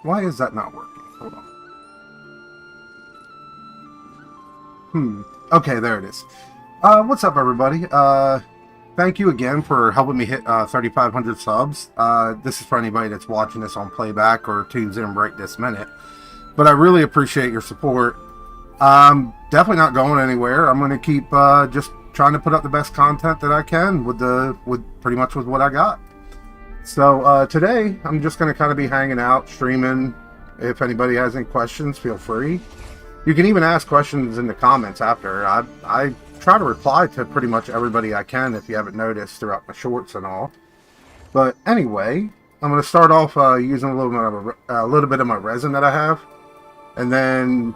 Why is that not working? Hold on. Okay, there it is. What's up, everybody? Thank you again for helping me hit 3,500 subs. This is for anybody that's watching this on playback or tunes in right this minute. But I really appreciate your support. I'm definitely not going anywhere. I'm going to keep just trying to put up the best content that I can with pretty much with what I got. So today I'm just going to kind of be hanging out, streaming. If anybody has any questions, feel free. You can even ask questions in the comments after. I try to reply to pretty much everybody I can, if you haven't noticed, throughout my shorts and all. But anyway, I'm going to start off using a little bit of my resin that I have, and then,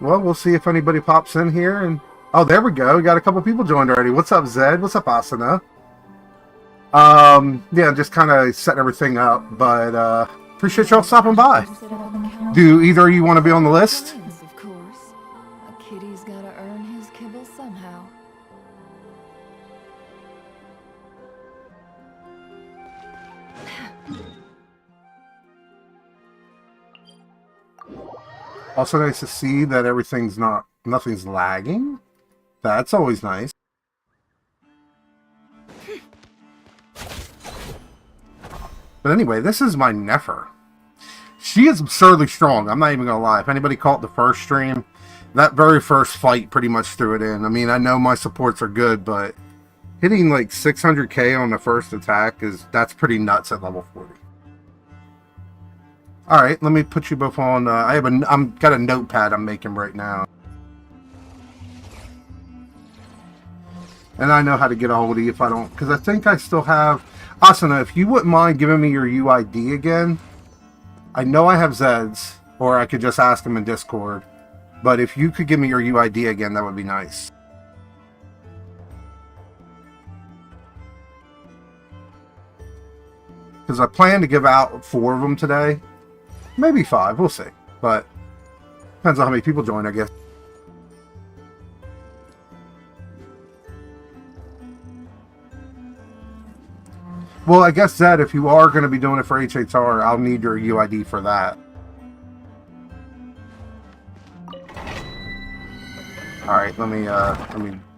well, we'll see if anybody pops in here. And oh, there we go. We got a couple people joined already. What's up, Zed? What's up, Asana? Yeah, just kind of setting everything up, but appreciate y'all stopping by. Do either of you want to be on the list? Of course. A kitty's gotta earn his kibble somehow. Also nice to see that nothing's lagging. That's always nice. But anyway, this is my Nefer. She is absurdly strong. I'm not even gonna lie. If anybody caught the first stream, that very first fight pretty much threw it in. I mean, I know my supports are good, but hitting like 600k on the first attack that's pretty nuts at level 40. All right, let me put you both on. I'm got a notepad I'm making right now, and I know how to get a hold of you if I don't, because I think I still have. Asana, if you wouldn't mind giving me your UID again. I know I have Zed's, or I could just ask him in Discord. But if you could give me your UID again, that would be nice. Because I plan to give out 4 of them today. Maybe 5, we'll see. But depends on how many people join, I guess. Well, I guess, Zed, if you are going to be doing it for HHR, I'll need your UID for that. Alright, let me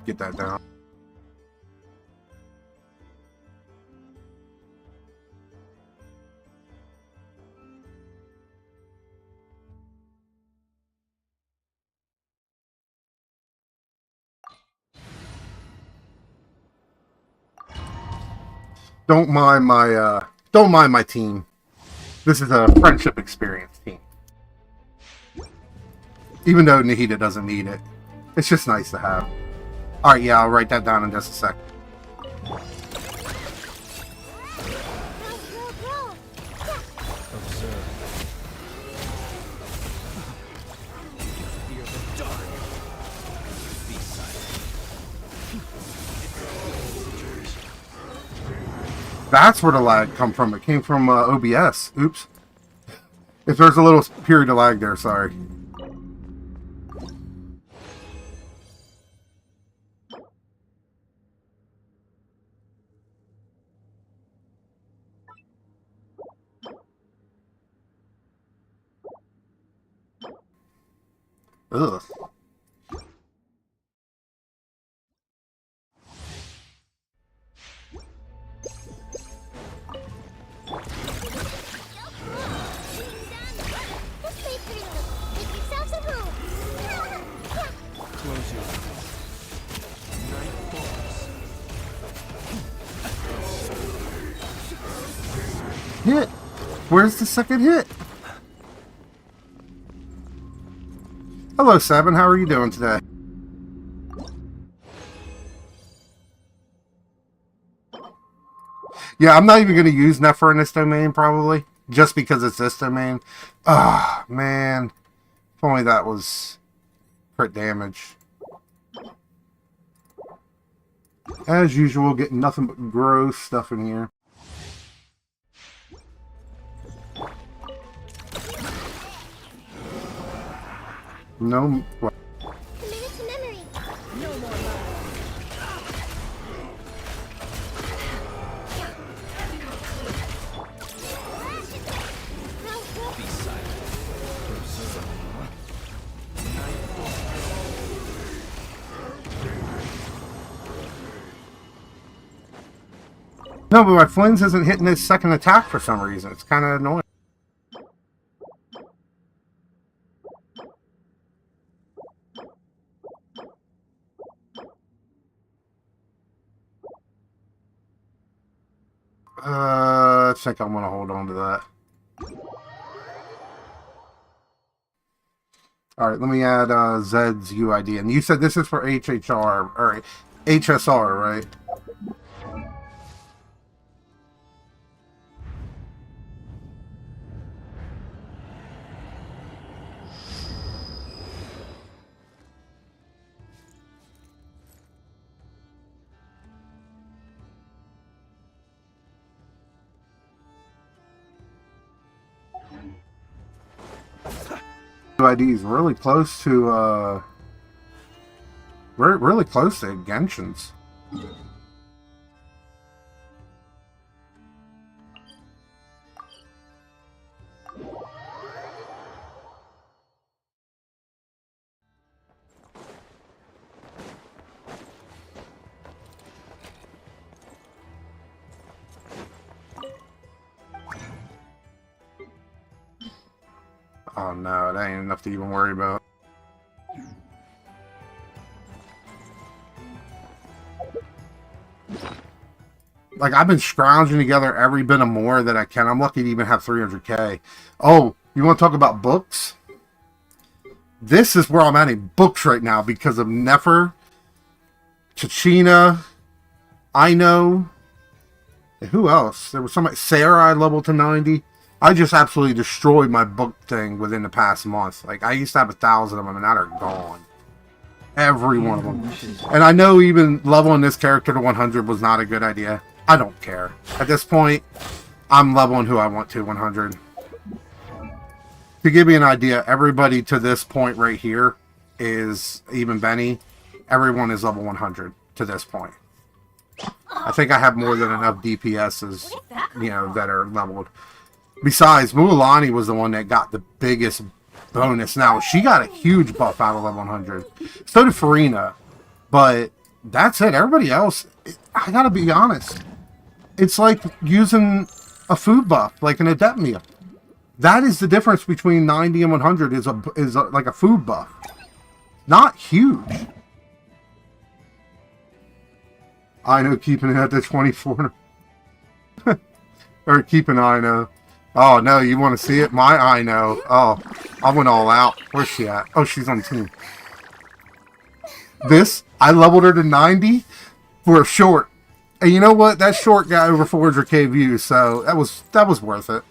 get that down. Don't mind my team. This is a friendship experience team. Even though Nahida doesn't need it. It's just nice to have. Alright, yeah, I'll write that down in just a sec. That's where the lag come from. It came from OBS. Oops. If there's a little period of lag there, sorry. Ugh. Hit! Where's the second hit? Hello, Seven. How are you doing today? Yeah, I'm not even going to use Nefer in this domain, probably. Just because it's this domain. Ah, man. If only that was crit damage. As usual, getting nothing but gross stuff in here. No. What? No, but my Flynn's isn't hitting his second attack for some reason. It's kind of annoying. I think I'm going to hold on to that. Alright, let me add Zed's UID. And you said this is for HHR, or HSR, right? UID is really close to, really close to Genshin's. Oh no, that ain't enough to even worry about. Like, I've been scrounging together every bit of more that I can. I'm lucky to even have 300k. Oh, you want to talk about books? This is where I'm at in books right now because of Nefer, Chachina, Ino, and who else? There was somebody, Sarah I leveled to 90. I just absolutely destroyed my book thing within the past month. Like, I used to have 1,000 of them, and now they're gone. Every one of them. And I know even leveling this character to 100 was not a good idea. I don't care. At this point, I'm leveling who I want to 100. To give you an idea, everybody to this point right here is, even Benny, everyone is level 100 to this point. I think I have more than enough DPSs, you know, that are leveled. Besides, Mualani was the one that got the biggest bonus. Now, she got a huge buff out of level 100. So did Farina. But that's it. Everybody else, I gotta be honest, it's like using a food buff, like an adept meal. That is the difference between 90 and 100 is like a food buff. Not huge. I know, keeping it at the 24. Or keeping I know. Oh, no, you want to see it? My I know. Oh, I went all out. Where's she at? Oh, she's on the team. This, I leveled her to 90 for a short. And you know what? That short got over 400k views, so that was worth it.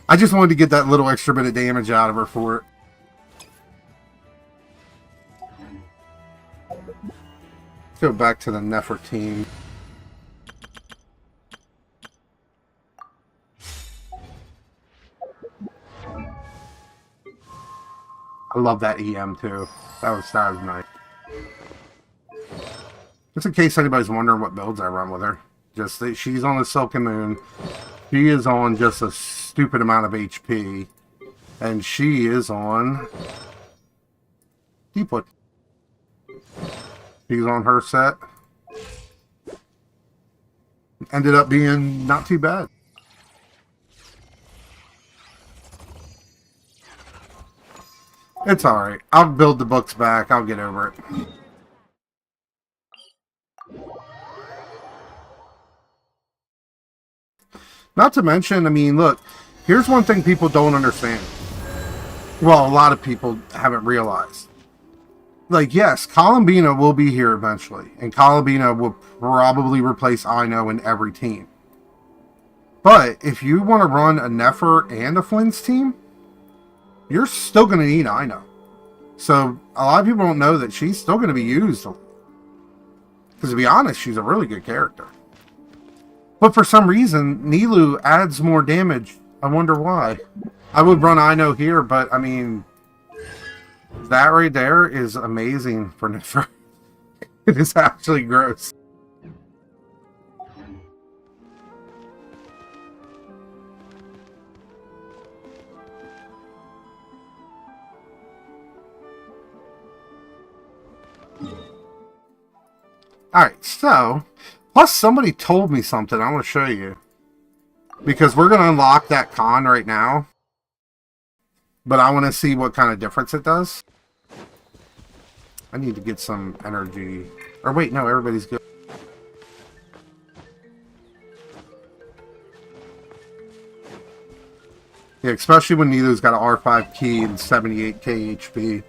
I just wanted to get that little extra bit of damage out of her for it. Let's go back to the Nefer team. I love that EM too. That was nice. Just in case anybody's wondering what builds I run with her. Just that she's on the Weilkin Moon. She is on just a stupid amount of HP. And she is on Deepwood. She's on her set. Ended up being not too bad. It's alright. I'll build the books back. I'll get over it. Not to mention, I mean, look, here's one thing people don't understand. Well, a lot of people haven't realized. Like, yes, Columbina will be here eventually. And Columbina will probably replace Ino in every team. But if you want to run a Nefer and a Flynn's team, you're still going to need Ino. So, a lot of people don't know that she's still going to be used. Because to be honest, she's a really good character. But for some reason, Nilu adds more damage. I wonder why. I would run Ino here, but I mean, that right there is amazing for Nefer. It is actually gross. Alright, so Plus, somebody told me something. I want to show you. Because we're going to unlock that con right now. But I want to see what kind of difference it does. I need to get some energy. Or wait, no, everybody's good. Yeah, especially when Nilu's got an R5 key and 78k HP.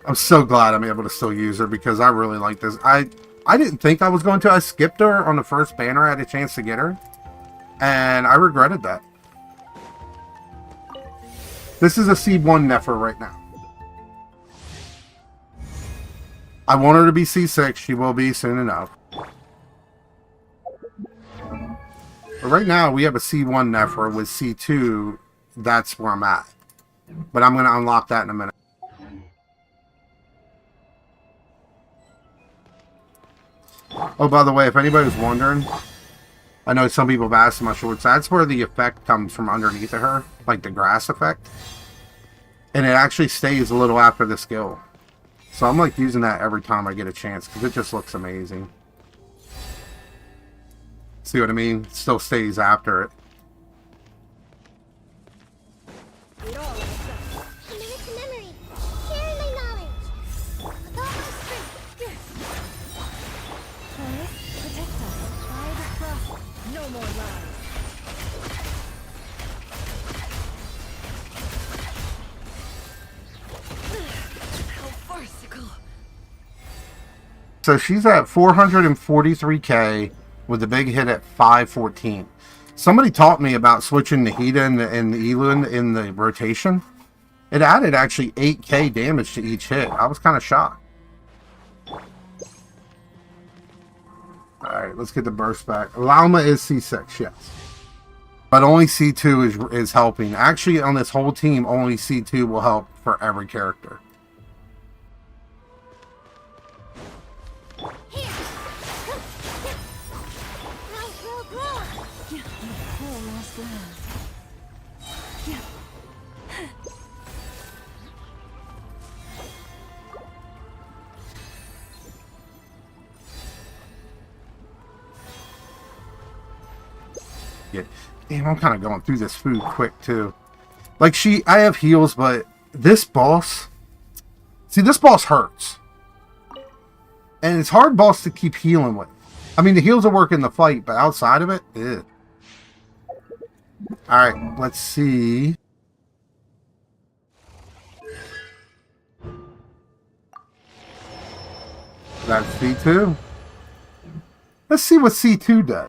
I'm so glad I'm able to still use her because I really like this. I didn't think I was going to. I skipped her on the first banner. I had a chance to get her. And I regretted that. This is a C1 Nefer right now. I want her to be C6. She will be soon enough. But right now, we have a C1 Nefer with C2. That's where I'm at. But I'm going to unlock that in a minute. Oh, by the way, if anybody's wondering, I know some people have asked in my shorts, that's where the effect comes from underneath of her, like the grass effect. And it actually stays a little after the skill. So I'm like using that every time I get a chance, because it just looks amazing. See what I mean? It still stays after it. It all adds up. American memory. Sharing my knowledge. With all my strength. Taurus, protect us. Try the cross. No more lies. How farcical. So she's at 443k with the big hit at 514. Somebody taught me about switching the Hida and the Elun in the rotation. It added actually 8k damage to each hit. I was kind of shocked. Alright, let's get the burst back. Lauma is C6, yes. But only C2 is helping. Actually, on this whole team, only C2 will help for every character. Here. Grow. Yeah, whole last round. Yeah. Yeah. Damn, I'm kind of going through this food quick, too. Like, I have heals, but this boss... See, this boss hurts. And it's hard boss to keep healing with. I mean, the heals will work in the fight, but outside of it, ew. Alright, let's see. That's C2. Let's see what C2 does.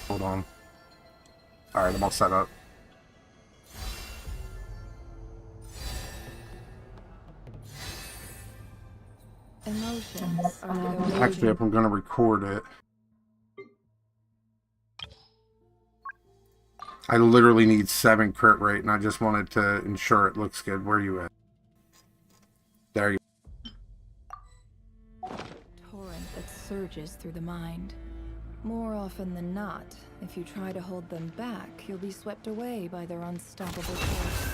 Hold on. Alright, I'm all set up. Emotions are the Actually, if I'm going to record it. I literally need 7 crit rate, and I just wanted to ensure it looks good. Where are you at? There you torrent that surges through the mind. More often than not, if you try to hold them back, you'll be swept away by their unstoppable force.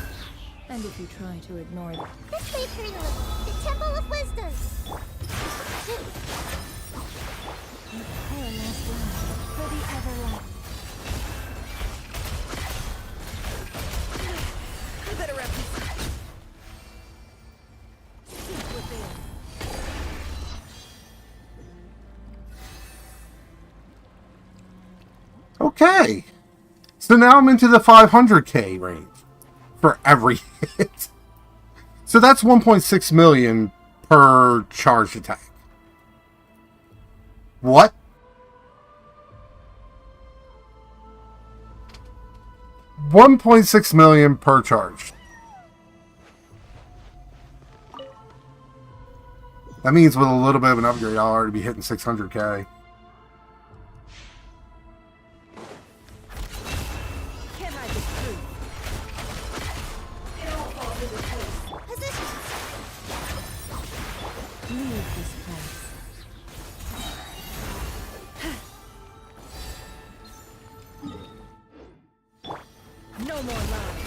And if you try to ignore them, This way, Colonel. The Temple of Wisdom. whole last round for the everlasting. I better wrap this up. Seek within. Okay. So now I'm into the 500k range for every hit. So that's 1.6 million per charged attack. What? $1.6 million per charge. That means with a little bit of an upgrade, I'll already be hitting 600k. Can't hide this truth. It all falls into place. Position. Leave this place. No more lies.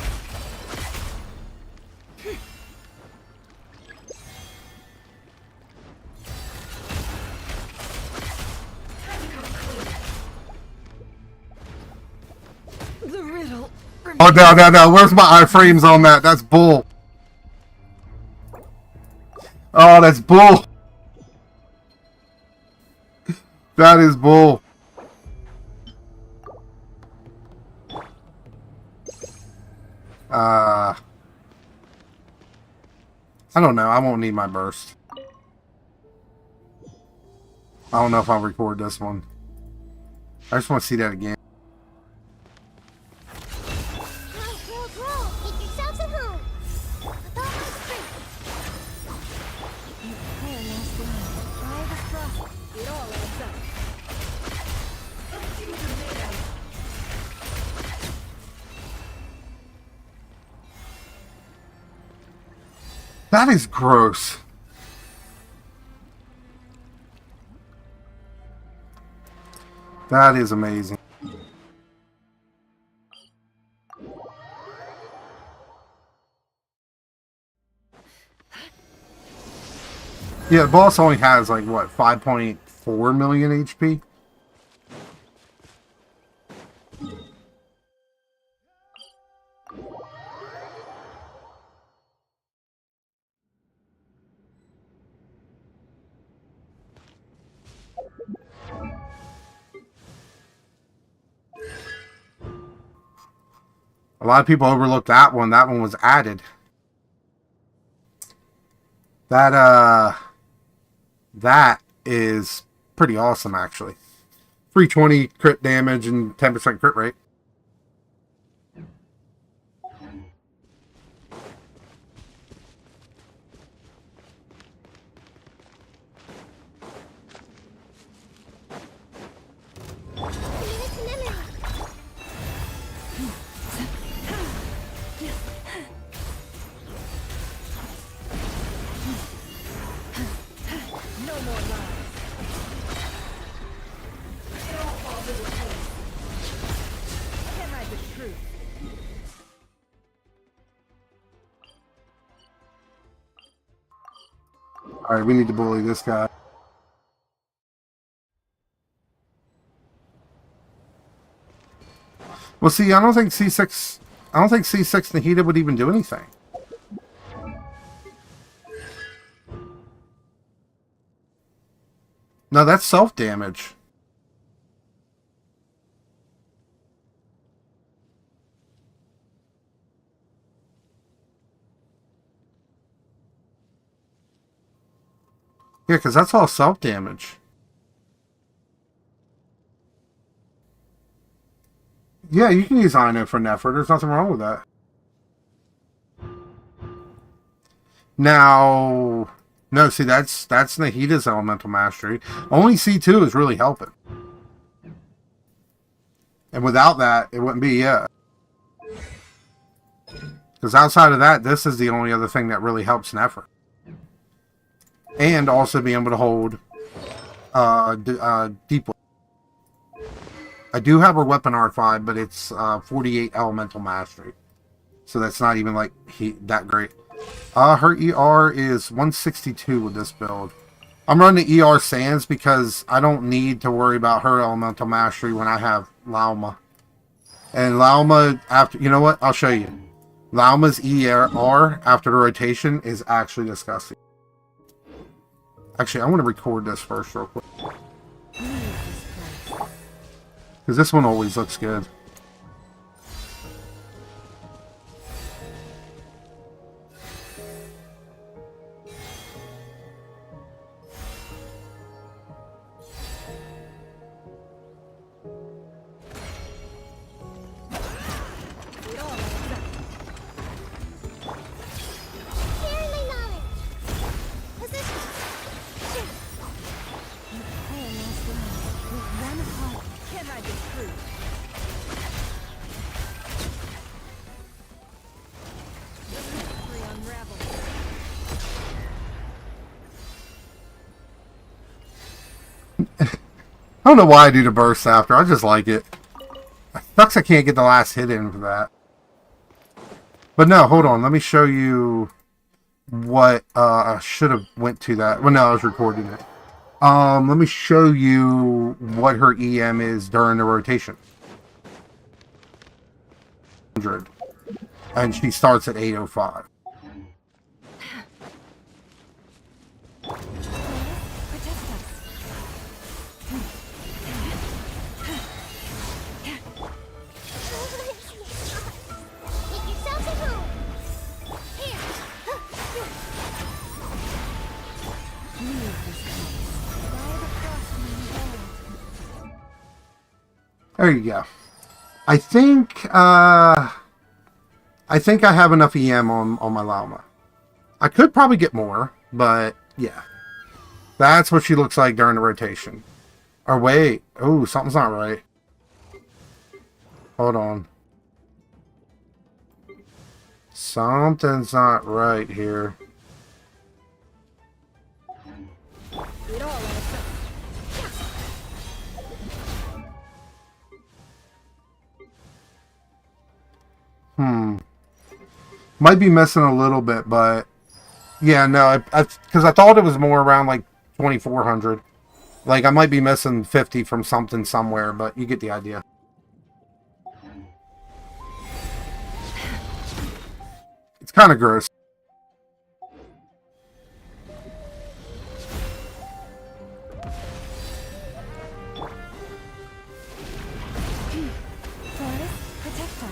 riddle. Oh, no. Where's my iframes on that? That's bull. Oh, that's bull. That is bull. I don't know. I won't need my burst. I don't know if I'll record this one. I just want to see that again. Roll. Make yourselves at home. With all my strength. You can last the night. Try the trust. It all adds up. That is gross. That is amazing. Yeah, the boss only has like what, 5.4 million HP? A lot of people overlooked that one. That one was added. That is pretty awesome, actually. 320 crit damage and 10% crit rate. Alright, we need to bully this guy. Well, see, I don't think C6 Nahida would even do anything. No, that's self-damage. Yeah, because that's all self-damage. Yeah, you can use Ino for Nefer. There's nothing wrong with that. Now, no, see, that's Nahida's elemental mastery. Only C2 is really helping. And without that, it wouldn't be, yeah. Because outside of that, this is the only other thing that really helps Nefer. And also being able to hold deep. I do have her weapon R5, but it's 48 elemental mastery. So that's not even like that great. Her ER is 162 with this build. I'm running ER Sands because I don't need to worry about her elemental mastery when I have Lauma. And Lauma, after, you know what? I'll show you. Lauma's ER after the rotation is actually disgusting. Actually, I want to record this first real quick. Because this one always looks good. I don't know why I do the burst after. I just like it. Sucks I can't get the last hit in for that. But no, hold on. Let me show you what I should have went to that. Well, no, I was recording it. Let me show you what her EM is during the rotation. and she starts at 805. Make yourselves at home. Here. There you go. I think I have enough EM on my llama. I could probably get more, but yeah. That's what she looks like during the rotation. Or wait. Oh, something's not right. Hold on. Something's not right here. It all adds up. Might be missing a little bit, but yeah, no, because I thought it was more around like 2,400. Like I might be missing 50 from something somewhere, but you get the idea. It's kind of gross. Protect us.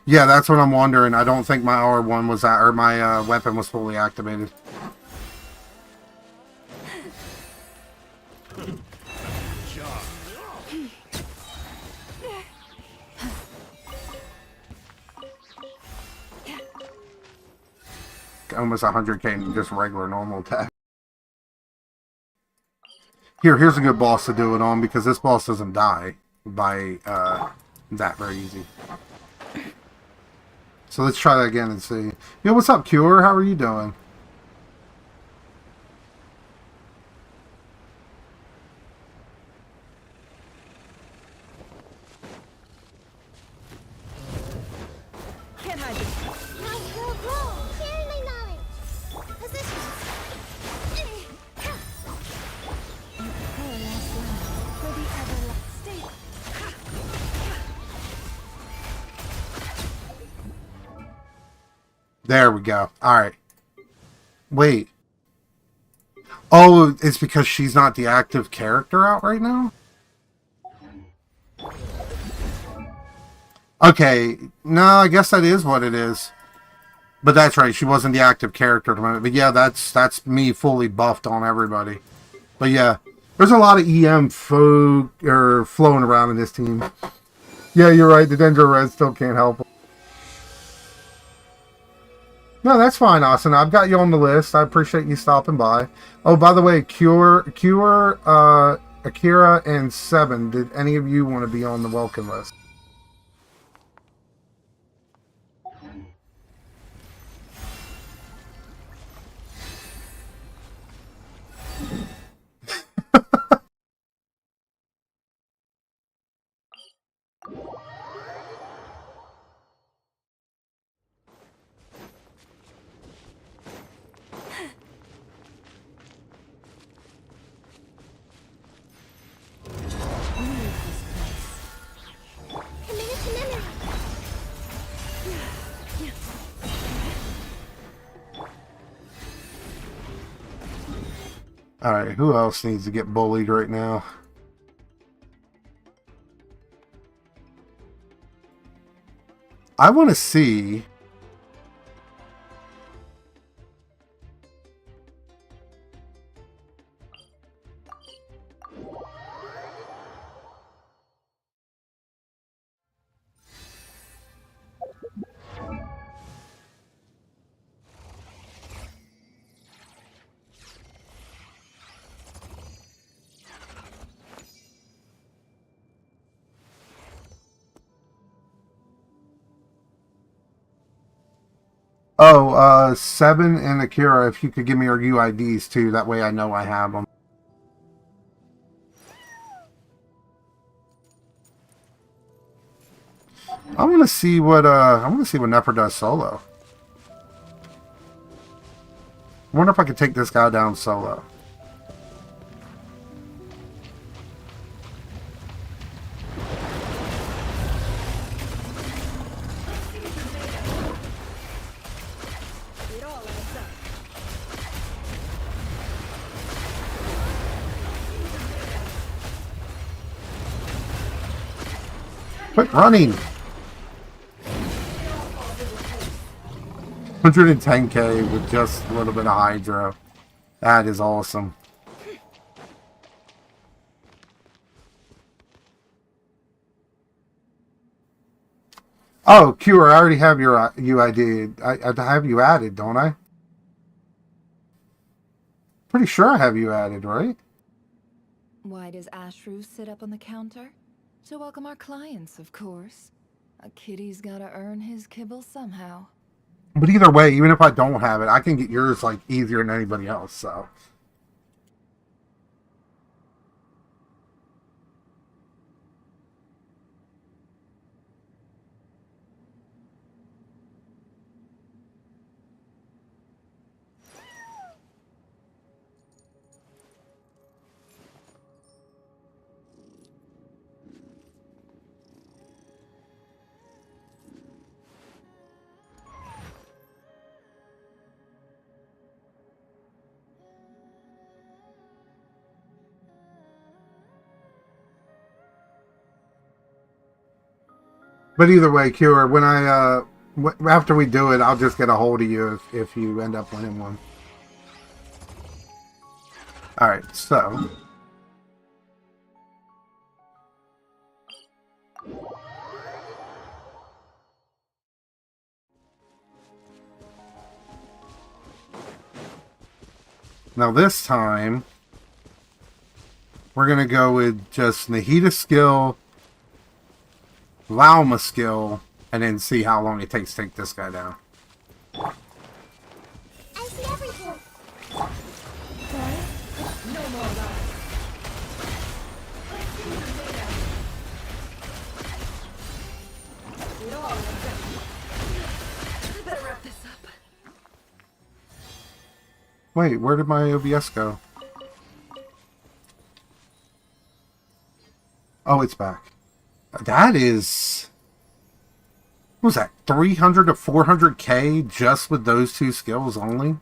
Yeah, that's what I'm wondering. I don't think my R1 was at, or my weapon was fully activated. Almost 100k in just regular normal attack. Here's a good boss to do it on, because this boss doesn't die by that very easy. So let's try that again and see. Yo, what's up, Cure? How are you doing? Can't hide this. Roll. Sharing my knowledge. Position. Prepare last round for the everlasting state. There we go. Alright. Wait. Oh, it's because she's not the active character out right now? Okay. No, I guess that is what it is. But that's right. She wasn't the active character at the moment. But yeah, that's me fully buffed on everybody. But yeah, there's a lot of EM flowing around in this team. Yeah, you're right. The Dendro Red still can't help them. No, that's fine, Austin. I've got you on the list. I appreciate you stopping by. Oh, by the way, Cure, Akira, and Seven, did any of you want to be on the Welkin list? Committed to memory. Alright, who else needs to get bullied right now? I want to see... Oh, Seven and Akira, if you could give me your UIDs too, that way I know I have them. I want to see what Nefer does solo. I wonder if I could take this guy down solo. It all adds up. Quit running! 110k with just a little bit of hydro. That is awesome. Oh, Cure, I already have your UID. I have you added, don't I? Pretty sure I have you added, right? Why does Ashru sit up on the counter? To welcome our clients, of course. A kitty's gotta earn his kibble somehow. But either way, even if I don't have it, I can get yours like easier than anybody else, so. But either way, Cure, when after we do it, I'll just get a hold of you if you end up winning one. Alright, so. Now this time, we're going to go with just Nahida skill, Lauma skill, and then see how long it takes to take this guy down. I see everything. No more lies. It all adds up. I better wrap this up. Wait, where did my OBS go? Oh, it's back. That is... What was that? 300 to 400k just with those two skills only?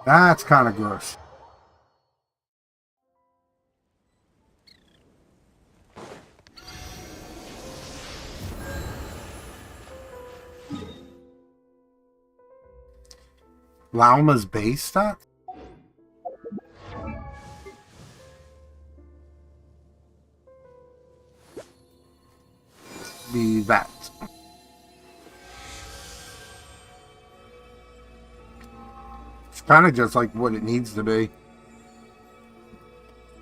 That's kind of gross. Lauma's base stat? Be that. It's kind of just like what it needs to be.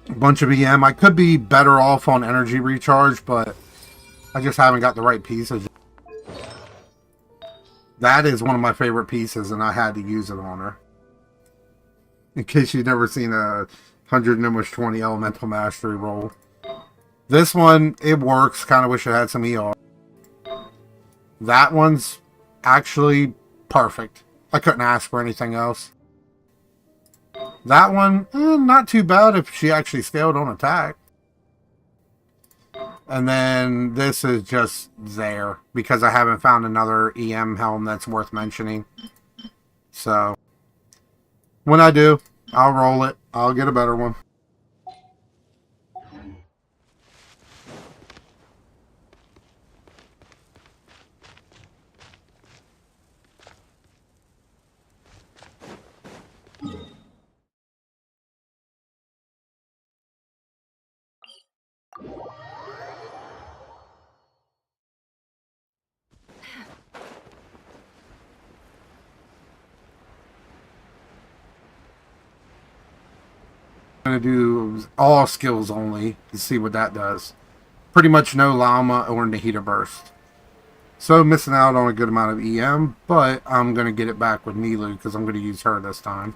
A bunch of EM. I could be better off on energy recharge, but I just haven't got the right pieces. That is one of my favorite pieces, and I had to use it on her. In case you've never seen a 100-20 elemental mastery roll. This one, it works. Kind of wish it had some ER. That one's actually perfect. I couldn't ask for anything else. That one, not too bad if she actually scaled on attack. And then this is just there because I haven't found another EM helm that's worth mentioning. So, when I do, I'll roll it. I'll get a better one. I'm going to do all skills only to see what that does. Pretty much no Llama or Nahida Burst. So missing out on a good amount of EM, but I'm going to get it back with Nilu because I'm going to use her this time.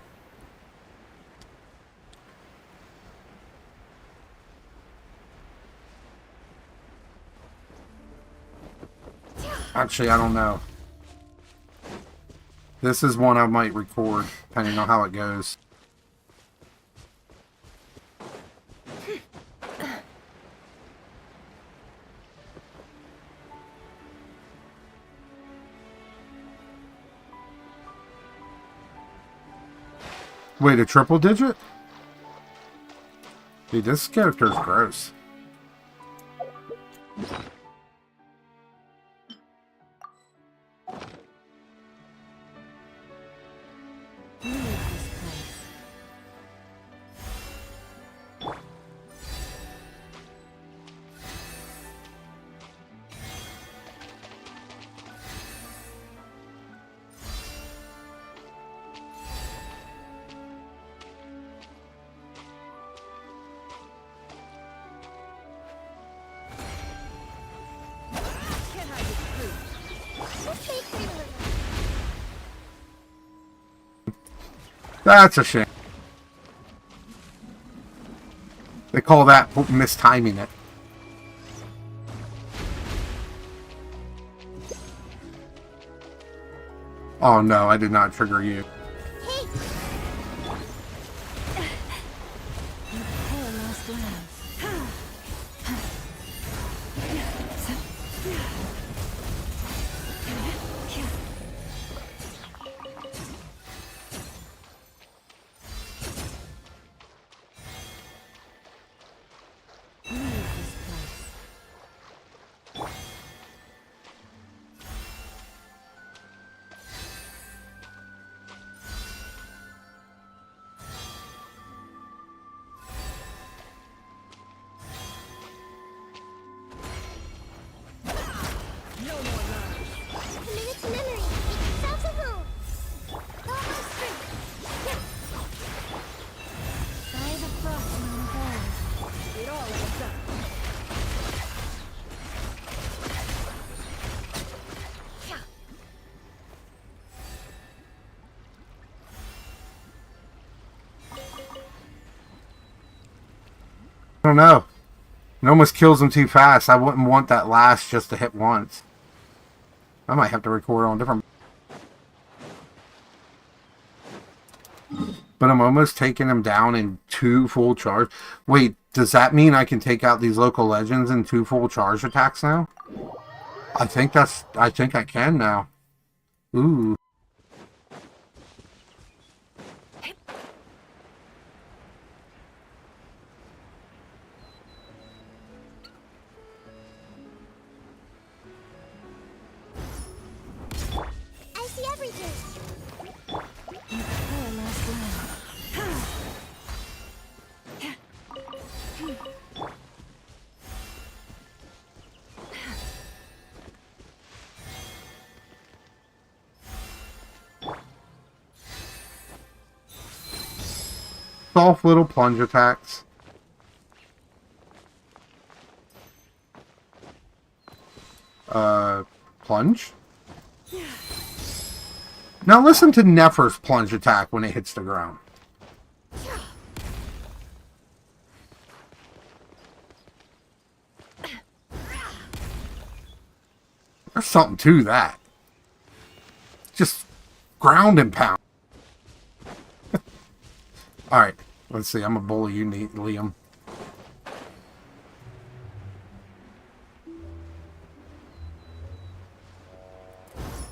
Actually, I don't know. This is one I might record, depending on how it goes. Wait, a triple digit? Dude, this character's gross. That's a shame. They call that mistiming it. Oh no, I did not trigger you. I don't know. It almost kills him too fast. I wouldn't want that last just to hit once. I might have to record on different... But I'm almost taking him down in 2 full charge. Wait, does that mean I can take out these local legends in 2 full charge attacks now? I think I can now. Ooh. Soft little plunge attacks. Plunge? Now listen to Nefer's plunge attack when it hits the ground. There's something to that. Just ground and pound. Alright, let's see. I'm a bully you, Liam.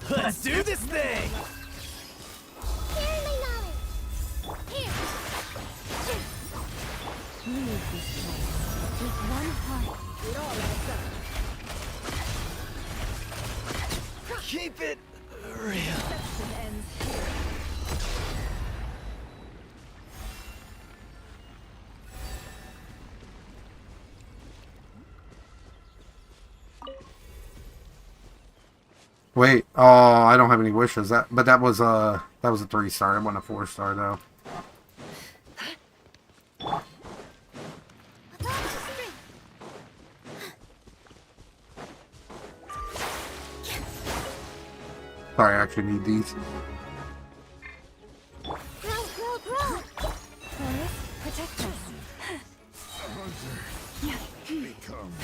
Let's do this thing! Share my knowledge. Here. Leave this place with one heart. It all adds up. Keep it real. Wait, oh, I don't have any wishes. But that was a 3-star. It wasn't a 4-star though. Sorry, I actually need these. Grow, grow, grow. Forest, protect us. Become the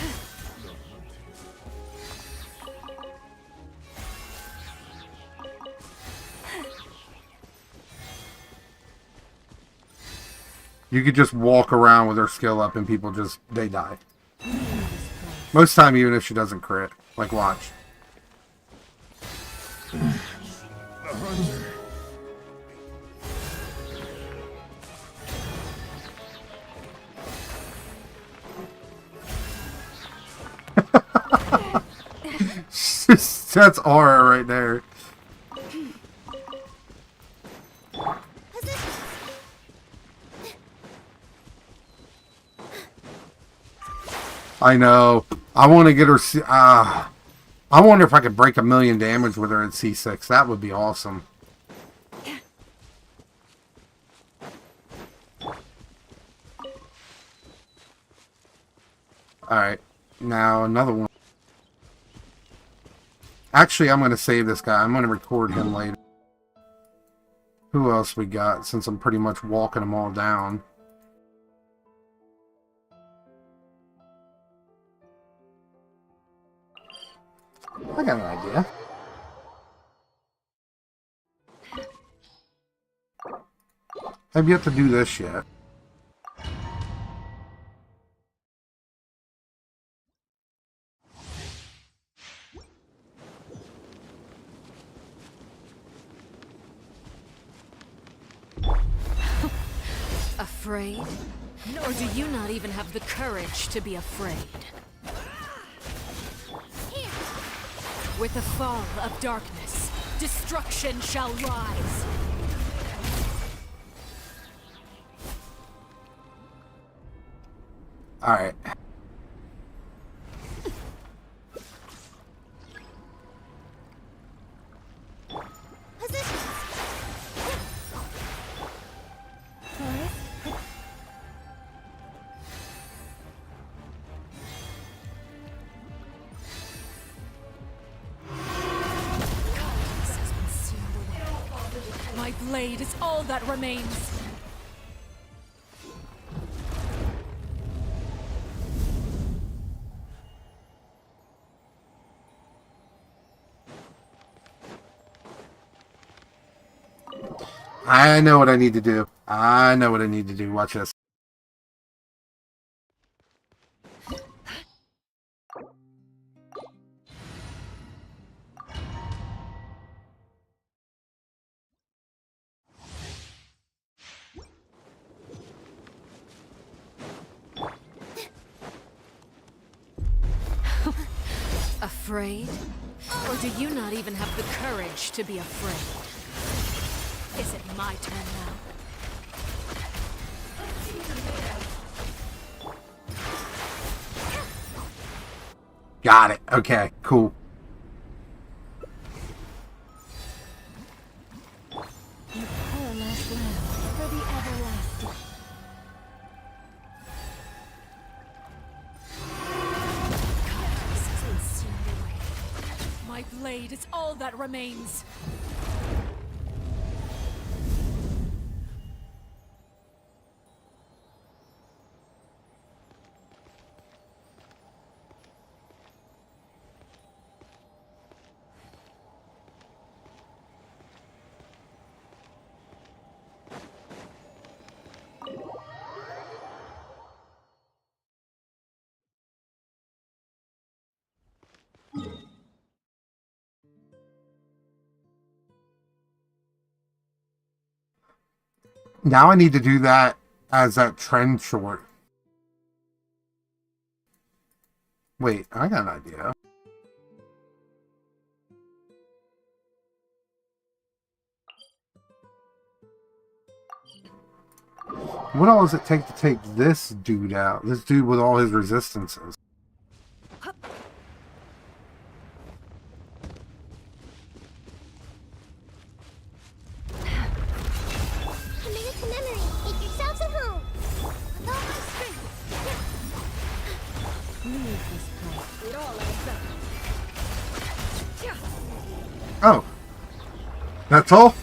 hunted. You could just walk around with her skill up and people just, they die. Most time, even if she doesn't crit. Like, watch. The hunter. That's aura right there. I know. I want to get her. I wonder if I could break 1,000,000 damage with her at C6. That would be awesome. Alright. Now, another one. Actually, I'm going to save this guy. I'm going to record him later. Who else we got, since I'm pretty much walking them all down? I got an idea. I've yet to do this yet. Afraid? Or do you not even have the courage to be afraid? With the fall of darkness, destruction shall rise. Alright. My blade is all that remains. I know what I need to do. I know what I need to do. Watch this. Afraid? Or do you not even have the courage to be afraid? Is it my turn now? Got it. Okay, cool. You poor last lamb for the everlasting. Darkness has consumed away. My blade is all that remains. Now I need to do that as that trend short. Wait, I got an idea. What all does it take to take this dude out? This dude with all his resistances. Commit it to memory. Make yourselves at home. With all my strength. Leave this place. It all adds up. Oh. That's all?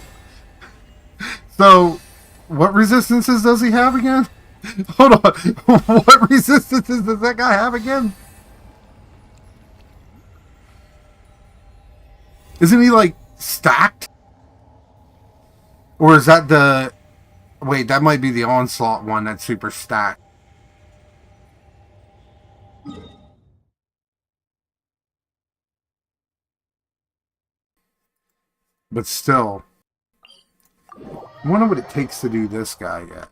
So, what resistances does he have again? Hold on. What resistances does that guy have again? Isn't he, like, stacked? Or is that the Wait, that might be the Onslaught one that's super stacked. But still, I wonder what it takes to do this guy yet.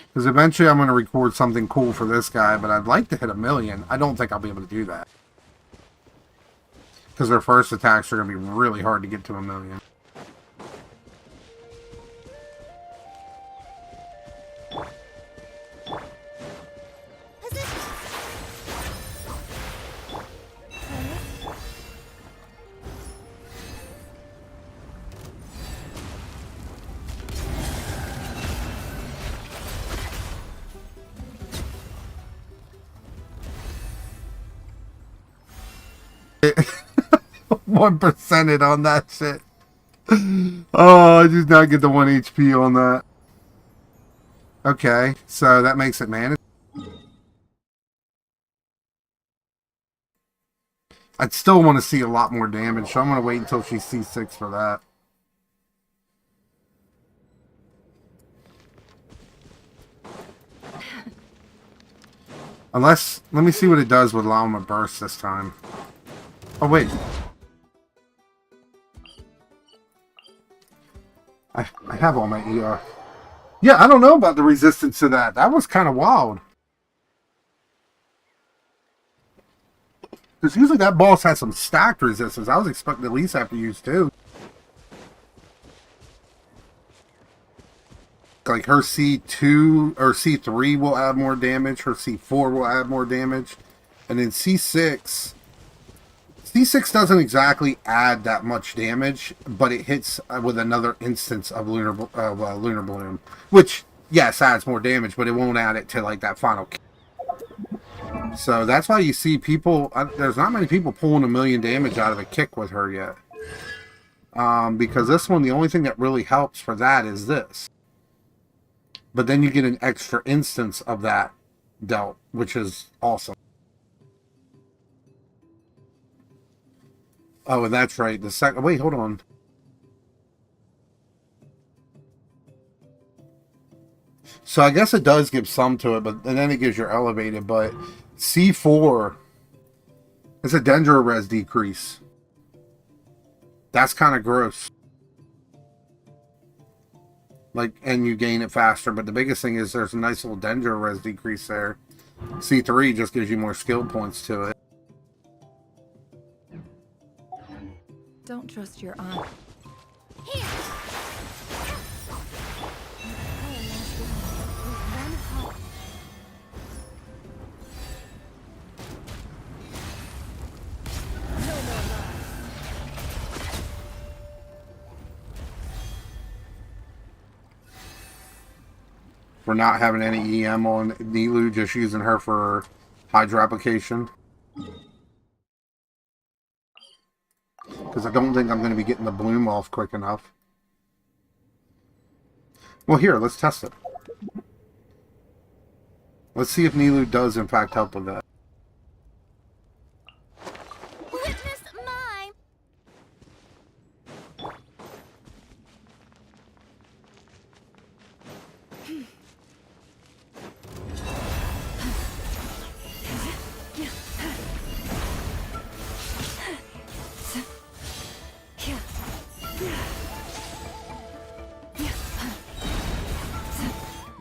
Because eventually I'm going to record something cool for this guy, but I'd like to hit 1,000,000. I don't think I'll be able to do that. Because their first attacks are going to be really hard to get to 1,000,000. One percented on that shit. Oh, I just not get the 1 HP on that. Okay, so that makes it manageable. I'd still want to see a lot more damage, so I'm going to wait until she's C6 for that. Unless, let me see what it does with Llama Burst this time. Oh, wait. I have all my ER. Yeah, I don't know about the resistance to that. That was kind of wild. Because usually that boss has some stacked resistance. I was expecting at least have to use 2. Like her C2 or C3 will add more damage. Her C4 will add more damage. And then C6 doesn't exactly add that much damage, but it hits with another instance of Lunar Bloom, which, yes, adds more damage, but it won't add it to, like, that final kill. So that's why you see people, there's not many people pulling 1,000,000 damage out of a kick with her yet. Because this one, the only thing that really helps for that is this. But then you get an extra instance of that dealt, which is awesome. Oh, and that's right. The second... Wait, hold on. So I guess it does give some to it, but and then it gives you elevated. But C4 is a Dendro res decrease. That's kind of gross. Like, and you gain it faster. But the biggest thing is there's a nice little Dendro res decrease there. C3 just gives you more skill points to it. Don't trust your eye. Here! For not having any EM on Nilu, just using her for Hydra application. Because I don't think I'm going to be getting the bloom off quick enough. Well, here, let's test it. Let's see if Nilu does, in fact, help with that. Witness mine!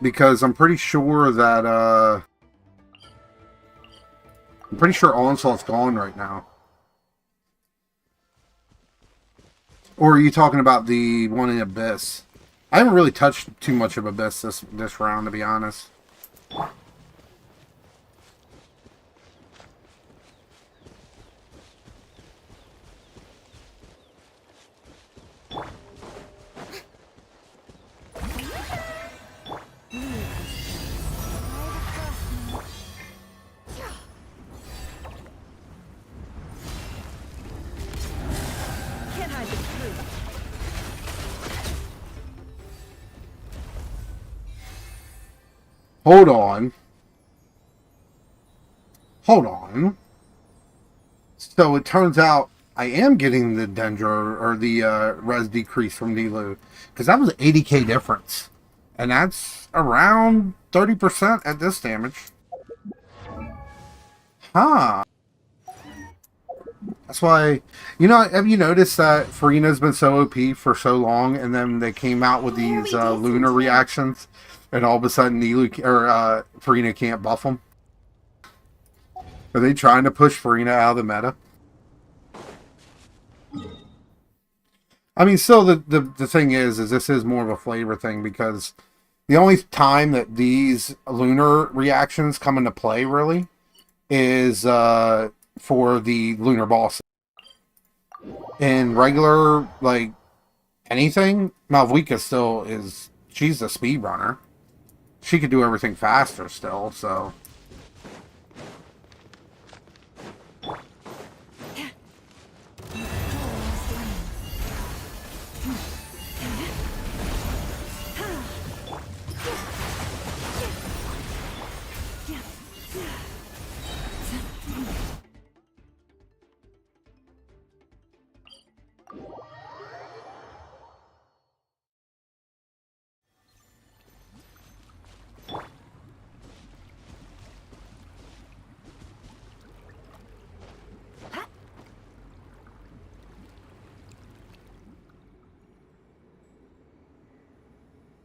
Because I'm pretty sure that, I'm pretty sure Onslaught's gone right now. Or are you talking about the one in Abyss? I haven't really touched too much of Abyss this round, to be honest. Hold on. Hold on. So it turns out I am getting the Dendra or the res decrease from Nilu, because that was an 80k difference, and that's around 30% at this damage. Huh. That's why, you know, have you noticed that Farina's been so OP for so long, and then they came out with these lunar reactions, and all of a sudden Nilu or Farina can't buff them? Are they trying to push Farina out of the meta? I mean, still, the thing is this is more of a flavor thing, because the only time that these lunar reactions come into play, really, is for the lunar boss. In regular, like, anything, Malvika still is, she's a speedrunner. She could do everything faster still, so...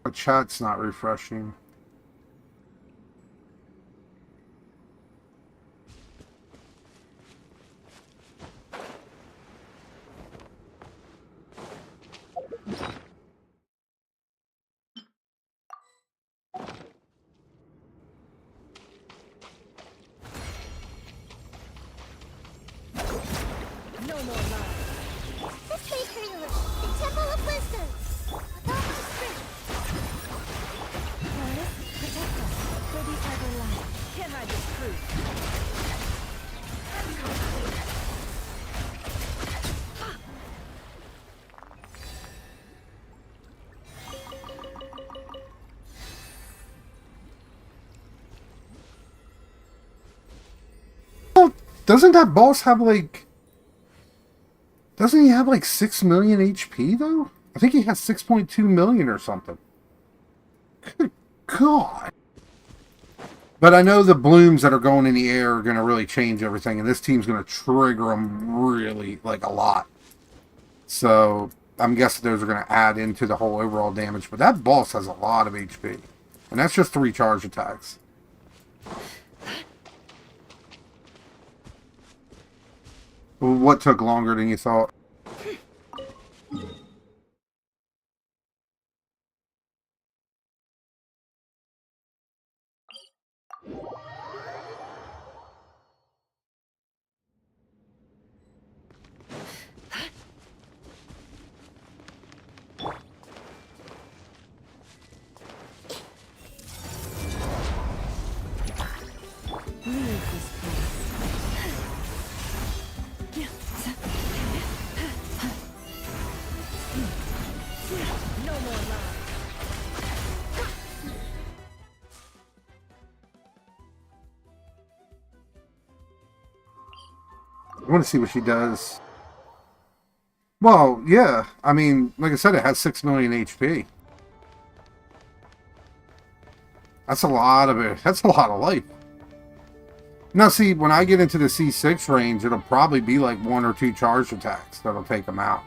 The chat's not refreshing. No more lies. This way, Curler. The Temple of Wisdom. Adopt the strength. Protect us for the everlight. Can't hide this truth. Well, doesn't that boss have like... Doesn't he have like 6 million HP though? I think he has 6.2 million or something. Good God. But I know the blooms that are going in the air are going to really change everything, and this team's going to trigger them really, like, a lot. So, I'm guessing those are going to add into the whole overall damage. But that boss has a lot of HP. And that's just 3 charge attacks. What took longer than you thought? Leave this place. No more lies. I want to see what she does. Well, yeah. I mean, like I said, it has 6 million HP. That's a lot of it. That's a lot of life. Now, see, when I get into the C6 range, it'll probably be like 1 or 2 charge attacks that'll take them out.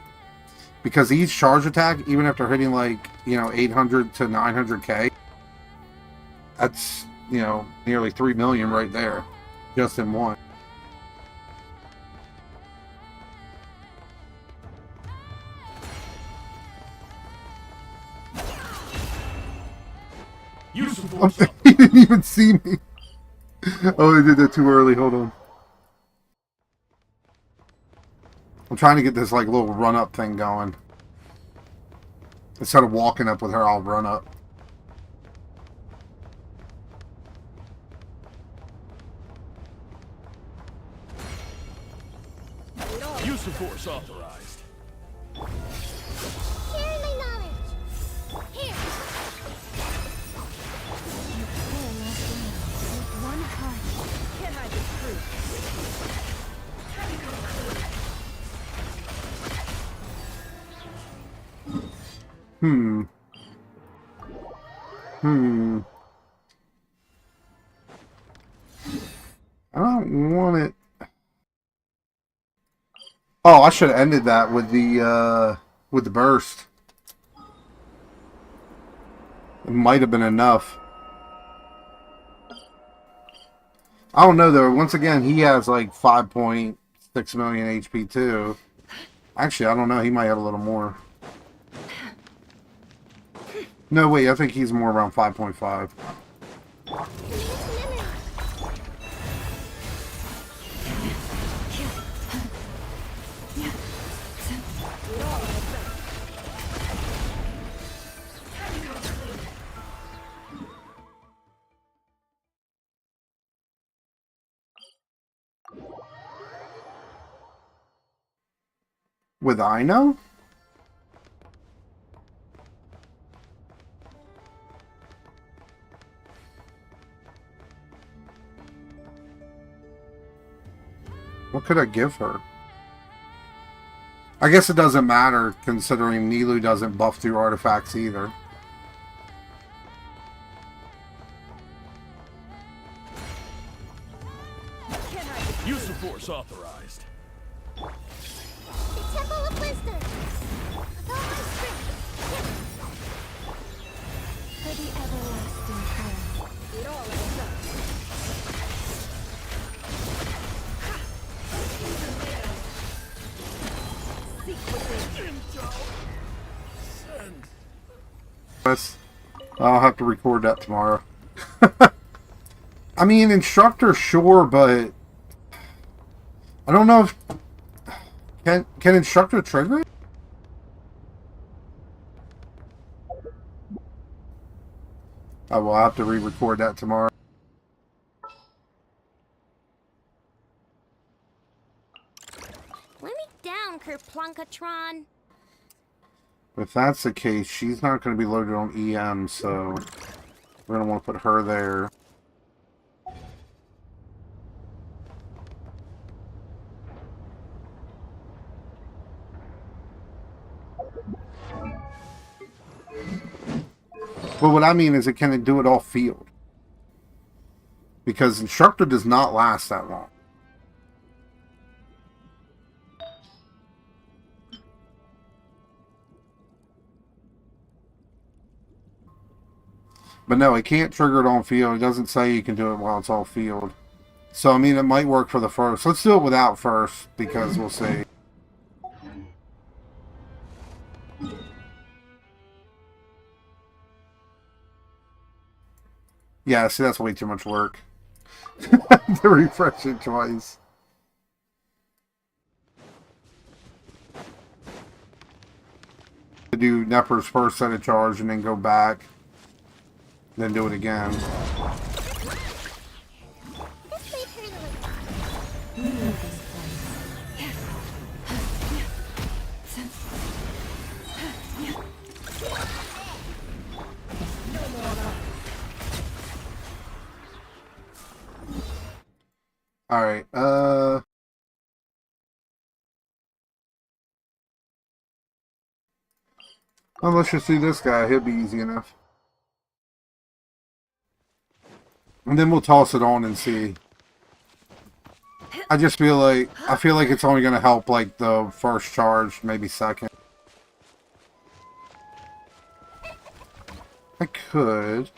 Because each charge attack, even after hitting like, you know, 800 to 900k, that's, you know, nearly 3 million right there. Just in one. You support something. He didn't even see me. Oh, I did that too early. Hold on. I'm trying to get this like little run-up thing going. Instead of walking up with her, I'll run up. Use of force authorized. Sharing my knowledge. Here. One heart. Can't hide this truth. Hmm. I don't want it. Oh, I should have ended that with the burst. It might have been enough. I don't know though. Once again, he has like 5.6 million HP too. Actually, I don't know. He might have a little more. No, wait. I think he's more around 5.5. With Ino? What could I give her? I guess it doesn't matter, considering Nilu doesn't buff through artifacts either. Use of force authorized. The Temple of Wisdom. With all my strength. For the everlasting prayer. It all adds up. I'll have to record that tomorrow. I mean, instructor, sure, but I don't know if can instructor trigger it? I will have to re-record that tomorrow. Let me down, Kerplunkatron. If that's the case, she's not going to be loaded on EM, so we're going to want to put her there. But what I mean is, can it do it off field? Because instructor does not last that long. But no, it can't trigger it on field. It doesn't say you can do it while it's off field. So, I mean, it might work for the first. Let's do it without first, because we'll see. Yeah, see, that's way too much work. To refresh it twice. To do Nefer's first set of charge and then go back. Then do it again. This may turn a little. Alright, well, let's just do this guy. He'll be easy enough. And then we'll toss it on and see. I just feel like, it's only going to help, like, the first charge, maybe second. I could.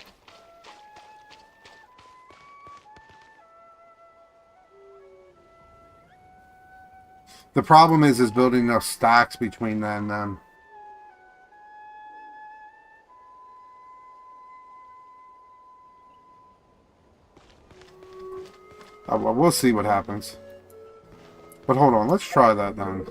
The problem is building enough stacks between then and them. Oh, well, we'll see what happens. But hold on, let's try that then.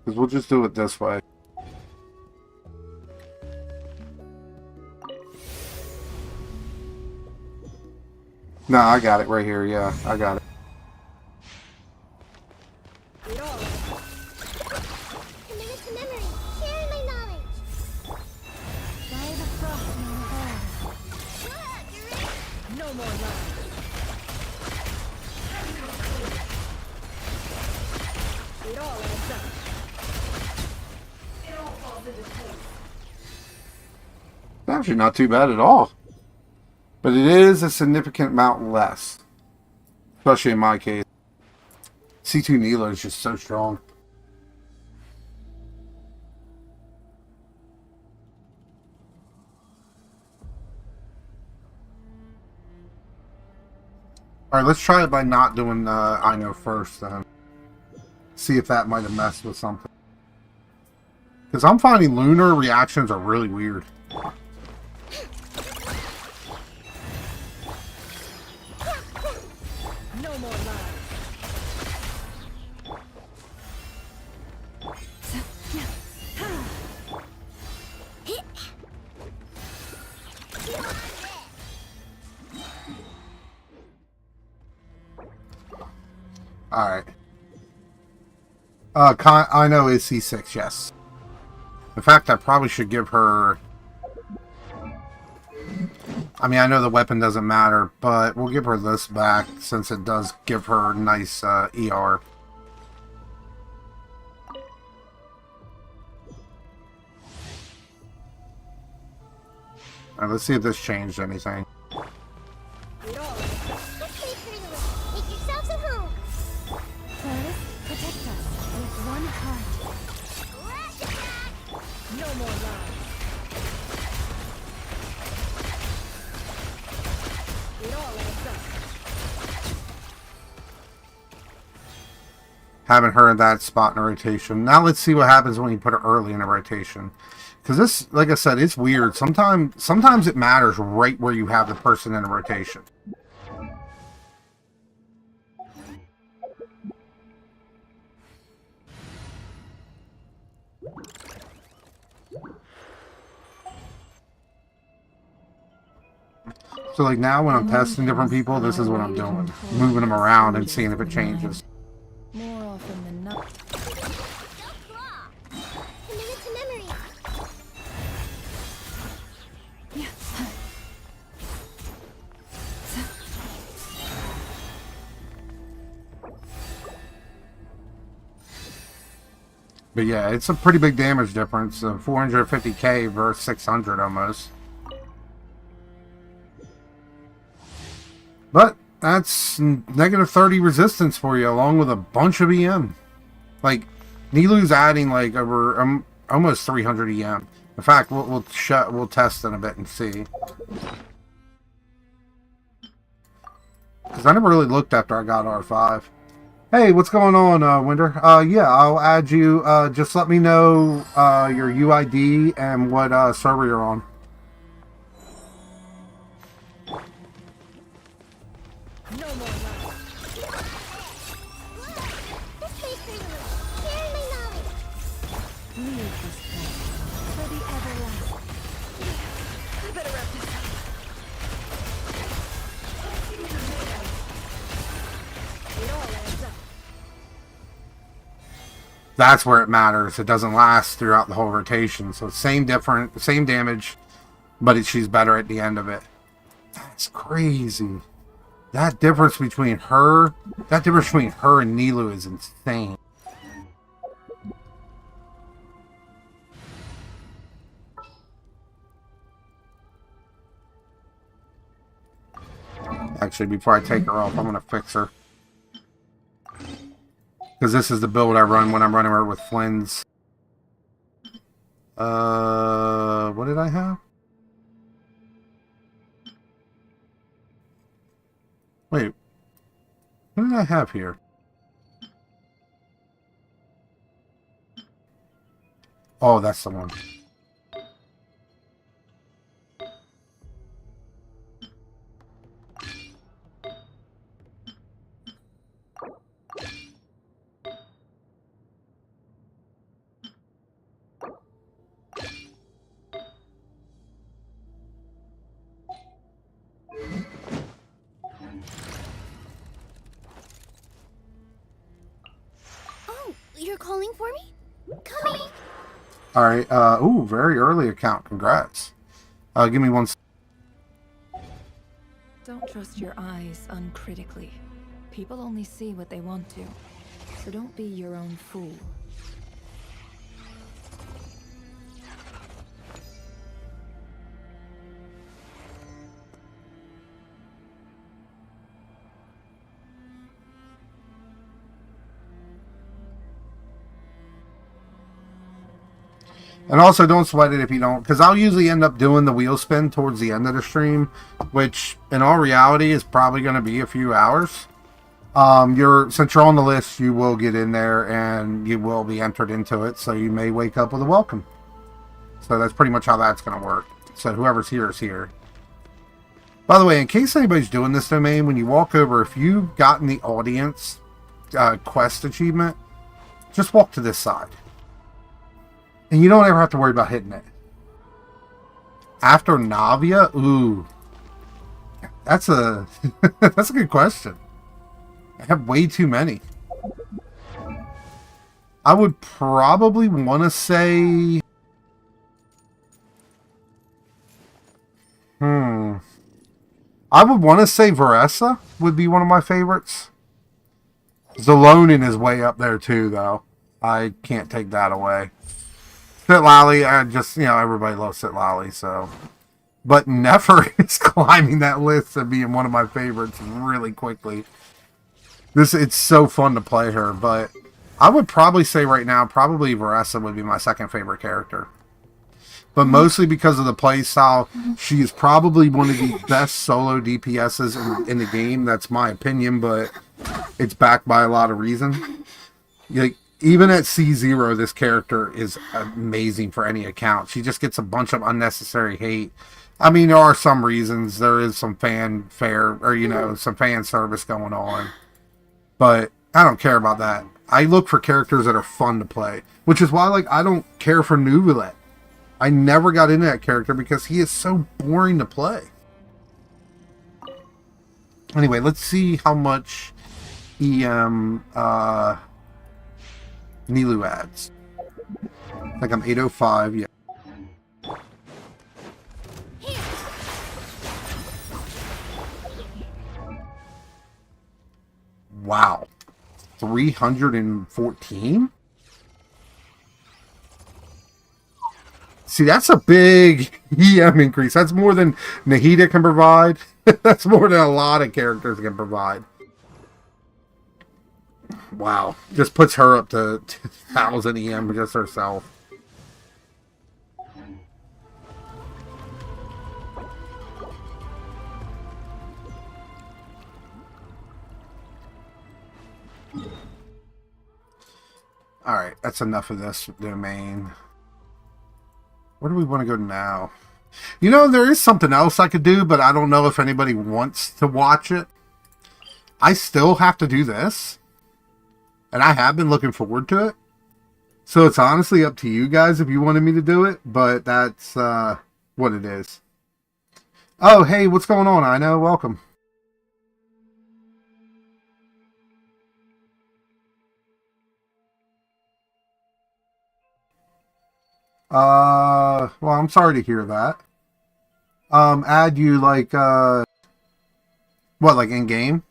Because we'll just do it this way. No, I got it right here. Yeah, I got it. It all adds up. Committed to memory, sharing my knowledge. By the frost moon of all. What? You're ready? No more lies. It all adds up. Actually, not too bad at all. But it is a significant amount less. Especially in my case. C2 Nilo is just so strong. Alright, let's try it by not doing I know first then. See if that might have messed with something. Because I'm finding lunar reactions are really weird. No more lies. Alright. I know is C6, yes. In fact, I probably should give her... I mean, I know the weapon doesn't matter, but we'll give her this back since it does give her nice ER. Alright, let's see if this changed anything. It all adds up. Let's play tournament. Make yourselves at home. Forest, protect us with one heart. Rush attack. No more lies. It all adds up. Haven't heard that spot in a rotation. Now let's see what happens when you put it early in a rotation. Because this, like I said, it's weird. Sometimes it matters right where you have the person in a rotation. So like now when I'm testing different people, this is what I'm doing. Moving them around and seeing if it changes. More often than not. Don't claw. Committed to memory. But yeah, it's a pretty big damage difference of 450k versus 600 almost. But that's negative 30 resistance for you, along with a bunch of EM. Like, Nilu's adding like over almost 300 EM. In fact, we'll test in a bit and see. Because I never really looked after I got R5. Hey, what's going on, Winder? Yeah, I'll add you. Just let me know your UID and what server you're on. No more lies. Let's play tournament. Sharing my knowledge. Leave this place for the everlasting. I better wrap this up. It all adds up. That's where it matters. It doesn't last throughout the whole rotation. So same damage, but she's better at the end of it. That's crazy. That difference between her and Nilu is insane. Actually, before I take her off, I'm gonna fix her. Because this is the build I run when I'm running her with Flynn's. What did I have? Wait. What did I have here? Oh, that's the one. You're calling for me? Coming! Alright, ooh, very early account. Congrats. Give me one. Don't trust your eyes uncritically. People only see what they want to, so don't be your own fool. And also, don't sweat it if you don't, because I'll usually end up doing the wheel spin towards the end of the stream, which, in all reality, is probably going to be a few hours. Since you're on the list, you will get in there, and you will be entered into it, so you may wake up with a welcome. So that's pretty much how that's going to work. So whoever's here is here. By the way, in case anybody's doing this domain, when you walk over, if you've gotten the audience quest achievement, just walk to this side. And you don't ever have to worry about hitting it. After Navia? Ooh. That's a that's a good question. I have way too many. I would probably want to say... I would want to say Varessa would be one of my favorites. Zalonin is way up there too, though. I can't take that away. Sitlali, I just, everybody loves Sitlali, so. But Nefer is climbing that list of being one of my favorites really quickly. It's so fun to play her, but I would probably say right now, probably Varessa would be my second favorite character. But mostly because of the play style, she is probably one of the best solo DPSs in the game. That's my opinion, but it's backed by a lot of reason. Even at C0, this character is amazing for any account. She just gets a bunch of unnecessary hate. I mean, there are some reasons. There is some fanfare, or, some fan service going on. But I don't care about that. I look for characters that are fun to play. Which is why, I don't care for Nuvulet. I never got into that character because he is so boring to play. Anyway, let's see how much EM... Nilu adds. I'm 805, yeah. Wow. 314? See, that's a big EM increase. That's more than Nahida can provide. That's more than a lot of characters can provide. Wow. Just puts her up to 1,000 EM just herself. Alright, that's enough of this domain. Where do we want to go now? There is something else I could do, but I don't know if anybody wants to watch it. I still have to do this. And I have been looking forward to it. So it's honestly up to you guys if you wanted me to do it. But that's what it is. Oh, hey, what's going on? I know. Welcome. Well, I'm sorry to hear that. Add you what, in game?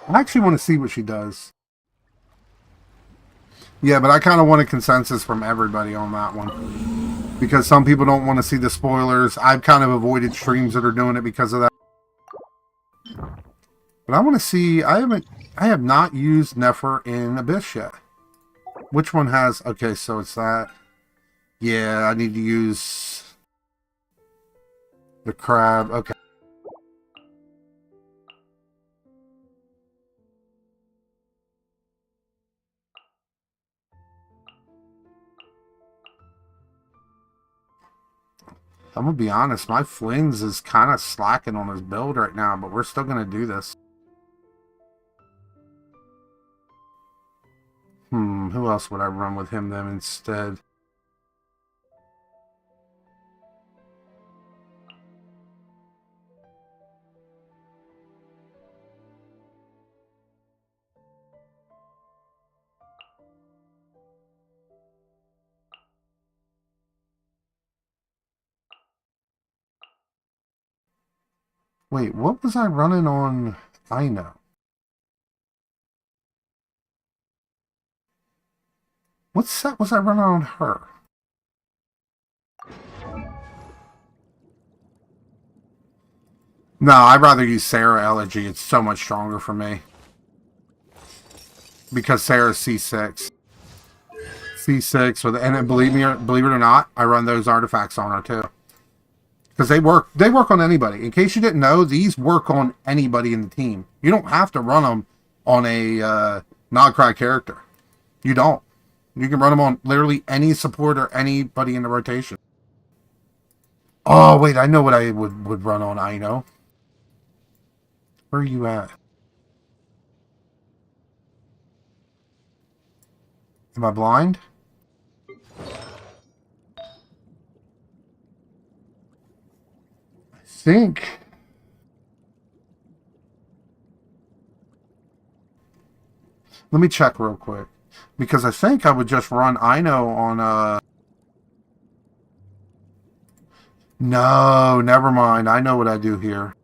I actually want to see what she does. Yeah, but I kind of want a consensus from everybody on that one. Because some people don't want to see the spoilers. I've kind of avoided streams that are doing it because of that. But I want to see... I have not used Nefer in Abyss yet. Which one has... Okay, so it's that. Yeah, I need to use... the crab. Okay. I'm going to be honest, my Flings is kind of slacking on his build right now, but we're still going to do this. Who else would I run with him then instead? Wait, what was I running on? I know. What set was I running on her? No, I'd rather use Sarah Elegy. It's so much stronger for me. Because Sarah's C6. C6, and then believe it or not, I run those artifacts on her too. Because they work on anybody. In case you didn't know, these work on anybody in the team. You don't have to run them on a Nodcry character. You don't. You can run them on literally any support or anybody in the rotation. Oh, wait, I know what I would run on Ino. Where are you at? Am I blind? I think... Let me check real quick. Because I think I would just run Ino on No, never mind. I know what I do here.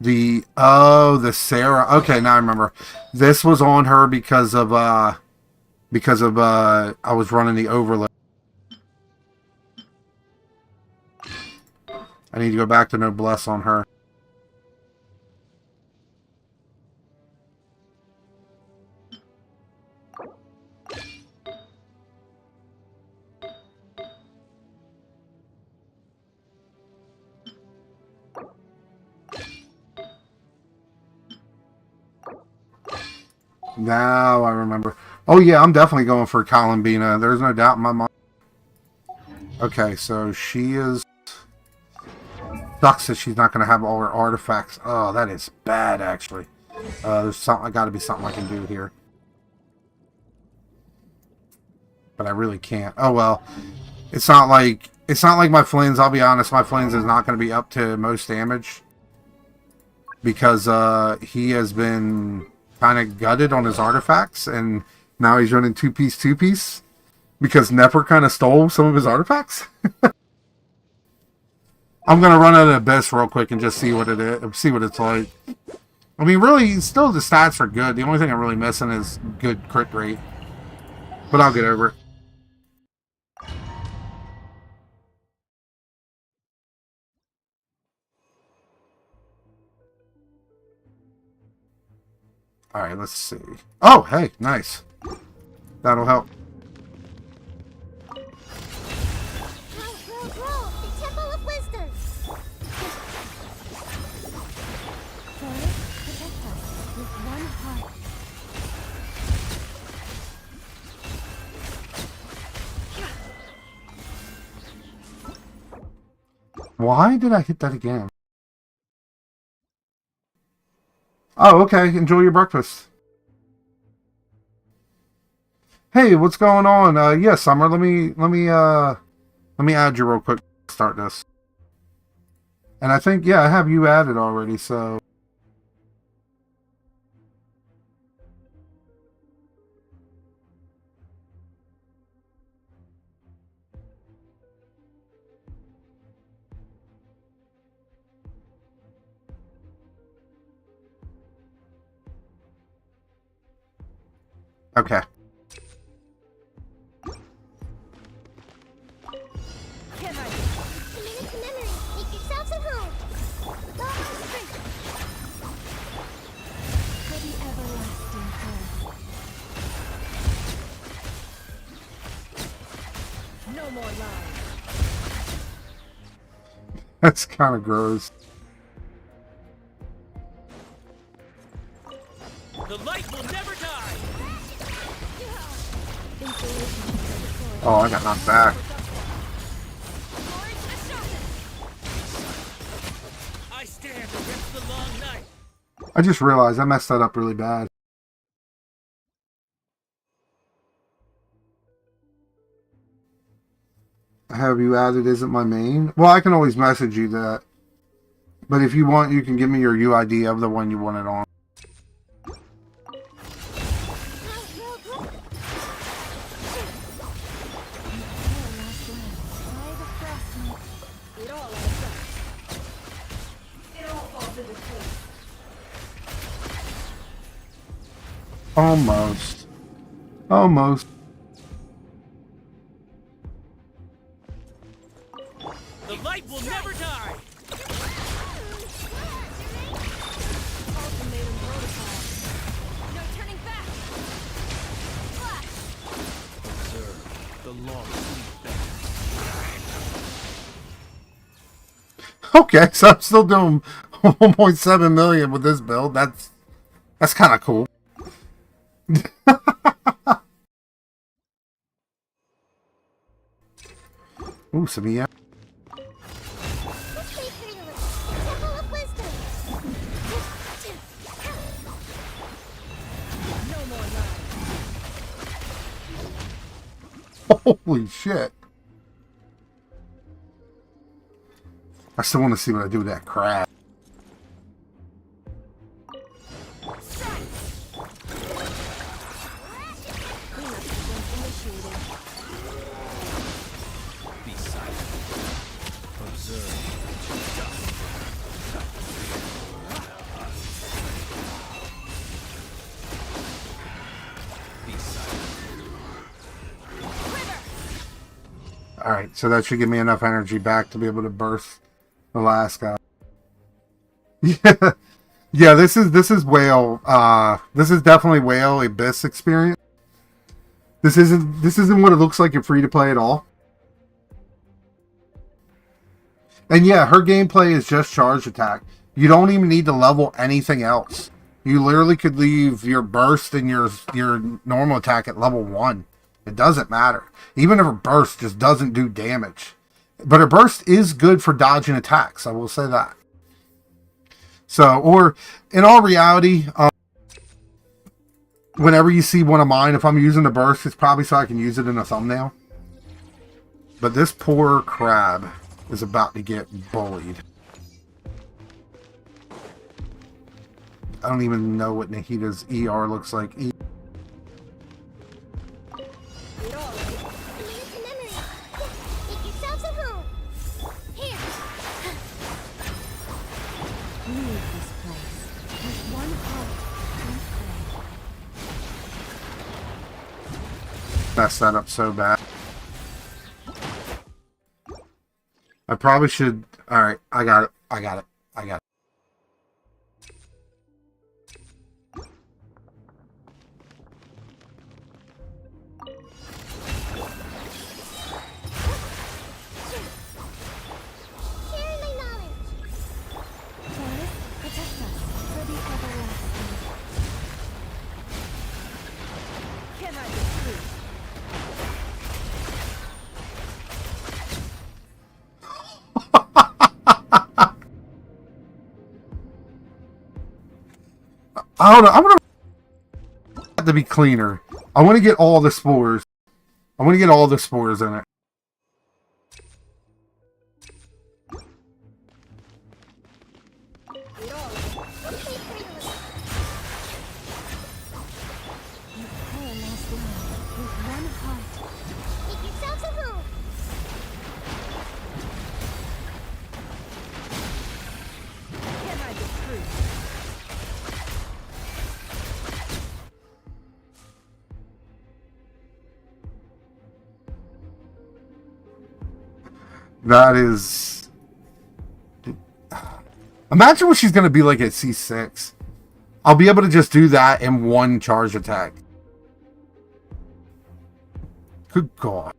The Sarah. Okay, now I remember. This was on her because of I was running the overlay. I need to go back to Noblesse on her. Now I remember. Oh yeah, I'm definitely going for Columbina. There's no doubt in my mind. Okay, so she is... Sucks that she's not going to have all her artifacts. Oh, that is bad, actually. There's something. Got to be something I can do here. But I really can't. Oh well. It's not like my Flynn's. I'll be honest, my Flynn's is not going to be up to most damage. Because he has been kind of gutted on his artifacts, and now he's running two-piece. Because Nefer kind of stole some of his artifacts. I'm gonna run out of Abyss real quick and just see what it is, see what it's like. I mean, really, still the stats are good. The only thing I'm really missing is good crit rate, but I'll get over it. All right, let's see. Oh, hey, nice. That'll help. Why did I hit that again? Oh, okay. Enjoy your breakfast. Hey, what's going on? Yeah, Summer. Let me add you real quick. Start this. And I think, yeah, I have you added already. So. Okay. No more lies. That's kind of gross. The light will never die. Oh, I got knocked back. I stand against the long night. I just realized I messed that up really bad. Have you added isn't my main? Well, I can always message you that. But if you want, you can give me your UID of the one you want it on. Almost. Almost. The light will never die! Ultimatum protocol. No turning back. Observe the long sleep back. Okay, so I'm still doing 1.7 million with this build. That's kind of cool. Ooh, some EM. Let's wait for the Temple of Wisdom. No more lies. Holy shit. I still want to see what I do with that crab. Be silent. Observe. Be silent. Alright, so that should give me enough energy back to be able to burst the last guy. Yeah. Yeah, this is whale this is definitely whale abyss experience. This isn't what it looks like in free to play at all. And yeah, her gameplay is just charge attack. You don't even need to level anything else. You literally could leave your burst and your normal attack at level 1. It doesn't matter. Even if her burst just doesn't do damage. But her burst is good for dodging attacks, I will say that. So, or in all reality, whenever you see one of mine, if I'm using the burst, it's probably so I can use it in a thumbnail. But this poor crab is about to get bullied. I don't even know what Nahita's ER looks like. Commit it to memory. Make yourselves at home. Here. Leave this place with one heart and pray. Messed that up so bad. I probably should... Alright, I got it. I got it. I got it. Sharing my knowledge. Taurus, protect us for the everlasting. Can I be free? I don't know. I'm gonna to be cleaner. I want to get all the spores. I want to get all the spores in it. You coalesce land with one heart. Make yourselves at home. Can I be free? That is... Imagine what she's going to be like at C6. I'll be able to just do that in one charge attack. Good God.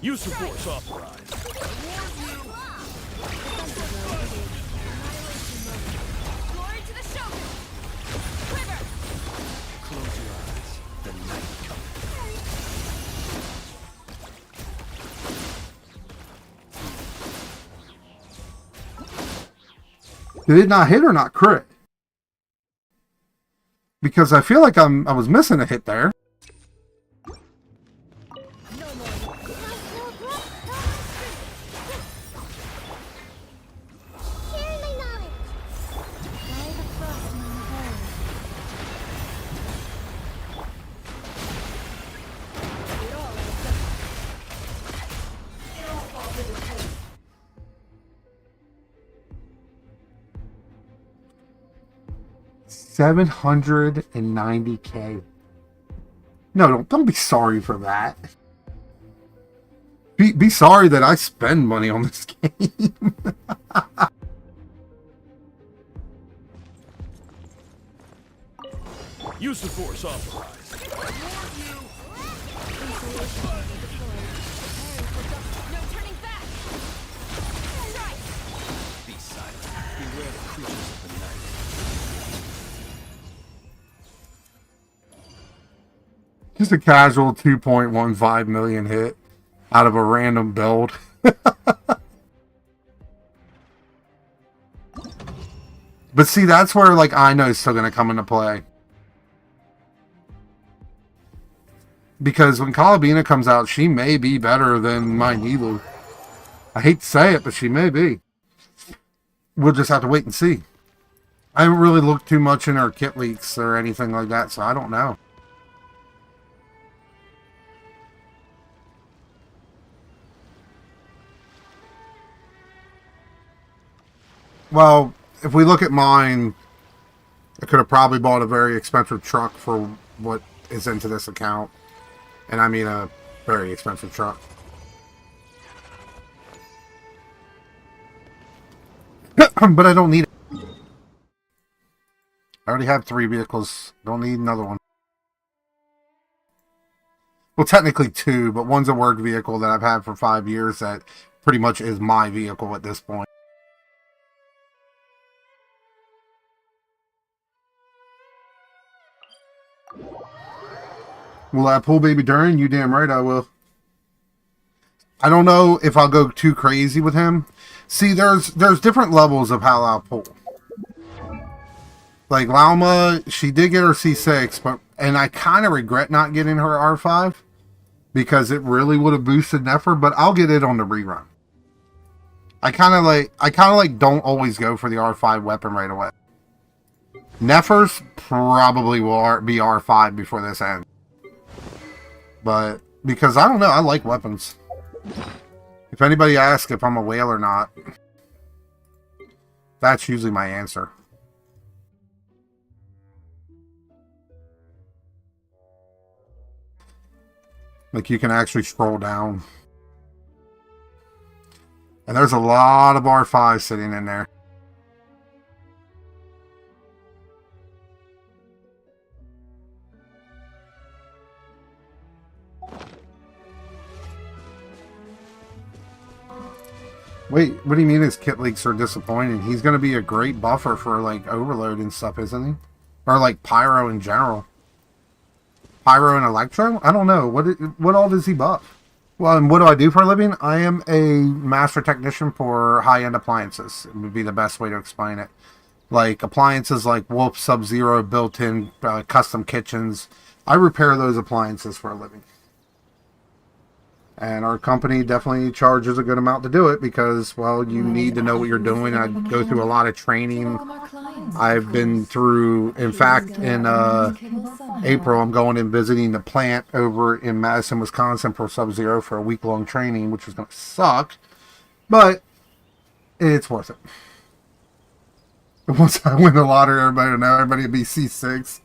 Use of force authorized. Glory to the showman! Quiver! Close your eyes. The night comes. Did it not hit or not crit? Because I feel like I was missing a hit there. No more. $790K. No, don't be sorry for that. Be sorry that I spend money on this game. Use the force authorized. No turning back! Strike! Be silent. Beware the creatures of the night. Just a casual 2.15 million hit out of a random build. But see, that's where like I know is still gonna come into play. Because when Kalabina comes out, she may be better than my Nilu. I hate to say it, but she may be. We'll just have to wait and see. I haven't really looked too much in her kit leaks or anything like that, so I don't know. Well, if we look at mine, I could have probably bought a very expensive truck for what is into this account. And I mean a very expensive truck. But I don't need it. I already have 3 vehicles. Don't need another one. Well, technically 2, but one's a work vehicle that I've had for 5 years that pretty much is my vehicle at this point. Will I pull Baby Durin? You damn right I will. I don't know if I'll go too crazy with him. See, there's different levels of how I'll pull. Like Lauma, she did get her C6, and I kind of regret not getting her R5 because it really would have boosted Nefer, but I'll get it on the rerun. I kind of like don't always go for the R5 weapon right away. Nefer's probably will be R5 before this ends. But, because I don't know, I like weapons. If anybody asks if I'm a whale or not, that's usually my answer. Like, you can actually scroll down. And there's a lot of R5 sitting in there. Wait, what do you mean his kit leaks are disappointing? He's going to be a great buffer for, like, Overload and stuff, isn't he? Or, like, Pyro in general. Pyro and Electro? I don't know. What all does he buff? Well, and what do I do for a living? I am a master technician for high-end appliances. It would be the best way to explain it. Like, appliances like Wolf, Sub-Zero, built-in, custom kitchens. I repair those appliances for a living. And our company definitely charges a good amount to do it because, well, you need to know what you're doing. I go through a lot of training. I've been through, in fact, in April, I'm going and visiting the plant over in Madison, Wisconsin for Sub-Zero for a week-long training, which is going to suck. But it's worth it. Once I win the lottery, everybody will know. Everybody will be C6.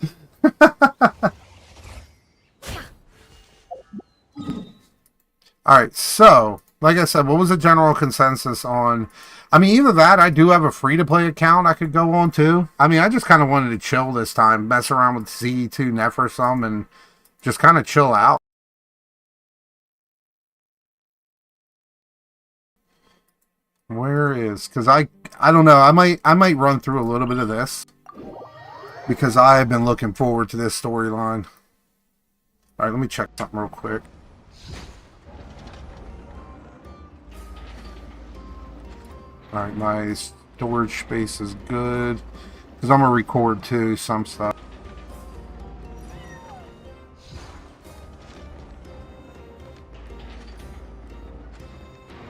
Alright, so, like I said, what was the general consensus on... I mean, either that, I do have a free-to-play account I could go on, too. I mean, I just kind of wanted to chill this time, mess around with C2 Nefer some, and just kind of chill out. Where is... Because I don't know, I might run through a little bit of this. Because I have been looking forward to this storyline. Alright, let me check something real quick. Alright, my storage space is good. Because I'm going to record too, some stuff.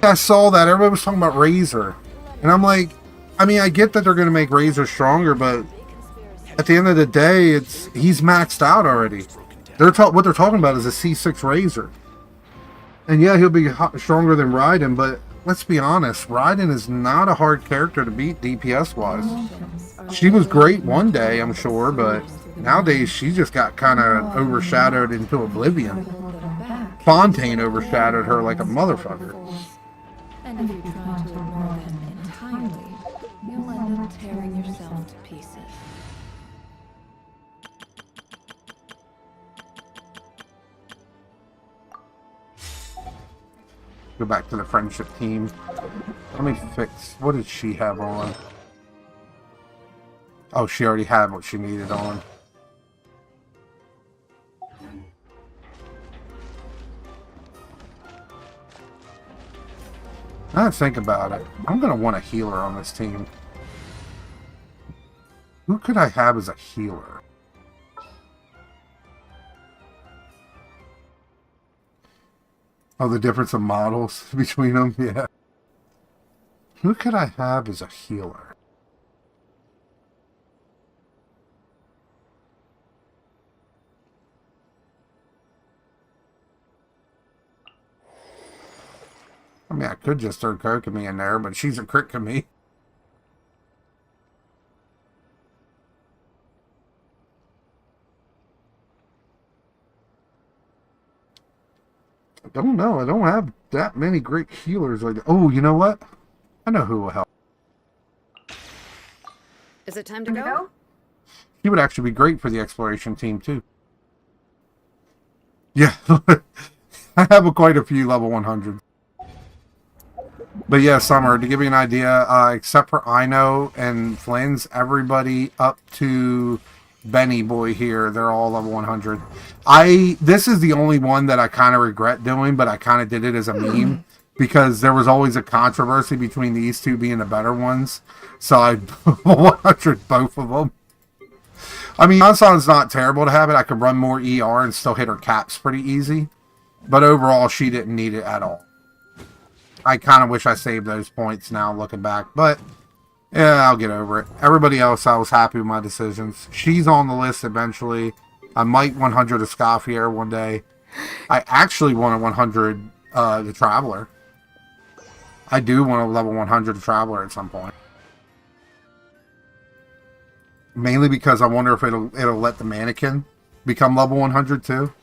I saw that. Everybody was talking about Razor. And I'm like, I mean, I get that they're going to make Razor stronger, but at the end of the day, he's maxed out already. What they're talking about is a C6 Razor. And yeah, he'll be stronger than Raiden, but let's be honest, Raiden is not a hard character to beat DPS-wise. She was great one day, I'm sure, but nowadays she just got kind of overshadowed into oblivion. Fontaine overshadowed her like a motherfucker. And if you try to ignore them entirely, you'll end up tearing yourself to pieces. Go back to the friendship team. Let me fix. What did she have on? Oh, she already had what she needed on. Now that I think about it, I'm going to want a healer on this team. Who could I have as a healer? Oh, the difference of models between them? Yeah. Who could I have as a healer? I mean, I could just throw Kokomi in there, but she's a crit me. I don't know. I don't have that many great healers like that. Oh, you know what? I know who will help. Is it time to go? He would actually be great for the exploration team, too. Yeah. I have quite a few level 100s. But yeah, Summer, to give you an idea, except for Ino and Flynn's, everybody up to Benny Boy here, they're all level 100. This is the only one that I kind of regret doing, but I kind of did it as a meme, because there was always a controversy between these two being the better ones. So I 100 both of them. I mean, Hanson's not terrible to have it. I could run more ER and still hit her caps pretty easy. But overall, she didn't need it at all. I kind of wish I saved those points now, looking back. But, yeah, I'll get over it. Everybody else, I was happy with my decisions. She's on the list eventually. I might 100 a Scoffier one day. I actually want a 100 the Traveler. I do want a level 100 Traveler at some point. Mainly because I wonder if it'll let the mannequin become level 100 too.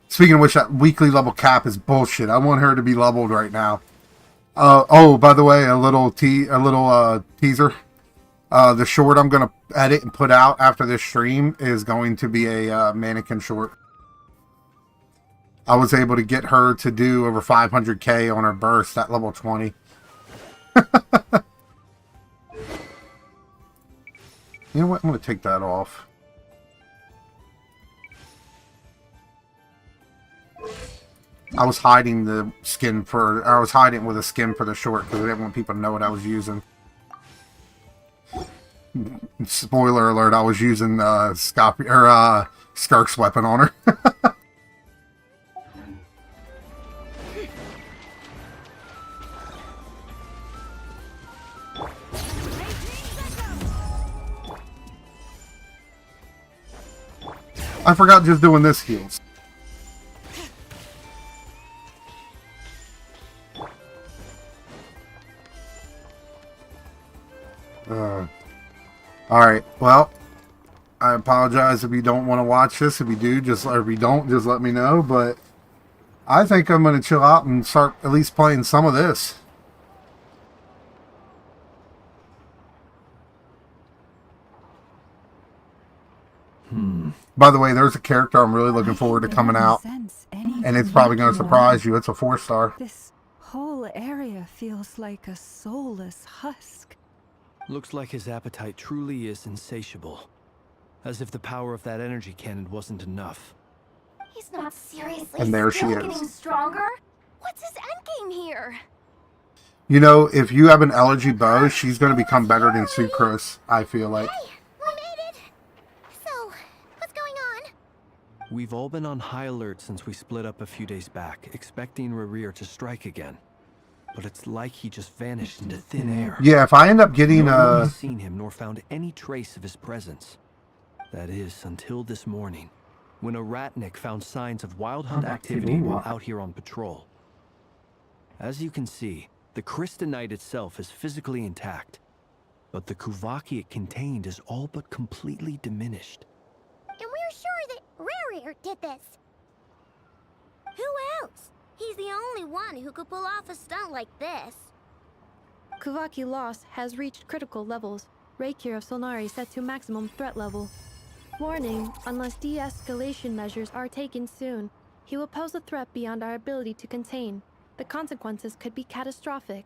Speaking of which, that weekly level cap is bullshit. I want her to be leveled right now. Oh, by the way, a little teaser. The short I'm going to edit and put out after this stream is going to be a mannequin short. I was able to get her to do over 500k on her burst at level 20. You know what? I'm going to take that off. I was hiding the skin for... I was hiding with a skin for the short because I didn't want people to know what I was using. Spoiler alert, I was using Skark's weapon on her. I forgot just doing this heals. Alright, well, I apologize if you don't want to watch this. If you do, or if you don't, just let me know. But I think I'm going to chill out and start at least playing some of this. By the way, there's a character I'm really looking forward to coming out. And it's probably going to surprise you. It's a 4-star. This whole area feels like a soulless husk. Looks like his appetite truly is insatiable. As if the power of that energy cannon wasn't enough. He's not seriously And there she still is. getting stronger? What's his endgame here? You know, if you have an elegy bow, she's going to become better than Sucrose, I feel like. Hey, we made it! So, what's going on? We've all been on high alert since we split up a few days back, expecting Rerir to strike again. But it's like he just vanished into thin air. Yeah, if I end up getting No one has seen him nor found any trace of his presence. That is, until this morning, when a ratnik found signs of wild hunt activity while out here on patrol. As you can see, the Crystonite itself is physically intact. but the Kuvaki it contained is all but completely diminished. And we're sure that Rarier did this. Who else? He's the only one who could pull off a stunt like this. Kuvaki loss has reached critical levels. Reikir of Solnari set to maximum threat level. Warning, unless de-escalation measures are taken soon, he will pose a threat beyond our ability to contain. The consequences could be catastrophic.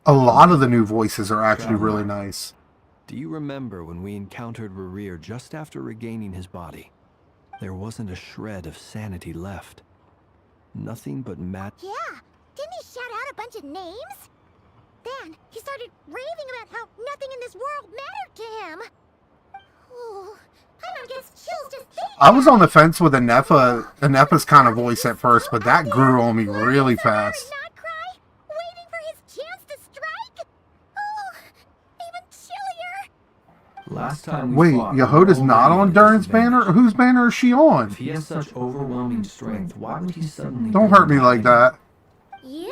A lot of the new voices are actually really nice. Do you remember when we encountered Rerir just after regaining his body? There wasn't a shred of sanity left. Nothing but mad. Yeah, didn't he shout out a bunch of names? Then he started raving about how nothing in this world mattered to him. Ooh, I don't guess chills just thinking. I was on the fence with Anepa's kind of voice at first, but that grew on me really fast. Not cry, waiting for his chance to strike. Oh, even chillier. Last time Wait, Yehoda's not on Durin's banner? Whose banner is she on? If he has such overwhelming strength, why would he suddenly... Don't hurt me like that. Yeah,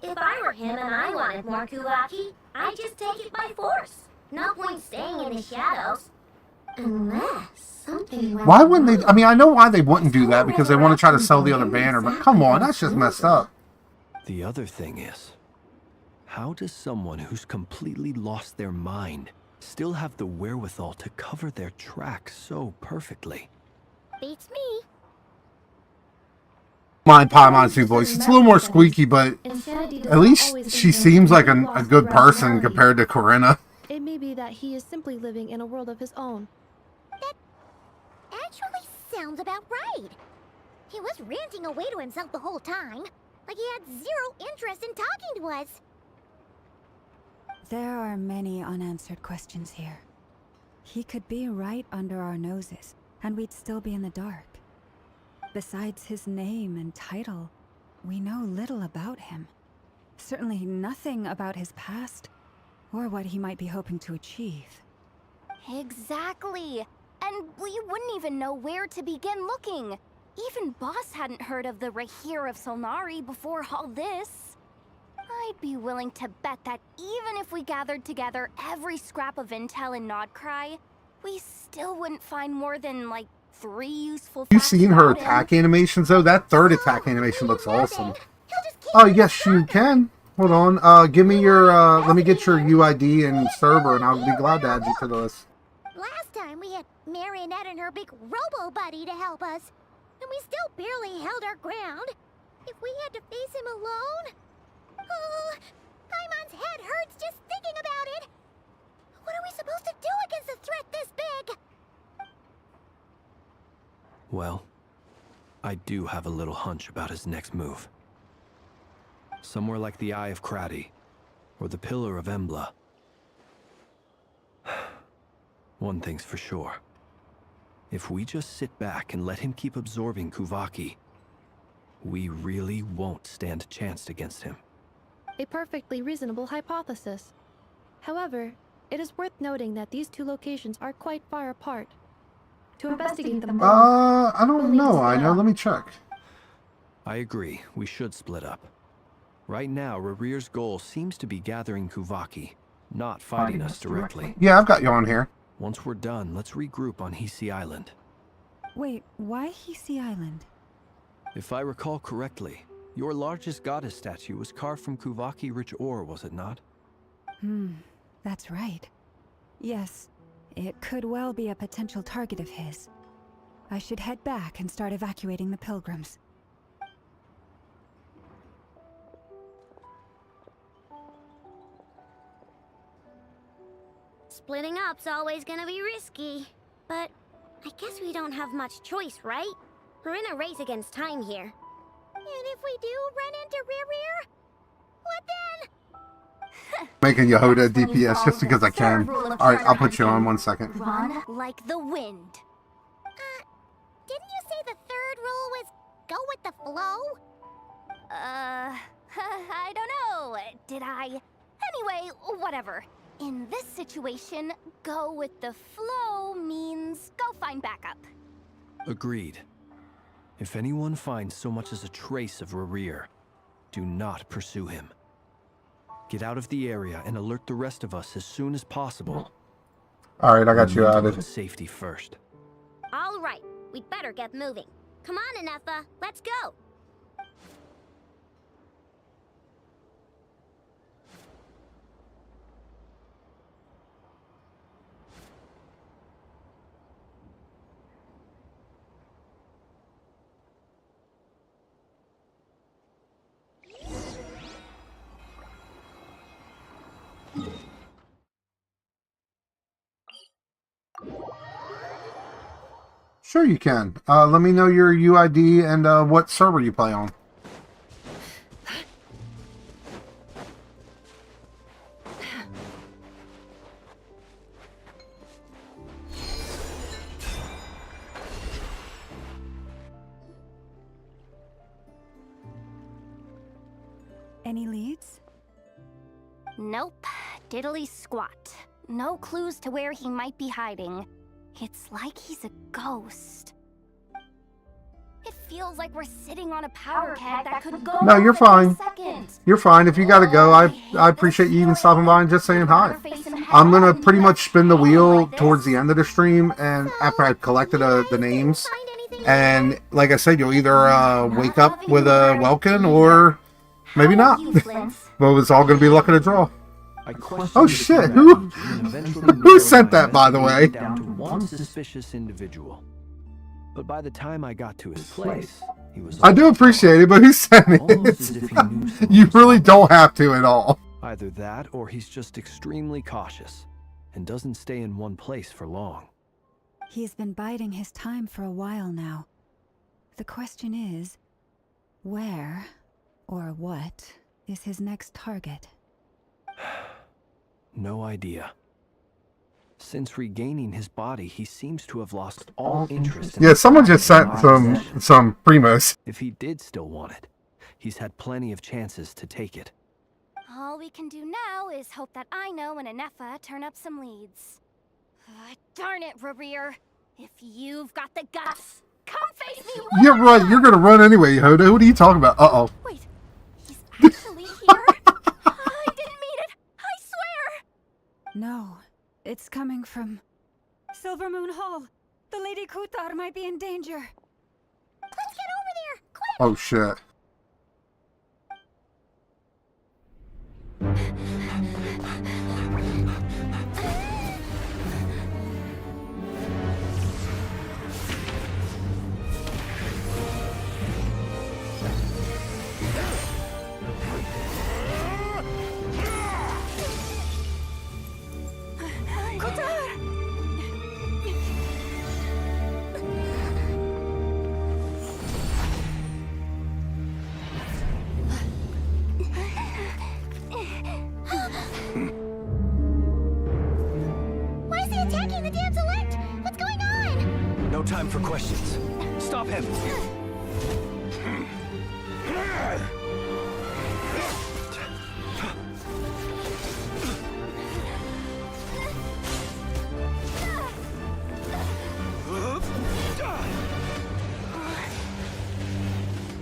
if I were him and I wanted more Kuvaki, I'd just take it by force. No point staying in the shadows. Unless something went Why wouldn't they? I mean, I know why they wouldn't do that, because they want to try to sell the other banner, but come on, that's just messed up. The other thing is, how does someone who's completely lost their mind still have the wherewithal to cover their tracks so perfectly? Beats me. Mind Paimon's new voice. It's a little more squeaky, but at least she seems like a good person compared to Corinna. It may be that he is simply living in a world of his own. That actually sounds about right. He was ranting away to himself the whole time, like he had zero interest in talking to us. There are many unanswered questions here. He could be right under our noses, and we'd still be in the dark. Besides his name and title, we know little about him. Certainly nothing about his past, or what he might be hoping to achieve. Exactly. And we wouldn't even know where to begin looking. Even Boss hadn't heard of the Reikir of Solnari before all this. I'd be willing to bet that even if we gathered together every scrap of intel in Nodcry, we still wouldn't find more than, like, 3 useful You facts seen her about him. attack animations though? That third attack animation looks awesome. Oh yes, you can. Hold on. Give me your. Let me get your UID and server, and I'll be glad to add you to the list. Last time we had Marionette and her big robo-buddy to help us, and we still barely held our ground. If we had to face him alone... Oh, Paimon's head hurts just thinking about it. What are we supposed to do against a threat this big? Well, I do have a little hunch about his next move. Somewhere like the Eye of Krati, or the Pillar of Embla. One thing's for sure. If we just sit back and let him keep absorbing Kuvaki, we really won't stand a chance against him. A perfectly reasonable hypothesis. However, it is worth noting that these two locations are quite far apart. To investigate them more, I don't know. I know. Let me check. I agree, we should split up. Right now, Rerir's goal seems to be gathering Kuvaki, not fighting us directly. Yeah, I've got you on here. Once we're done, let's regroup on Hisi Island. Wait, why Hisi Island? If I recall correctly, your largest goddess statue was carved from Kuvaki-rich ore, was it not? That's right. Yes, it could well be a potential target of his. I should head back and start evacuating the pilgrims. Splitting up's always gonna be risky. But I guess we don't have much choice, right? We're in a race against time here. And if we do run into Rerir, what then? Making Yehoda DPS just because I can. Alright, I'll put you on 1 second. Run like the wind. Didn't you say the third rule was go with the flow? I don't know. Did I? Anyway, whatever. In this situation, go with the flow means go find backup. Agreed. If anyone finds so much as a trace of Rerir, do not pursue him. Get out of the area and alert the rest of us as soon as possible. Alright, I got you We need to added. put safety first. All right, we'd better get moving. Come on, Nefer, let's go. Sure you can. Let me know your UID and what server you play on. Any leads? Nope. Diddly squat. No clues to where he might be hiding. It's like he's a ghost. It feels like we're sitting on a powder keg that could go No, you're off in a fine. second. You're fine. If you gotta go, I appreciate you even stopping by and just saying hi. I'm gonna pretty much spin the wheel towards the end of the stream, and after I've collected the names, Find anything? and like I said, you'll either wake up with a Welkin or maybe not. But it's all gonna be luck of the draw. I questioned Oh the shit! ground and eventually Who narrowed sent my that, by the way? investigation down to one suspicious individual. But by the time I got to his place, he was I do appreciate it, but who sent almost as it? if he knew something You was really up. don't have to at all. Either that, or he's just extremely cautious and doesn't stay in one place for long. He's been biding his time for a while now. The question is, where or what is his next target? No idea. Since regaining his body, he seems to have lost all interest in Yeah, the someone fact just of sent my some possession. primos. If he did still want it, he's had plenty of chances to take it. All we can do now is hope that Ino and Nefer turn up some leads. Darn it, Rereer. If you've got the guts, come face me one Yeah, right. You're gonna run anyway, Hoda. What are you talking about? Uh-oh. Wait, he's actually here? I didn't mean it! I swear! No, it's coming from Silver Moon Hall. The Lady Kutar might be in danger. Let's get over there, quick! Oh, shit. Why is he attacking the damsel elect? What's going on? No time for questions. Stop him!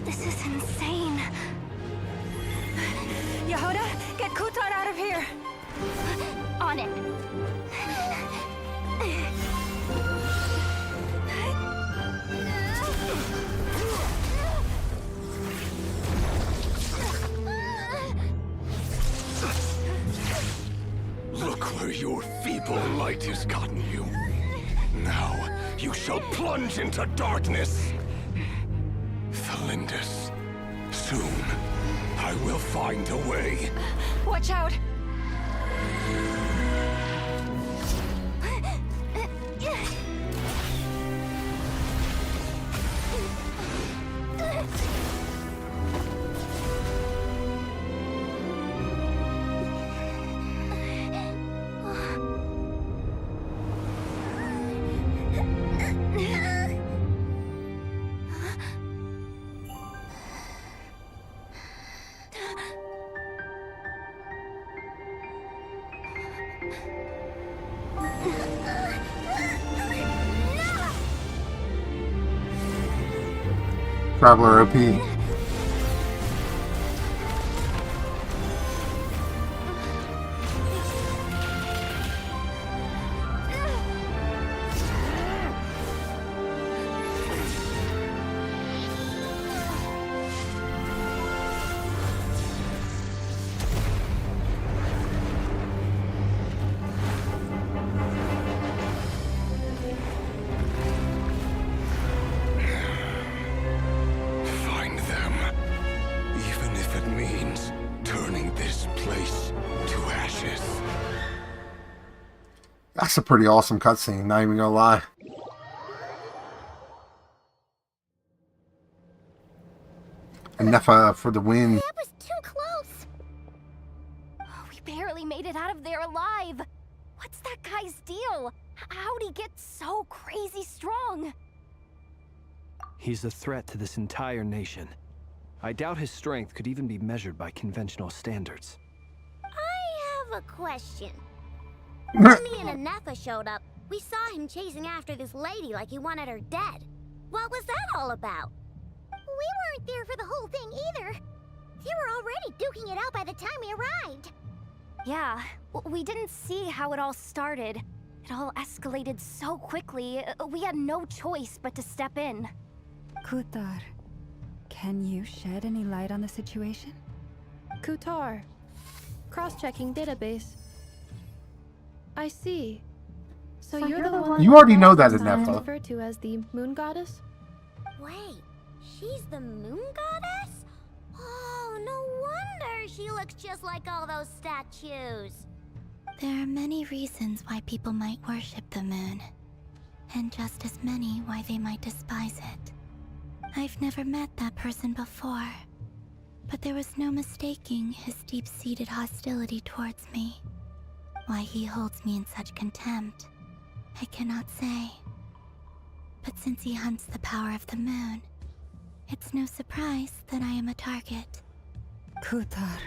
This is insane. Yehuda, get Kutar out of here! On it. Look where your feeble light has gotten you. Now you shall plunge into darkness. Felindus, soon I will find a way. Watch out! Traveler OP. That's a pretty awesome cutscene, not even gonna lie. And Nefa for the win. That was too close. We barely made it out of there alive. What's that guy's deal? How'd he get so crazy strong? He's a threat to this entire nation. I doubt his strength could even be measured by conventional standards. I have a question. When me and Nefa showed up, we saw him chasing after this lady like he wanted her dead. What was that all about? We weren't there for the whole thing either. They were already duking it out by the time we arrived. Yeah, we didn't see how it all started. It all escalated so quickly, we had no choice but to step in. Kutar, can you shed any light on the situation? Kutar. Cross-checking database. I see. So you're the one You already know that, sometimes Nefa. referred to as the moon goddess? Wait, she's the moon goddess? Oh, no wonder she looks just like all those statues. There are many reasons why people might worship the moon, and just as many why they might despise it. I've never met that person before, but there was no mistaking his deep-seated hostility towards me. Why he holds me in such contempt, I cannot say. But since he hunts the power of the moon, it's no surprise that I am a target. Kutar.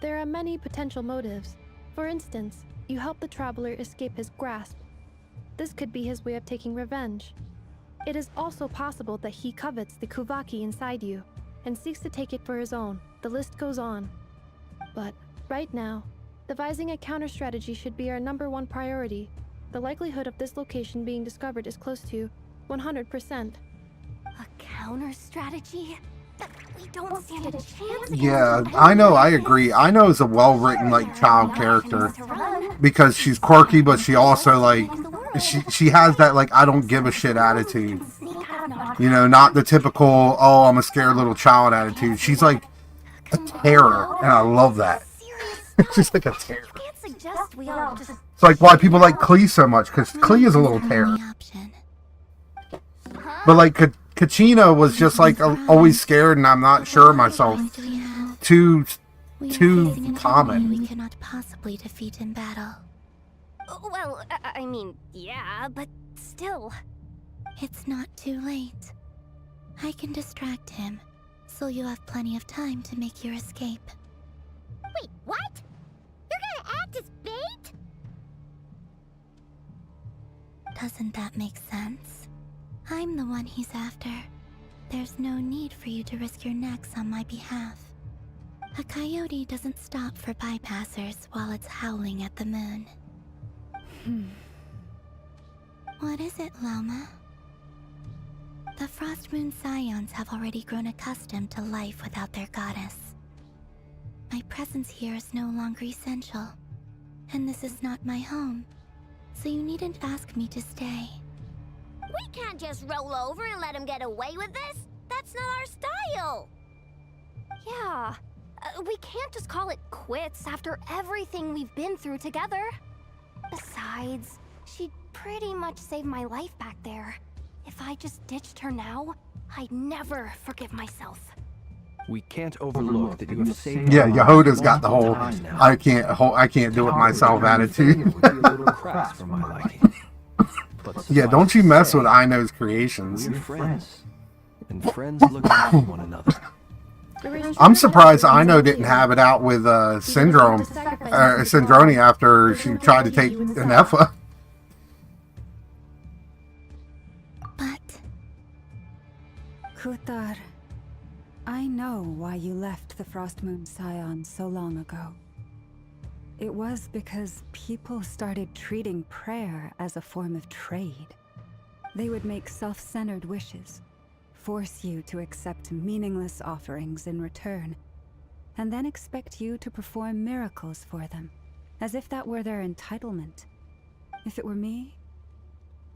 There are many potential motives. For instance, you help the traveler escape his grasp. This could be his way of taking revenge. It is also possible that he covets the Kuvaki inside you, and seeks to take it for his own. The list goes on. But, right now, devising a counter-strategy should be our #1 priority. The likelihood of this location being discovered is close to 100%. A counter-strategy? We don't stand a chance. Yeah, I know, I agree. I know is a well-written, like, child character. Because she's quirky, but she also, like, she has that, like, I don't give a shit attitude. You know, not the typical, oh, I'm a scared little child attitude. She's, like, a terror, and I love that. She's like a terror. It's like why people like Klee so much, because Klee is a little terror. But, like, Kachina was just, like, always scared, and I'm not sure of myself. Too common. We cannot possibly defeat in battle. Well, I mean, yeah, but still. It's not too late. I can distract him, so you have plenty of time to make your escape. Wait, what? You're gonna act as bait? Doesn't that make sense? I'm the one he's after. There's no need for you to risk your necks on my behalf. A coyote doesn't stop for bypassers while it's howling at the moon. What is it, Loma? The Frost Moon Scions have already grown accustomed to life without their goddess. My presence here is no longer essential, and this is not my home, so you needn't ask me to stay. We can't just roll over and let him get away with this. That's not our style. Yeah, we can't just call it quits after everything we've been through together. Besides, she'd pretty much saved my life back there. If I just ditched her now, I'd never forgive myself. We can't overlook that you have saved. Yeah, Yehuda's got the whole I can't do it myself attitude. Yeah, don't you mess with Ino's creations. We're friends, and friends look out for one another. I'm surprised Ino didn't have it out with Syndrome after she tried to take Nefa. But Kutar, I know why you left the Frost Moon Scions so long ago. It was because people started treating prayer as a form of trade. They would make self-centered wishes, force you to accept meaningless offerings in return, and then expect you to perform miracles for them, as if that were their entitlement. If it were me,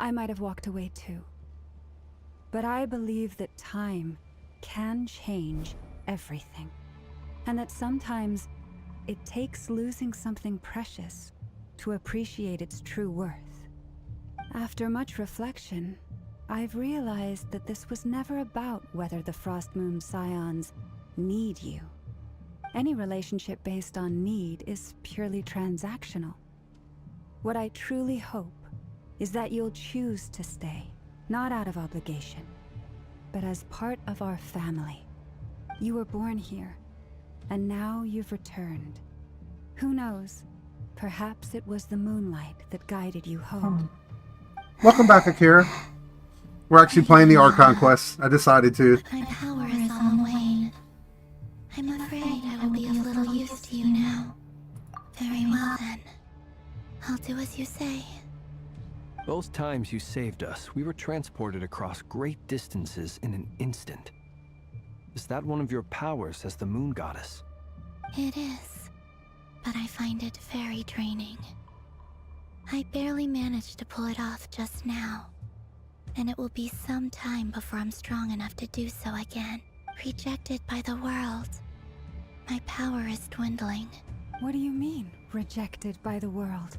I might have walked away too. But I believe that time can change everything, and that sometimes it takes losing something precious to appreciate its true worth. After much reflection, I've realized that this was never about whether the Frost Moon Scions need you. Any relationship based on need is purely transactional. What I truly hope is that you'll choose to stay, not out of obligation, but as part of our family. You were born here, and now you've returned. Who knows? Perhaps it was the moonlight that guided you home. Welcome back, Akira. We're actually playing the Archon Quest. I decided to. My power is on the wane. I'm afraid I will be of little use to you now. Very well then. I'll do as you say. Both times you saved us, we were transported across great distances in an instant. Is that one of your powers as the Moon Goddess? It is, but I find it very draining. I barely managed to pull it off just now, and it will be some time before I'm strong enough to do so again. Rejected by the world. My power is dwindling. What do you mean, rejected by the world?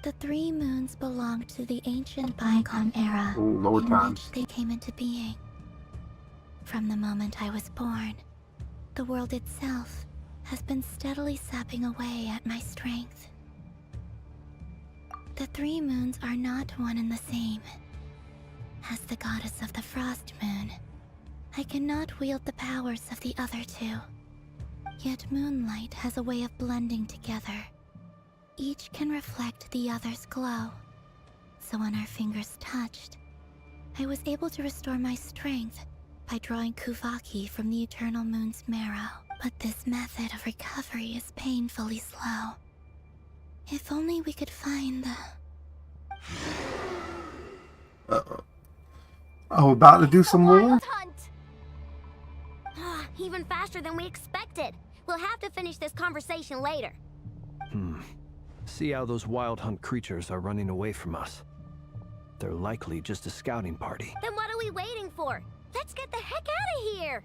The 3 moons belonged to the ancient bygone era Ooh, lower in times. which they came into being. From the moment I was born, the world itself has been steadily sapping away at my strength. The 3 moons are not one and the same. As the goddess of the Frost Moon, I cannot wield the powers of the other 2. Yet moonlight has a way of blending together. Each can reflect the other's glow. So when our fingers touched, I was able to restore my strength by drawing Kuvaki from the eternal moon's marrow. But this method of recovery is painfully slow. If only we could find the... Uh-oh. Oh, about to do some more? Even faster than we expected. We'll have to finish this conversation later. See how those wild hunt creatures are running away from us. They're likely just a scouting party. Then what are we waiting for? Let's get the heck out of here!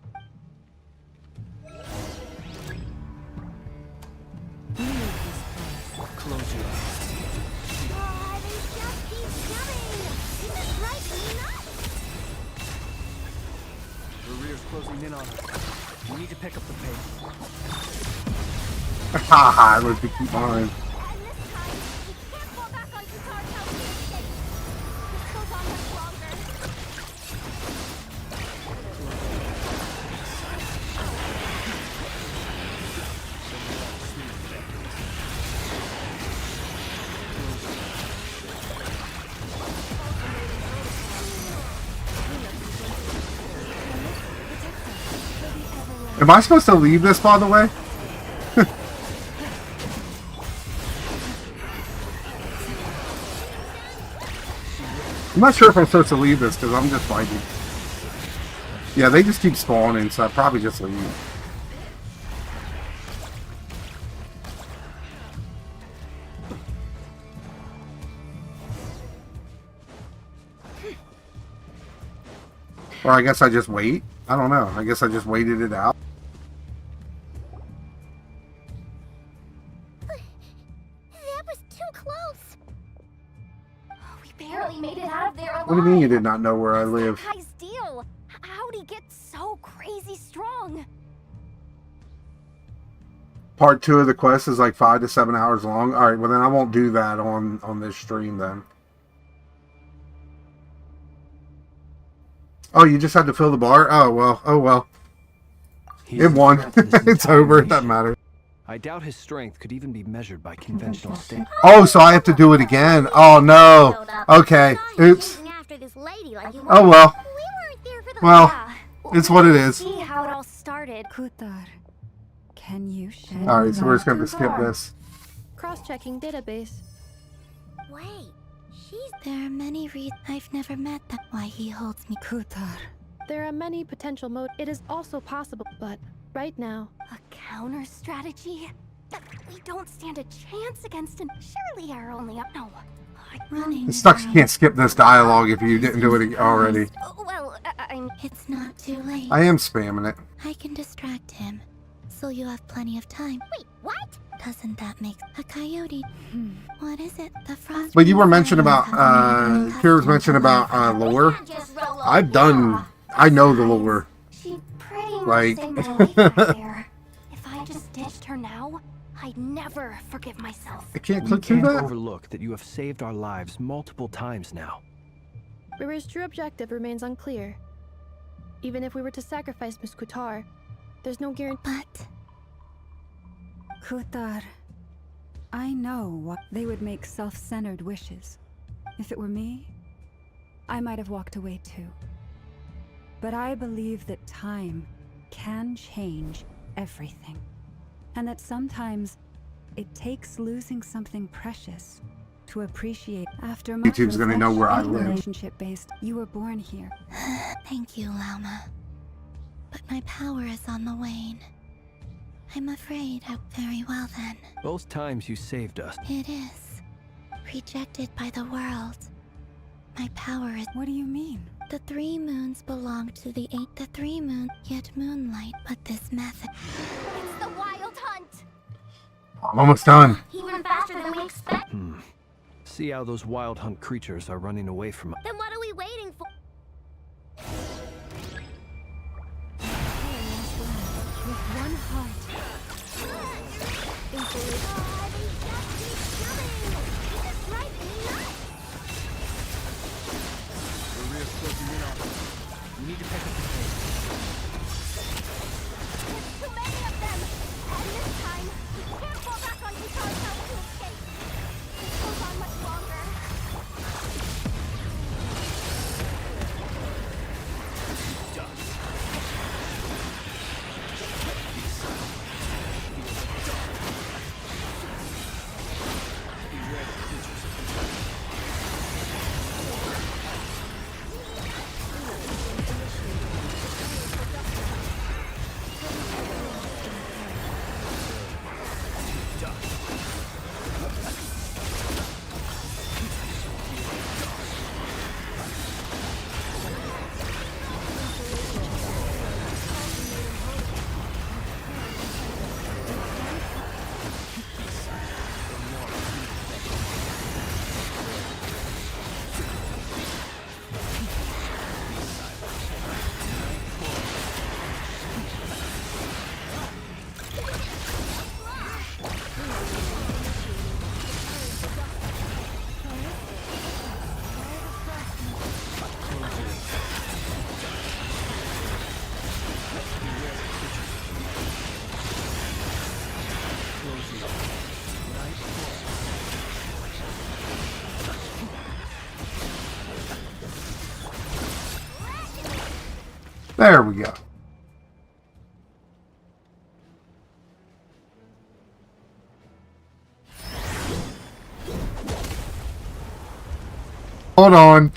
Close your eyes. Oh, they just keep coming! This drives me nuts! The rear's closing in on us. We need to pick up the pace. Haha, let's keep mine. And this time, we can't fall back on Qatar's house to escape. This goes on much longer. Am I supposed to leave this, by the way? I'm not sure if I'm supposed to leave this because I'm just fighting. Yeah, they just keep spawning, so I'd probably just leave. Or I guess I just wait. I don't know. I guess I just waited it out. That was too close. We barely made it out of there alive. What do you mean you did not know where I live? How's deal? How'd he get so crazy strong? Part 2 of the quest is like 5 to 7 hours long. Alright, well then I won't do that on this stream then. Oh, you just had to fill the bar? Oh well, oh well. It won. It's over, it doesn't matter. I doubt his strength could even be measured by conventional standards. Oh, so I have to do it again. Oh no. Okay, oops. Oh well. Well, it's what it is. See how it all started. Kutar, can you shed Alright, so we're just light? going to skip this. Cross-checking database. Wait, There are many reasons I've never met that why he holds me. Kutar. There are many potential modes. It is also possible, but right now, A counter strategy? We don't stand a chance against him. Surely our only up. No. Running. It sucks you can't skip this dialogue if you didn't do it already. Well, I'm... It's not too late. I am spamming it. I can distract him, so you have plenty of time. Wait, what? Doesn't that make a coyote? What is it? The frost. But you were mentioning about, Kira's mentioned about, lore. I know the lore. She pretty much Like- saved my life back there. If I just ditched her now, I'd never forgive myself. I can't We click through can't that? overlook that you have saved our lives multiple times now. Rira's true objective remains unclear. Even if we were to sacrifice Miss Kutar, there's no guarantee. But Kutar, I know what they would make self-centered wishes. If it were me, I might have walked away too. But I believe that time can change everything. And that sometimes it takes losing something precious to appreciate. After much YouTube's gonna know where I reflection, live. relationship-based, you were born here. thank you, Lama. But my power is on the wane. I'm afraid very well then. Both times you saved us. It is. Rejected by the world. My power is. What do you mean? The 3 moons belong to the 8. The 3 moon, yet moonlight. But this method. It's the wild hunt! I'm almost done. Even faster than we expect. See how those wild hunt creatures are running away from us. Then what are we waiting for? With one heart. They just keep coming. This drives me nuts. We need to pick up the pace. There's too many of them! And this time, we can't fall back on Kutar's help to escape. This goes on much longer. There we go. Hold on.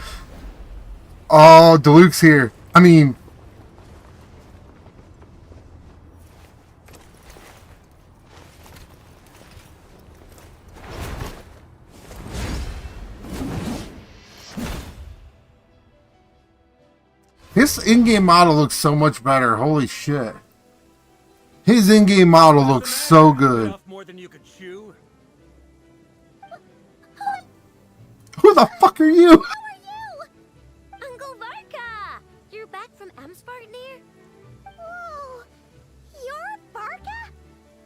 Oh, Deluxe's here. I mean... His in-game model looks so much better. Holy shit. His in-game model looks so good. More than you could chew. Who the fuck are you? Who are you? Uncle Varka! You're back from Amspartnir? Whoa! You're Varka?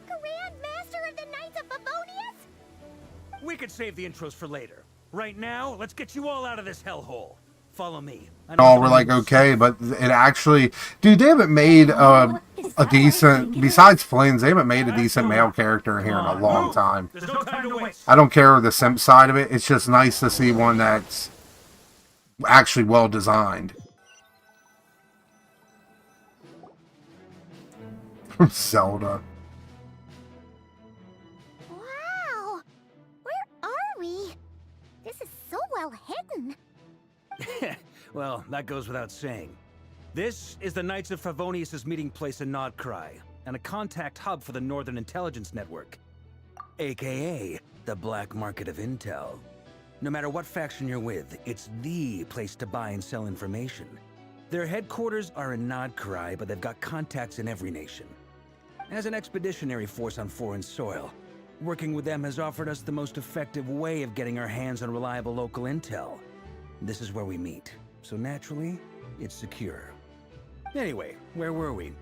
Grand Master of the Knights of Favonius? We could save the intros for later. Right now, let's get you all out of this hellhole. Follow me. Oh, we're like, okay, but it actually... Dude, they haven't made a decent... Besides Flynn's, they haven't made a decent male character here in a long time. There's no time to waste. I don't care the simp side of it. It's just nice to see one that's actually well designed. From Zelda. Wow! Where are we? This is so well hidden. Well, that goes without saying. This is the Knights of Favonius' meeting place in Nodcry, and a contact hub for the Northern Intelligence Network, aka the Black Market of Intel. No matter what faction you're with, it's the place to buy and sell information. Their headquarters are in Nodcry, but they've got contacts in every nation. As an expeditionary force on foreign soil, Working with them has offered us the most effective way of getting our hands on reliable local intel. This is where we meet, so naturally, it's secure. Anyway, where were we?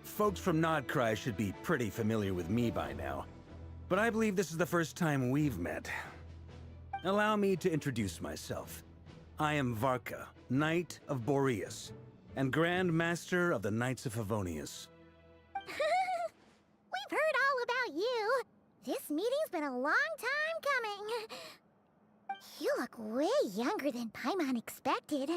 Folks from Nodcry should be pretty familiar with me by now, but I believe this is the first time we've met. Allow me to introduce myself. I am Varka, Knight of Boreas, and Grand Master of the Knights of Favonius. We've heard all about you. This meeting's been a long time coming. You look way younger than Paimon expected,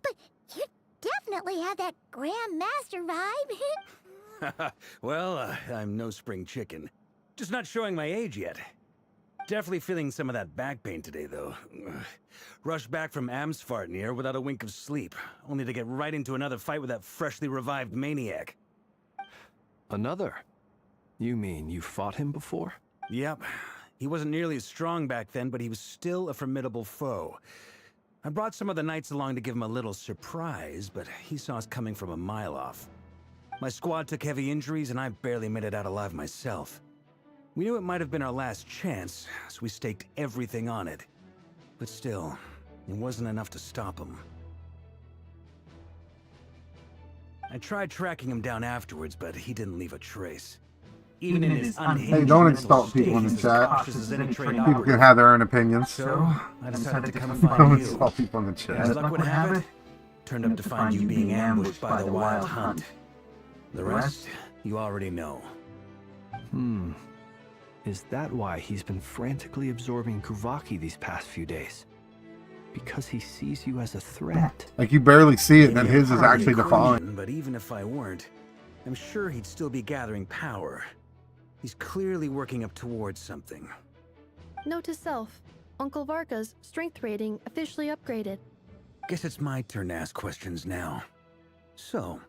but you definitely have that Grand Master vibe. Well, I'm no spring chicken. Just not showing my age yet. Definitely feeling some of that back pain today, though. Rushed back from Amsfartnir without a wink of sleep, only to get right into another fight with that freshly revived maniac. Another? You mean you fought him before? Yep. He wasn't nearly as strong back then, but he was still a formidable foe. I brought some of the knights along to give him a little surprise, but he saw us coming from a mile off. My squad took heavy injuries, and I barely made it out alive myself. We knew it might have been our last chance, so we staked everything on it. But still, it wasn't enough to stop him. I tried tracking him down afterwards, but he didn't leave a trace. Even in his unhinged Hey, don't mental insult people in the state, he's as cautious chat. as any trained People can operative. have their own opinions. So, I decided to come Don't find you. insult people in the As chat. luck would have it, turned up to find you being ambushed by the Wild Hunt. The rest, you already know. Is that why he's been frantically absorbing Kuvaki these past few days? Because he sees you as a threat. Like you barely see it, and then Maybe his a is part of actually the defined. equation, but even if I weren't, I'm sure he'd still be gathering power. He's clearly working up towards something. Note to self, Uncle Varka's strength rating officially upgraded. Guess it's my turn to ask questions now. So,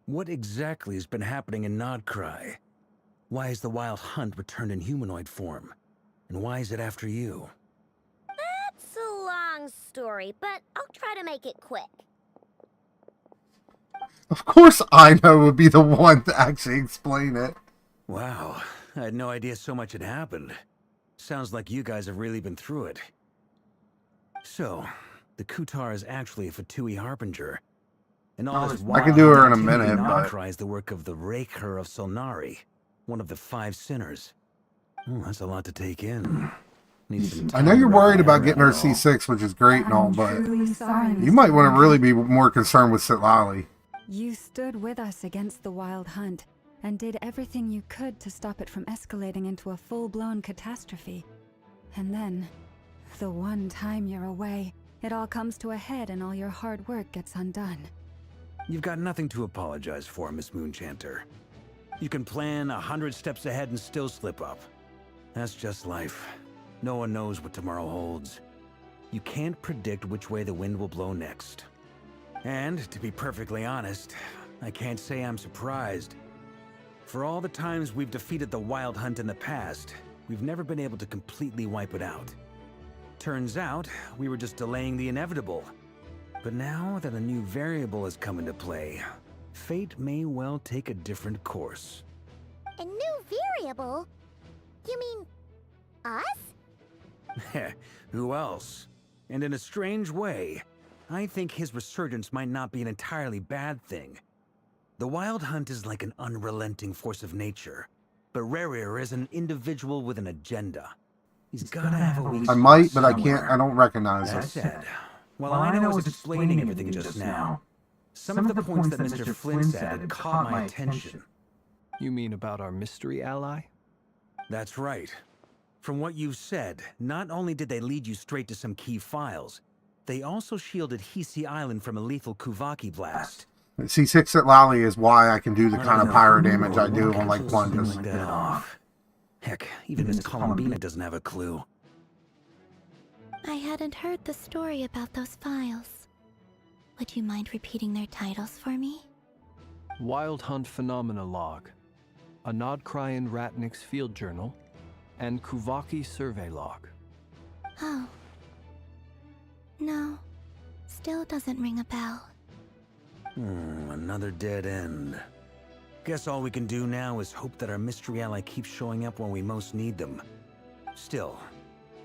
what exactly has been happening in Nodcry? Why is the Wild Hunt returned in humanoid form? And why is it after you? That's a long story, but I'll try to make it quick. Of course I know would be the one to actually explain it. Wow, I had no idea so much had happened. Sounds like you guys have really been through it. So, the Kutar is actually a Fatui Harbinger. And all this I can do her in a wild minute, activity but... Nodcry is the work of the Raker of Solnari, one of the 5 sinners. Oh, that's a lot to take in. Need some I know time you're to wrap worried my about head getting around her it all. C6, which is great and all, I'm but truly sorry, you Mr. might want to Moon. really be more concerned with Sitlali. You stood with us against the Wild Hunt and did everything you could to stop it from escalating into a full-blown catastrophe. And then, the one time you're away, it all comes to a head and all your hard work gets undone. You've got nothing to apologize for, Miss Moonchanter. You can plan 100 steps ahead and still slip up. That's just life. No one knows what tomorrow holds. You can't predict which way the wind will blow next. And, to be perfectly honest, I can't say I'm surprised. For all the times we've defeated the Wild Hunt in the past, we've never been able to completely wipe it out. Turns out, we were just delaying the inevitable. But now that a new variable has come into play, fate may well take a different course. A new variable? You mean us? Who else? And in a strange way, I think his resurgence might not be an entirely bad thing. The Wild Hunt is like an unrelenting force of nature, but Rerir is an individual with an agenda. He's gotta have a weak I might, spot but I can't. somewhere. I don't recognize That it. said, while I know I was explaining everything just now, some of the points that Mr. Flint's added caught my attention. You mean about our mystery ally? That's right. From what you've said, not only did they lead you straight to some key files, they also shielded Hisi Island from a lethal Kuvaki blast. C6 at Lally is why I can do the kind of pyro damage I do on like Something plunges. like that off. Heck, even Miss Columbina doesn't have a clue. I hadn't heard the story about those files. Would you mind repeating their titles for me? Wild Hunt Phenomena Log, a Nodcryan Ratnik's Field Journal, and Kuvaki Survey Log. Oh. No. Still doesn't ring a bell. Another dead end. Guess all we can do now is hope that our mystery ally keeps showing up when we most need them. Still,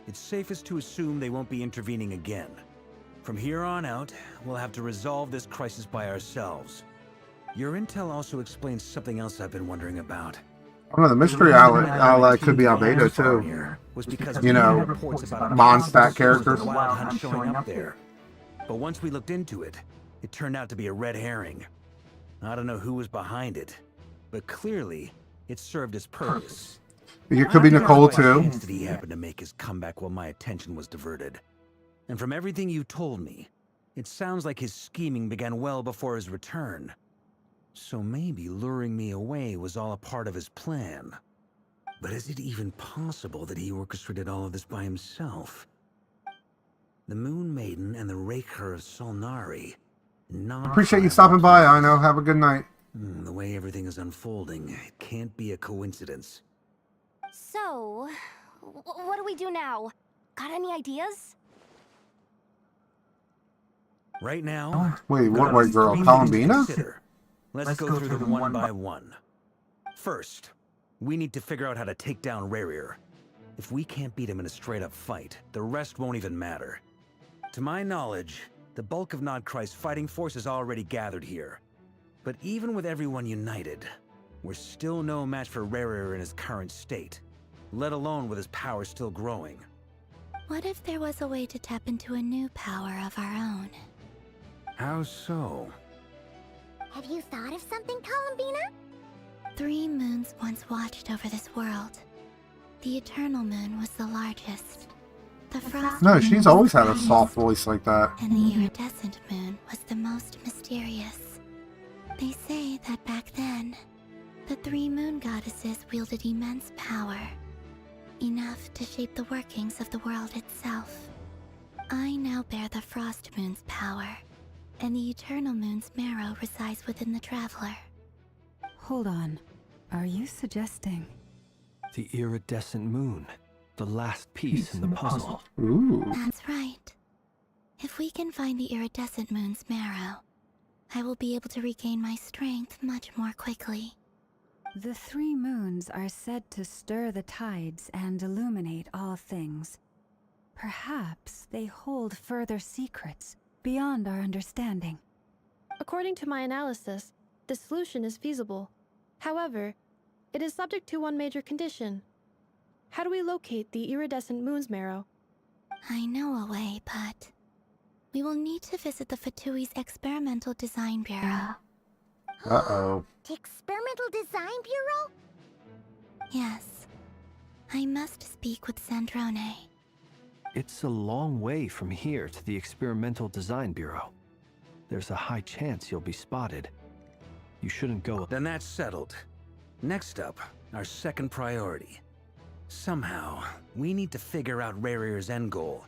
it's safest to assume they won't be intervening again. From here on out, we'll have to resolve this crisis by ourselves. Your intel also explains something else I've been wondering about. Oh, the mystery ally could be Albedo too. Was because You know, reports about Mondstadt characters. the Wild Hunt showing up there. But once we looked into it, it turned out to be a red herring. I don't know who was behind it, but clearly it served its purpose. It could be Nicole By too. chance did he happen to make his comeback while my attention was diverted? And from everything you told me, it sounds like his scheming began well before his return. So maybe luring me away was all a part of his plan. But is it even possible that he orchestrated all of this by himself? The Moon Maiden and the Raker of Solnari. Appreciate you stopping by, I know. Have a good night. The way everything is unfolding, it can't be a coincidence. So, what do we do now? Got any ideas? Right now, Wait, we've what got white girl? three things to Columbina? consider. Let's go through them one by one. First, we need to figure out how to take down Rarir. If we can't beat him in a straight-up fight, the rest won't even matter. To my knowledge, the bulk of Nodkrai's fighting force is already gathered here. But even with everyone united, we're still no match for Rarir in his current state, let alone with his power still growing. What if there was a way to tap into a new power of our own? How so? Have you thought of something, Columbina? 3 moons once watched over this world. The Eternal Moon was the largest. The Frost No, Moon she's was always the had a highest, soft voice like that. and the Iridescent Moon was the most mysterious. They say that back then, the 3 moon goddesses wielded immense power, enough to shape the workings of the world itself. I now bear the Frost Moon's power, and the Eternal Moon's marrow resides within the Traveler. Hold on. Are you suggesting? The iridescent moon. The last piece in the puzzle. Ooh. That's right. If we can find the Iridescent Moon's marrow, I will be able to regain my strength much more quickly. The 3 moons are said to stir the tides and illuminate all things. Perhaps they hold further secrets beyond our understanding. According to my analysis, the solution is feasible. However, it is subject to one major condition. How do we locate the Iridescent Moon's marrow? I know a way, but we will need to visit the Fatui's Experimental Design Bureau. Uh-oh. The Experimental Design Bureau? Yes, I must speak with Sandrone. It's a long way from here to the Experimental Design Bureau. There's a high chance you'll be spotted. You shouldn't go. Then that's settled. Next up, our second priority. Somehow, we need to figure out Rarir's end goal.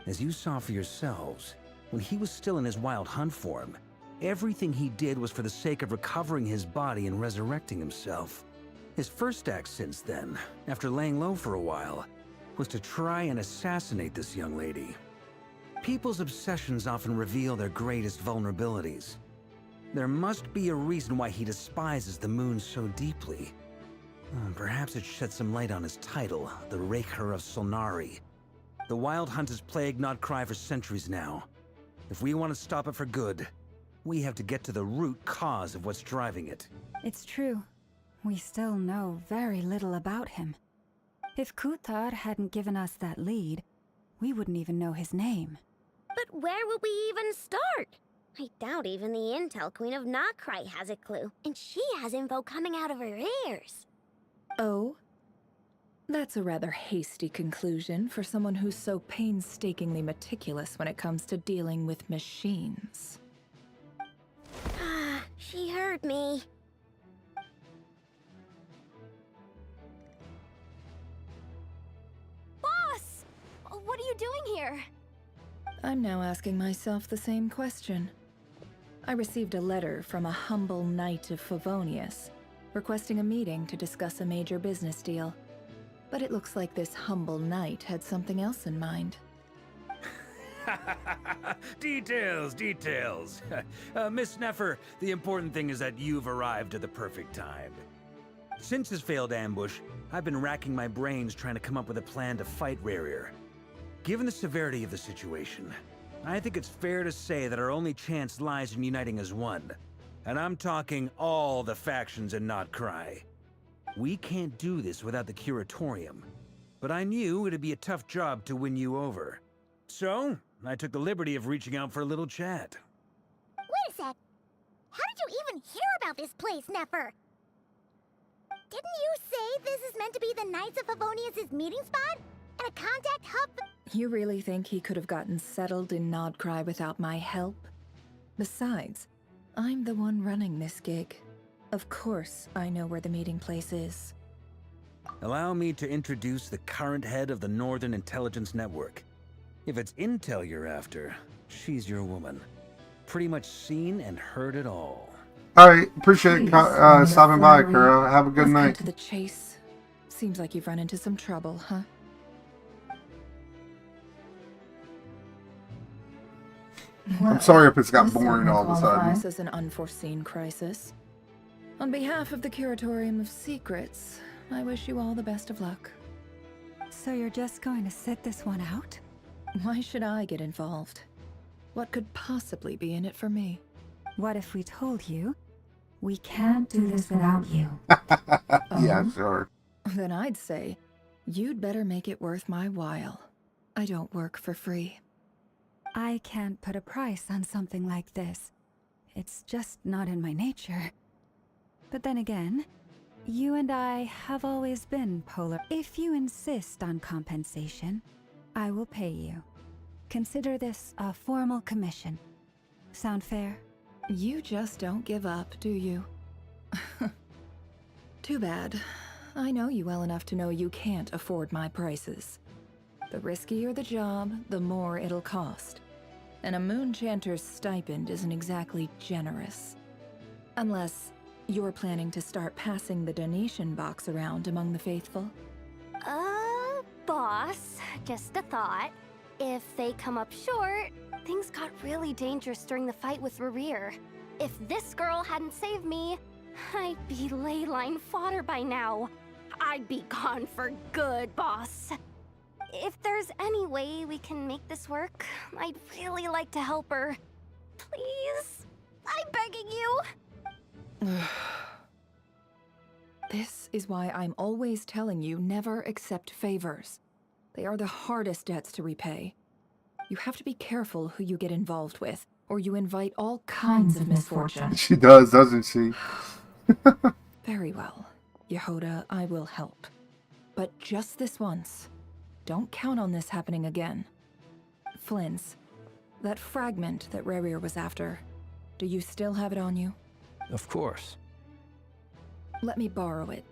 As you saw for yourselves, when he was still in his Wild Hunt form, everything he did was for the sake of recovering his body and resurrecting himself. His first act since then, after laying low for a while, was to try and assassinate this young lady. People's obsessions often reveal their greatest vulnerabilities. There must be a reason why he despises the moon so deeply. Perhaps it sheds some light on his title, the Raker of Solnari. The Wild Hunt has plagued Nodcry for centuries now. If we want to stop it for good, we have to get to the root cause of what's driving it. It's true. We still know very little about him. If Kuthar hadn't given us that lead, we wouldn't even know his name. But where would we even start? I doubt even the Intel Queen of Nokrai has a clue, and she has info coming out of her ears. Oh? That's a rather hasty conclusion for someone who's so painstakingly meticulous when it comes to dealing with machines. Ah, she heard me. Boss! What are you doing here? I'm now asking myself the same question. I received a letter from a humble knight of Favonius, requesting a meeting to discuss a major business deal. But it looks like this humble knight had something else in mind. Details, details. Miss Nefer, the important thing is that you've arrived at the perfect time. Since his failed ambush, I've been racking my brains trying to come up with a plan to fight Rarier. Given the severity of the situation, I think it's fair to say that our only chance lies in uniting as one. And I'm talking all the factions in Notcry. We can't do this without the Curatorium, but I knew it'd be a tough job to win you over. So, I took the liberty of reaching out for a little chat. Wait a sec. How did you even hear about this place, Nefer? Didn't you say this is meant to be the Knights of Favonius' meeting spot? And a contact hub? You really think he could have gotten settled in Nodcry without my help? Besides, I'm the one running this gig. Of course I know where the meeting place is. Allow me to introduce the current head of the Northern Intelligence Network. If it's intel you're after, she's your woman. Pretty much seen and heard it all. Alright, appreciate stopping by, Kura. Have a good Let's night. cut to the chase. Seems like you've run into some trouble, huh? I'm sorry if it's got boring all of a sudden. This is an unforeseen crisis. On behalf of the Curatorium of Secrets, I wish you all the best of luck. So you're just going to sit this one out? Why should I get involved? What could possibly be in it for me? What if we told you we can't do this without you? Yeah, sure. Then I'd say, you'd better make it worth my while. I don't work for free. I can't put a price on something like this. It's just not in my nature. But then again, you and I have always been polar. If you insist on compensation, I will pay you. Consider this a formal commission. Sound fair? You just don't give up, do you? Too bad. I know you well enough to know you can't afford my prices. The riskier the job, the more it'll cost. And a moon chanter's stipend isn't exactly generous. Unless you're planning to start passing the donation box around among the faithful. Boss, just a thought. If they come up short, things got really dangerous during the fight with Rarier. If this girl hadn't saved me, I'd be ley line fodder by now. I'd be gone for good, boss. If there's any way we can make this work, I'd really like to help her. Please? I'm begging you. This is why I'm always telling you never accept favors. They are the hardest debts to repay. You have to be careful who you get involved with, or you invite all kinds of misfortune. She does, doesn't she? Very well. Yehoda, I will help. But just this once. Don't count on this happening again. Flynn's, that fragment that Rarier was after, do you still have it on you? Of course. Let me borrow it.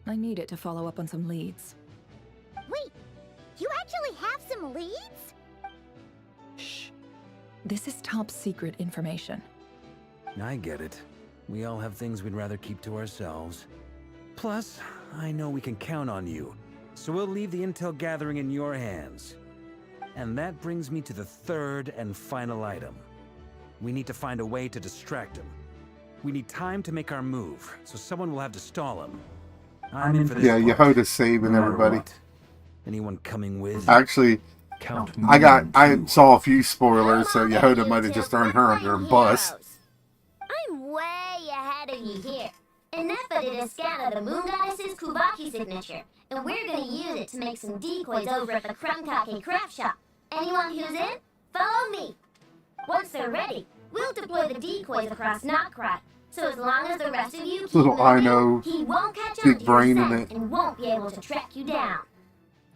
I need it to follow up on some leads. Wait, you actually have some leads? Shh. This is top secret information. I get it. We all have things we'd rather keep to ourselves. Plus, I know we can count on you, so we'll leave the intel gathering in your hands. And that brings me to the third and final item. We need to find a way to distract him. We need time to make our move, so someone will have to stall him. I'm in for this. Yeah, part. Yehoda's saving No matter everybody. what. Anyone coming with? Actually, Count I saw a few spoilers, so Yehoda might have just thrown her under a bus. I'm way ahead of you here. And Nefa did a scan of the Moon Goddess's Kubaki signature, and we're gonna use it to make some decoys over at the Krumkake craft shop. Anyone who's in, follow me. Once they're ready, we'll deploy the decoys across Notcry. So as long as the rest of you keep Little I know, moving, he won't catch big on to brain your in scent it. and won't be able to track you down.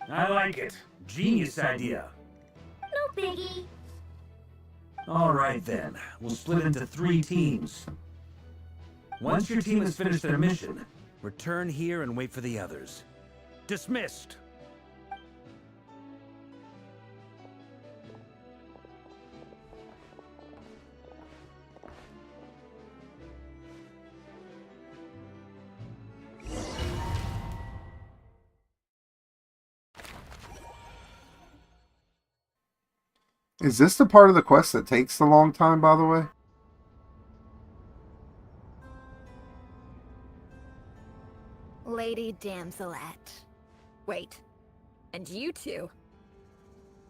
I like it. Genius idea. No biggie. All right then, we'll split into 3 teams. Once your team has finished their mission, return here and wait for the others. Dismissed! Is this the part of the quest that takes a long time, by the way? Lady Damselette. Wait. And you two?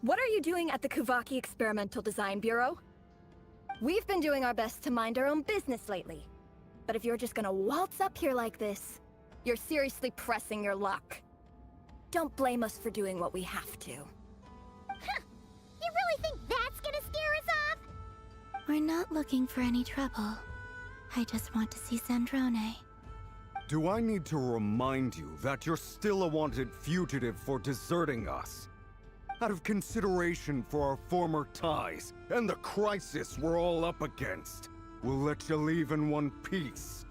What are you doing at the Kuvaki Experimental Design Bureau? We've been doing our best to mind our own business lately. But if you're just gonna waltz up here like this, you're seriously pressing your luck. Don't blame us for doing what we have to. Huh. You really think that's gonna scare us off? We're not looking for any trouble. I just want to see Sandrone. Do I need to remind you that you're still a wanted fugitive for deserting us? Out of consideration for our former ties and the crisis we're all up against, we'll let you leave in one piece.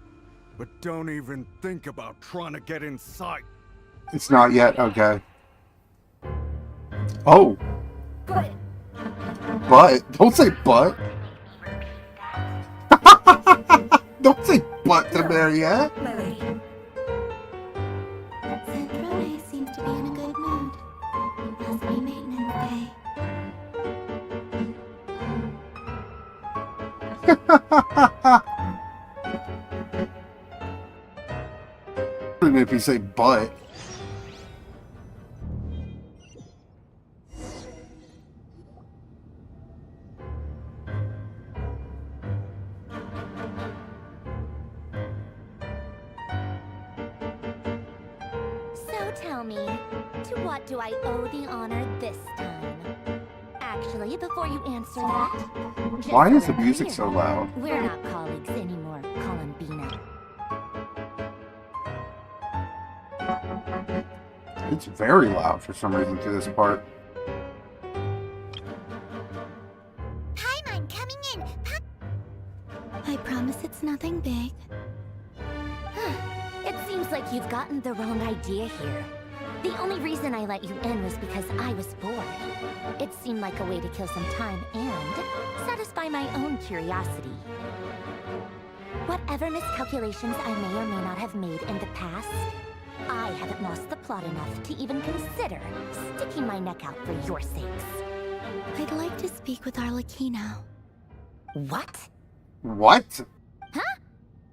But don't even think about trying to get inside. It's not yet, okay. Oh! But? Don't say but! Don't say but to Mariette! Sandrone seems to be in a good mood. Must be maintenance day. If you say but. So tell me, to what do I owe the honor this time? Actually, before you answer that... Why just is the so we're music clear, so loud? We're not colleagues anymore, Columbina. It's very loud for some reason to this part. Paimon coming in! I promise it's nothing big. It seems like you've gotten the wrong idea here. The only reason I let you in was because I was bored. It seemed like a way to kill some time and satisfy my own curiosity. Whatever miscalculations I may or may not have made in the past, I haven't lost the plot enough to even consider sticking my neck out for your sakes. I'd like to speak with Arlecchino. What? What? Huh?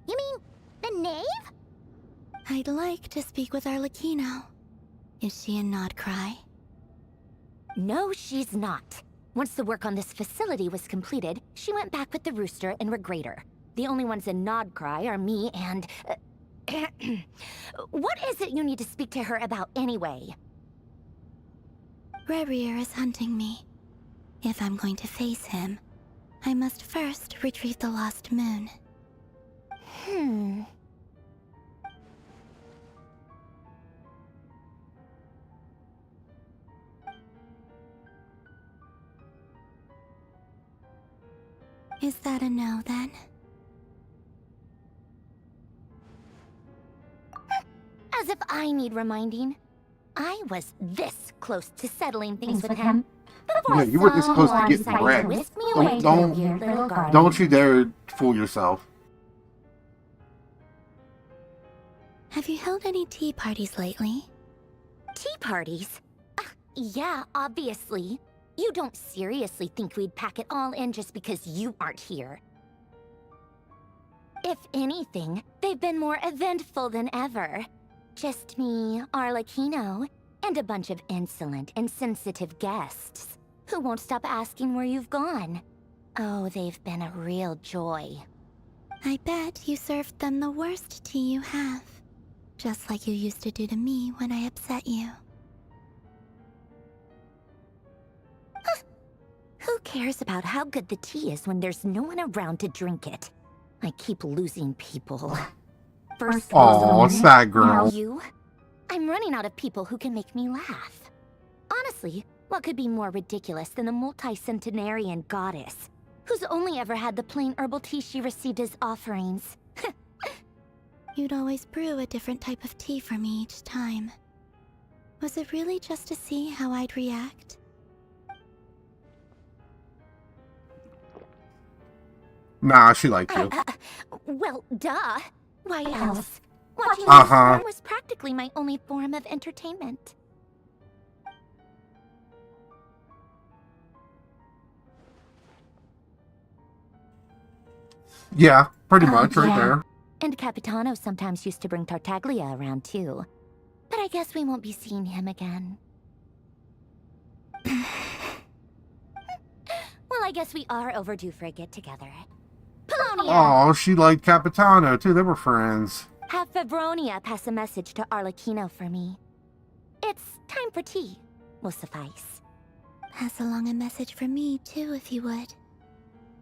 You mean the knave? I'd like to speak with Arlecchino. Is she in Nodcry? No, she's not. Once the work on this facility was completed, she went back with the Rooster and Regrator. The only ones in Nodcry are me and... What is it you need to speak to her about anyway? Rebrier is hunting me. If I'm going to face him, I must first retrieve the lost moon. Is that a no, then? As if I need reminding. I was this close to settling things with him. Yeah, you were this close to getting wrecked. Don't you dare fool yourself. Have you held any tea parties lately? Tea parties? Yeah, obviously. You don't seriously think we'd pack it all in just because you aren't here. If anything, they've been more eventful than ever. Just me, Arlecchino, and a bunch of insolent, insensitive guests who won't stop asking where you've gone. Oh, they've been a real joy. I bet you served them the worst tea you have. Just like you used to do to me when I upset you. Who cares about how good the tea is when there's no one around to drink it? I keep losing people. First Aw, sad girl. now you. I'm running out of people who can make me laugh. Honestly, what could be more ridiculous than a multi-centenarian goddess who's only ever had the plain herbal tea she received as offerings? You'd always brew a different type of tea for me each time. Was it really just to see how I'd react? Nah, she liked you. Well, duh. Why else? Watching Uh-huh. this storm was practically my only form of entertainment. Yeah, pretty Oh, much right yeah. there. And Capitano sometimes used to bring Tartaglia around too. But I guess we won't be seeing him again. Well, I guess we are overdue for a get-together. Polonia! Oh, she liked Capitano too. They were friends. Have Favronia pass a message to Arlecchino for me. It's time for tea. Will suffice. Pass along a message from me, too, if you would.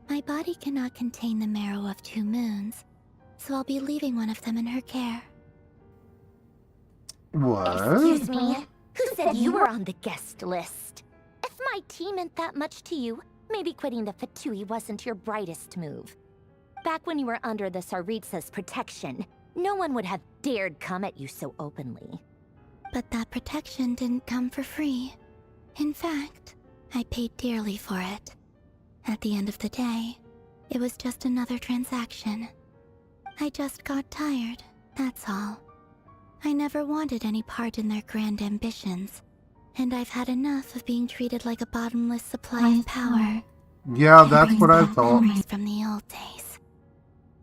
My body cannot contain the marrow of 2 moons, so I'll be leaving one of them in her care. What? Excuse me? Who said you were on the guest list? If my tea meant that much to you, maybe quitting the Fatui wasn't your brightest move. Back when you were under the Tsaritsa's protection, no one would have dared come at you so openly. But that protection didn't come for free. In fact, I paid dearly for it. At the end of the day, it was just another transaction. I just got tired, that's all. I never wanted any part in their grand ambitions, and I've had enough of being treated like a bottomless supply of power. Yeah, It that's brings what I back thought. memories from the old days,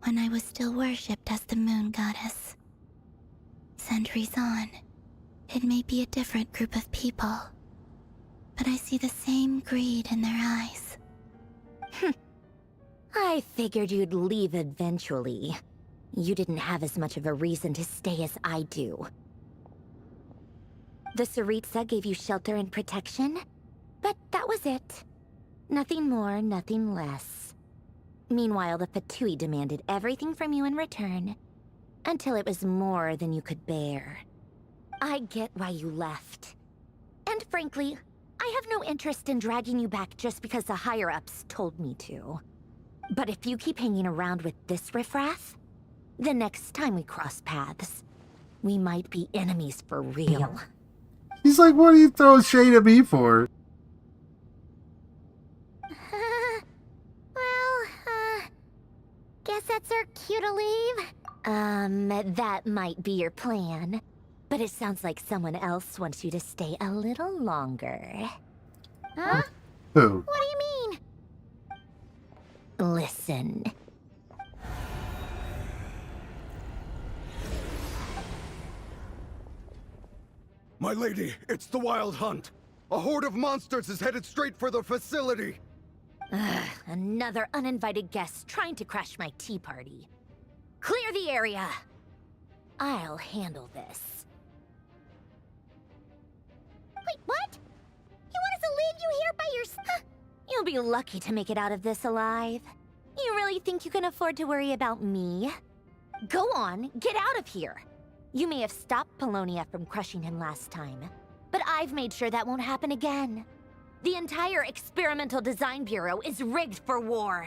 when I was still worshipped as the moon goddess. Centuries on, it may be a different group of people, but I see the same greed in their eyes. I figured you'd leave eventually. You didn't have as much of a reason to stay as I do. The Tsaritsa gave you shelter and protection, but that was it. Nothing more, nothing less. Meanwhile, the Fatui demanded everything from you in return, until it was more than you could bear. I get why you left. And frankly, I have no interest in dragging you back just because the higher-ups told me to. But if you keep hanging around with this riffraff, the next time we cross paths, we might be enemies for real. He's like, what are you throwing shade at me for? Guess that's our cue to leave? That might be your plan. But it sounds like someone else wants you to stay a little longer. Huh? Who? What do you mean? Listen. My lady, it's the Wild Hunt. A horde of monsters is headed straight for the facility. Ugh, another uninvited guest trying to crash my tea party. Clear the area! I'll handle this. Wait, what? You want us to leave you here by yourself? You'll be lucky to make it out of this alive. You really think you can afford to worry about me? Go on, get out of here. You may have stopped Polonia from crushing him last time, but I've made sure that won't happen again. The entire Experimental Design Bureau is rigged for war.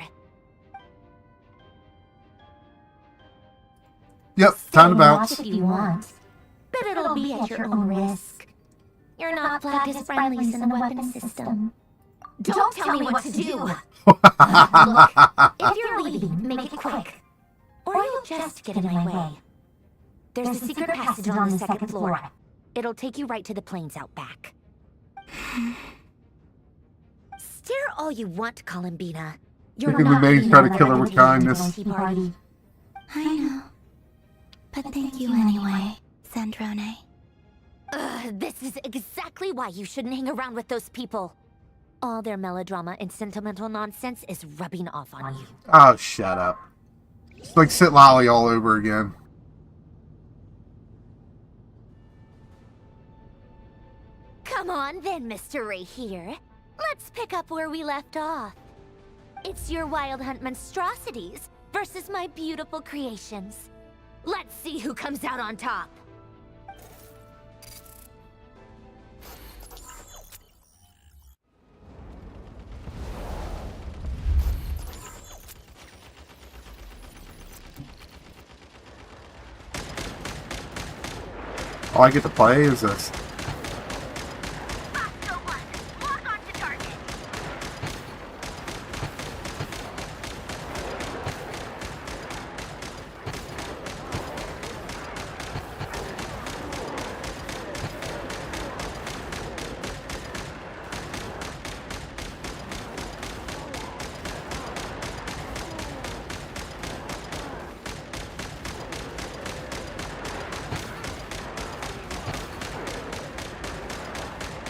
Yep, time to bounce. If you want, but it'll be at your own risk. You're not flagged as friendlies in the weapon system. Don't tell me what to do. Look, if you're leaving, make it quick, or you'll just get in my way. There's a secret passage on the second floor. It'll take you right to the plains out back. Stare all you want, Columbina. You're Look at not the maid being try to allowed kill her with take you to kindness. the tea party. I know. But thank you anyway, Sandrone. This is exactly why you shouldn't hang around with those people. All their melodrama and sentimental nonsense is rubbing off on you. Oh, shut up. It's like Sit Lolly all over again. Come on then, Mr. Ray here. Let's pick up where we left off. It's your Wild Hunt monstrosities versus my beautiful creations. Let's see who comes out on top. All I get to play is this.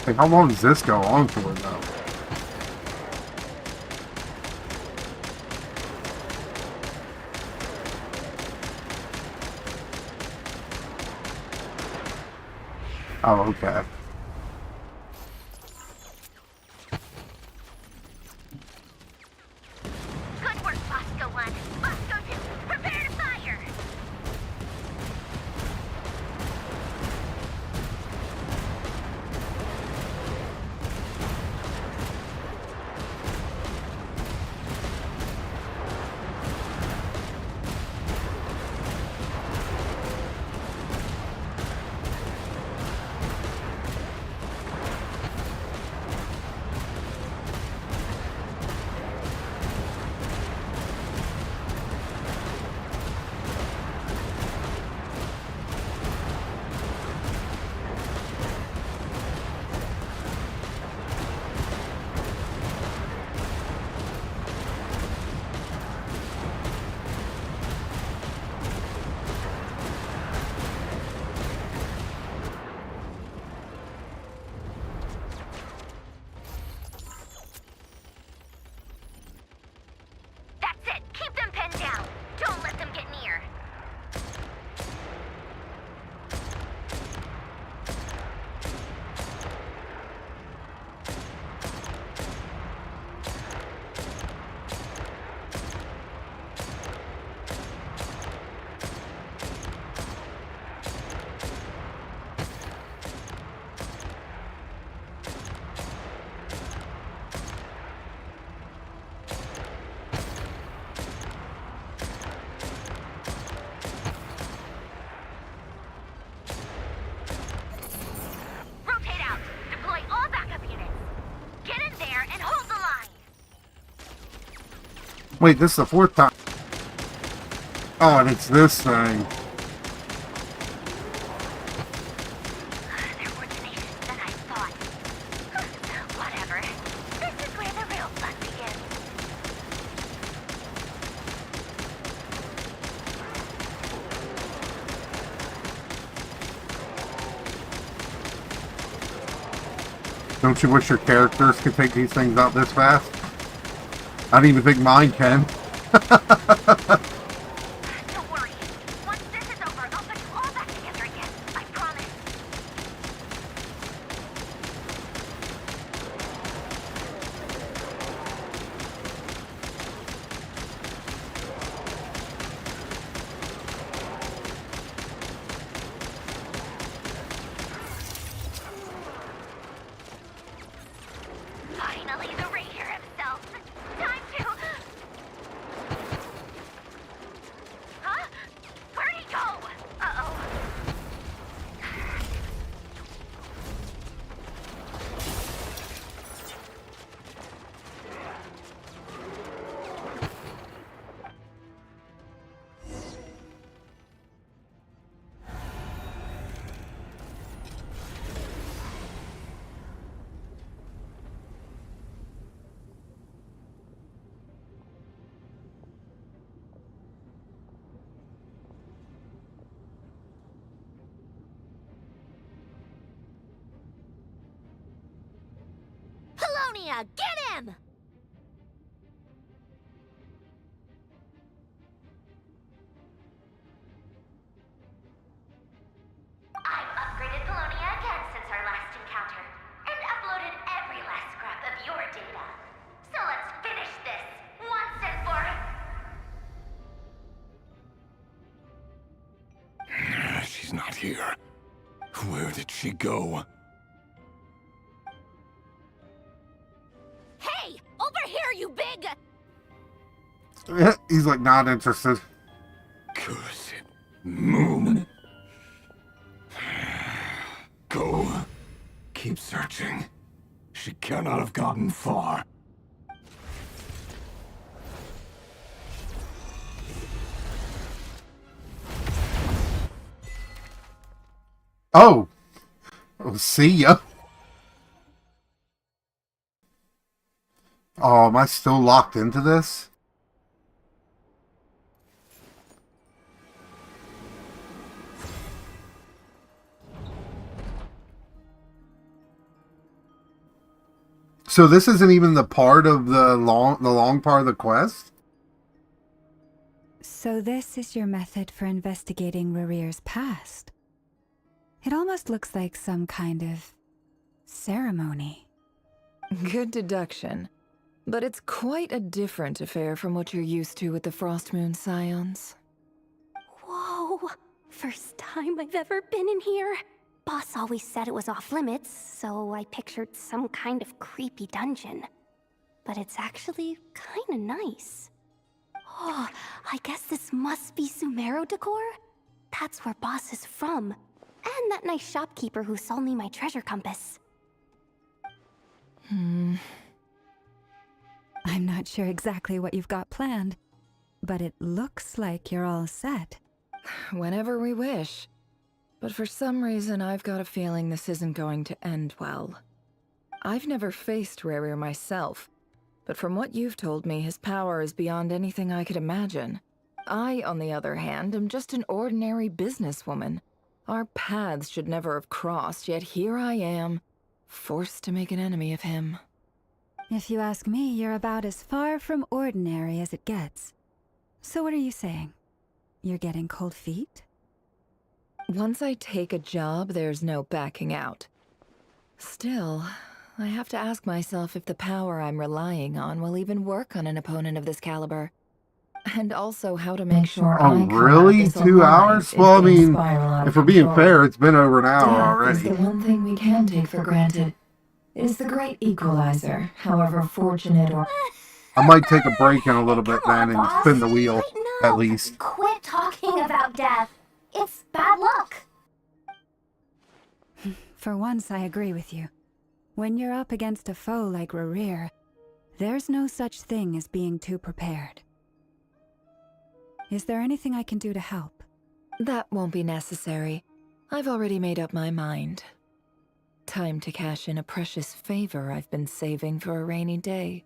Like, how long does this go on for, though? Oh, okay. Good work, Bosco 1. Bosco 2, prepare to fire! That's it! Keep them pinned down! Don't let them get near! Rotate out! Deploy all backup units! Get in there and hold the line! Wait, this is the 4th time. Oh, and it's this thing. They're more tenacious than I thought. Whatever. This is where the real fun begins. Don't you wish your characters could take these things out this fast? I don't even think mine can. Don't worry. Once this is over, I'll put you all back together again. I promise. Finally, the Ranger himself. Time to... Huh? Where'd he go? Uh-oh. Polonia, get him! I've upgraded Polonia again since our last encounter, and uploaded every last scrap of your data. So let's finish this, once and for... She's not here. Where did she go? Hey! Over here, you big... He's like not interested. Cursed moon. Go. Keep searching. She cannot have gotten far. Oh! Oh, see ya. Oh, am I still locked into this? So this isn't even the part of the long part of the quest? So this is your method for investigating Rarir's past. It almost looks like some kind of ceremony. Good deduction. But it's quite a different affair from what you're used to with the Frost Moon Scions. Whoa! First time I've ever been in here. Boss always said it was off limits, so I pictured some kind of creepy dungeon. But it's actually kinda nice. Oh, I guess this must be Sumero decor? That's where Boss is from. And that nice shopkeeper who sold me my treasure compass. I'm not sure exactly what you've got planned, but it looks like you're all set. Whenever we wish. But for some reason, I've got a feeling this isn't going to end well. I've never faced Rarir myself, but from what you've told me, his power is beyond anything I could imagine. I, on the other hand, am just an ordinary businesswoman. Our paths should never have crossed, yet here I am, forced to make an enemy of him. If you ask me, you're about as far from ordinary as it gets. So what are you saying? You're getting cold feet? Once I take a job, there's no backing out. Still, I have to ask myself if the power I'm relying on will even work on an opponent of this caliber. And also how to make sure I Oh, come really? out this 2 hours? alive Well, I if mean, things spiral out if of we're being control. fair, it's been over an hour Death already. is the one thing we can take for granted. It is the great equalizer, however fortunate or... I might take a break in a little bit Come on, then and boss. spin the wheel, Right now. at least. Quit talking about death. It's bad luck. For once, I agree with you. When you're up against a foe like Rarir, there's no such thing as being too prepared. Is there anything I can do to help? That won't be necessary. I've already made up my mind. Time to cash in a precious favor I've been saving for a rainy day.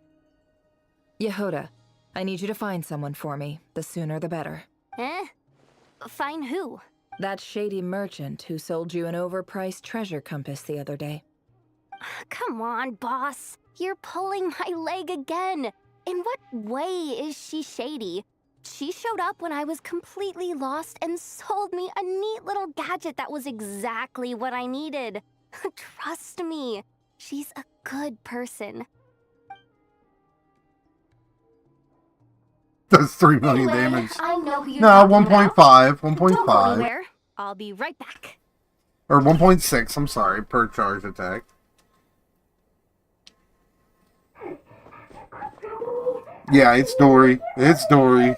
Yehoda, I need you to find someone for me. The sooner the better. Eh? Find who? That shady merchant who sold you an overpriced treasure compass the other day. Come on, boss. You're pulling my leg again. In what way is she shady? She showed up when I was completely lost and sold me a neat little gadget that was exactly what I needed. Trust me, she's a good person. Does 3 million Anyway, damage. I know who you're No, talking 1.5. Don't go 1.5. anywhere. I'll be right back. Or 1.6, I'm sorry, per charge attack. Yeah, it's Dory. It's Dory.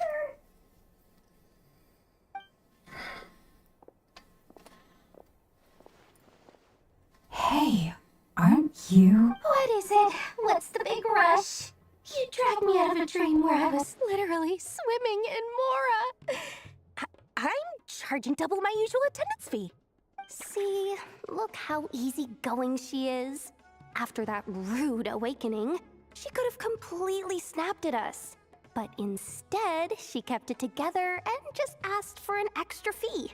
Hey, aren't you? What is it? What's the big rush? You dragged me out of a dream where I was literally swimming in Mora. I'm charging double my usual attendance fee. See, look how easygoing she is. After that rude awakening, she could have completely snapped at us. But instead, she kept it together and just asked for an extra fee.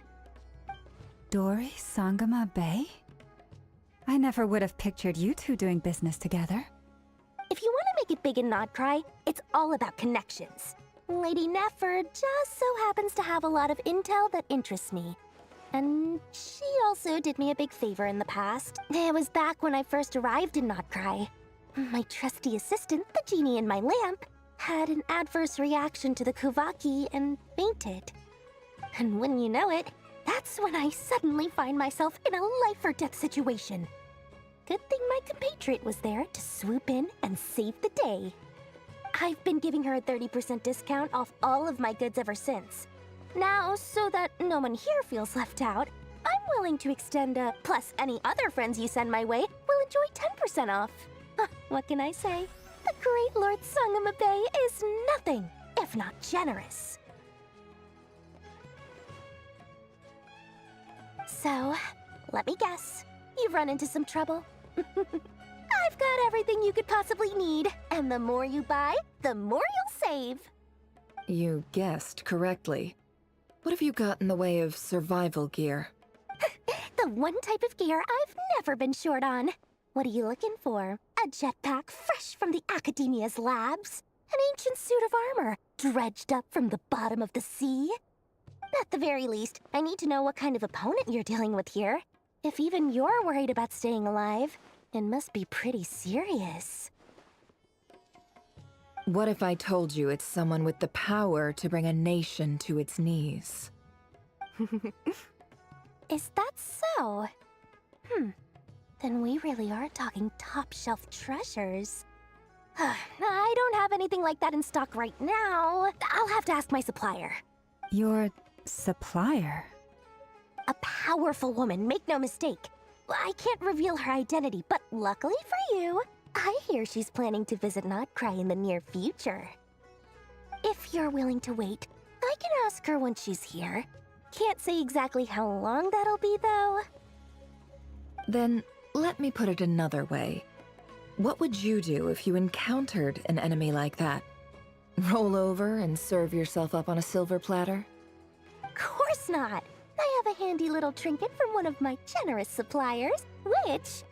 Dory Sangama Bay? I never would have pictured you two doing business together. If you want to make it big and not cry, it's all about connections. Lady Nefer just so happens to have a lot of intel that interests me. And she also did me a big favor in the past. It was back when I first arrived in Notcry. My trusty assistant, the genie in my lamp, had an adverse reaction to the Kuvaki and fainted. And when you know it, that's when I suddenly find myself in a life-or-death situation. Good thing my compatriot was there to swoop in and save the day. I've been giving her a 30% discount off all of my goods ever since. Now, so that no one here feels left out, I'm willing to extend a plus any other friends you send my way will enjoy 10% off. What can I say? The great Lord Sangama Bay is nothing if not generous. So, let me guess. You've run into some trouble? I've got everything you could possibly need, and the more you buy, the more you'll save. You guessed correctly. What have you got in the way of survival gear? The one type of gear I've never been short on. What are you looking for? A jetpack fresh from the Academia's labs? An ancient suit of armor dredged up from the bottom of the sea? At the very least, I need to know what kind of opponent you're dealing with here. If even you're worried about staying alive, it must be pretty serious. What if I told you it's someone with the power to bring a nation to its knees? Is that so? Then we really are talking top-shelf treasures. I don't have anything like that in stock right now. I'll have to ask my supplier. Your supplier? A powerful woman, make no mistake. I can't reveal her identity, but luckily for you, I hear she's planning to visit Notcry in the near future. If you're willing to wait, I can ask her when she's here. Can't say exactly how long that'll be, though. Then, let me put it another way. What would you do if you encountered an enemy like that? Roll over and serve yourself up on a silver platter? Of course not! I have a handy little trinket from one of my generous suppliers, which...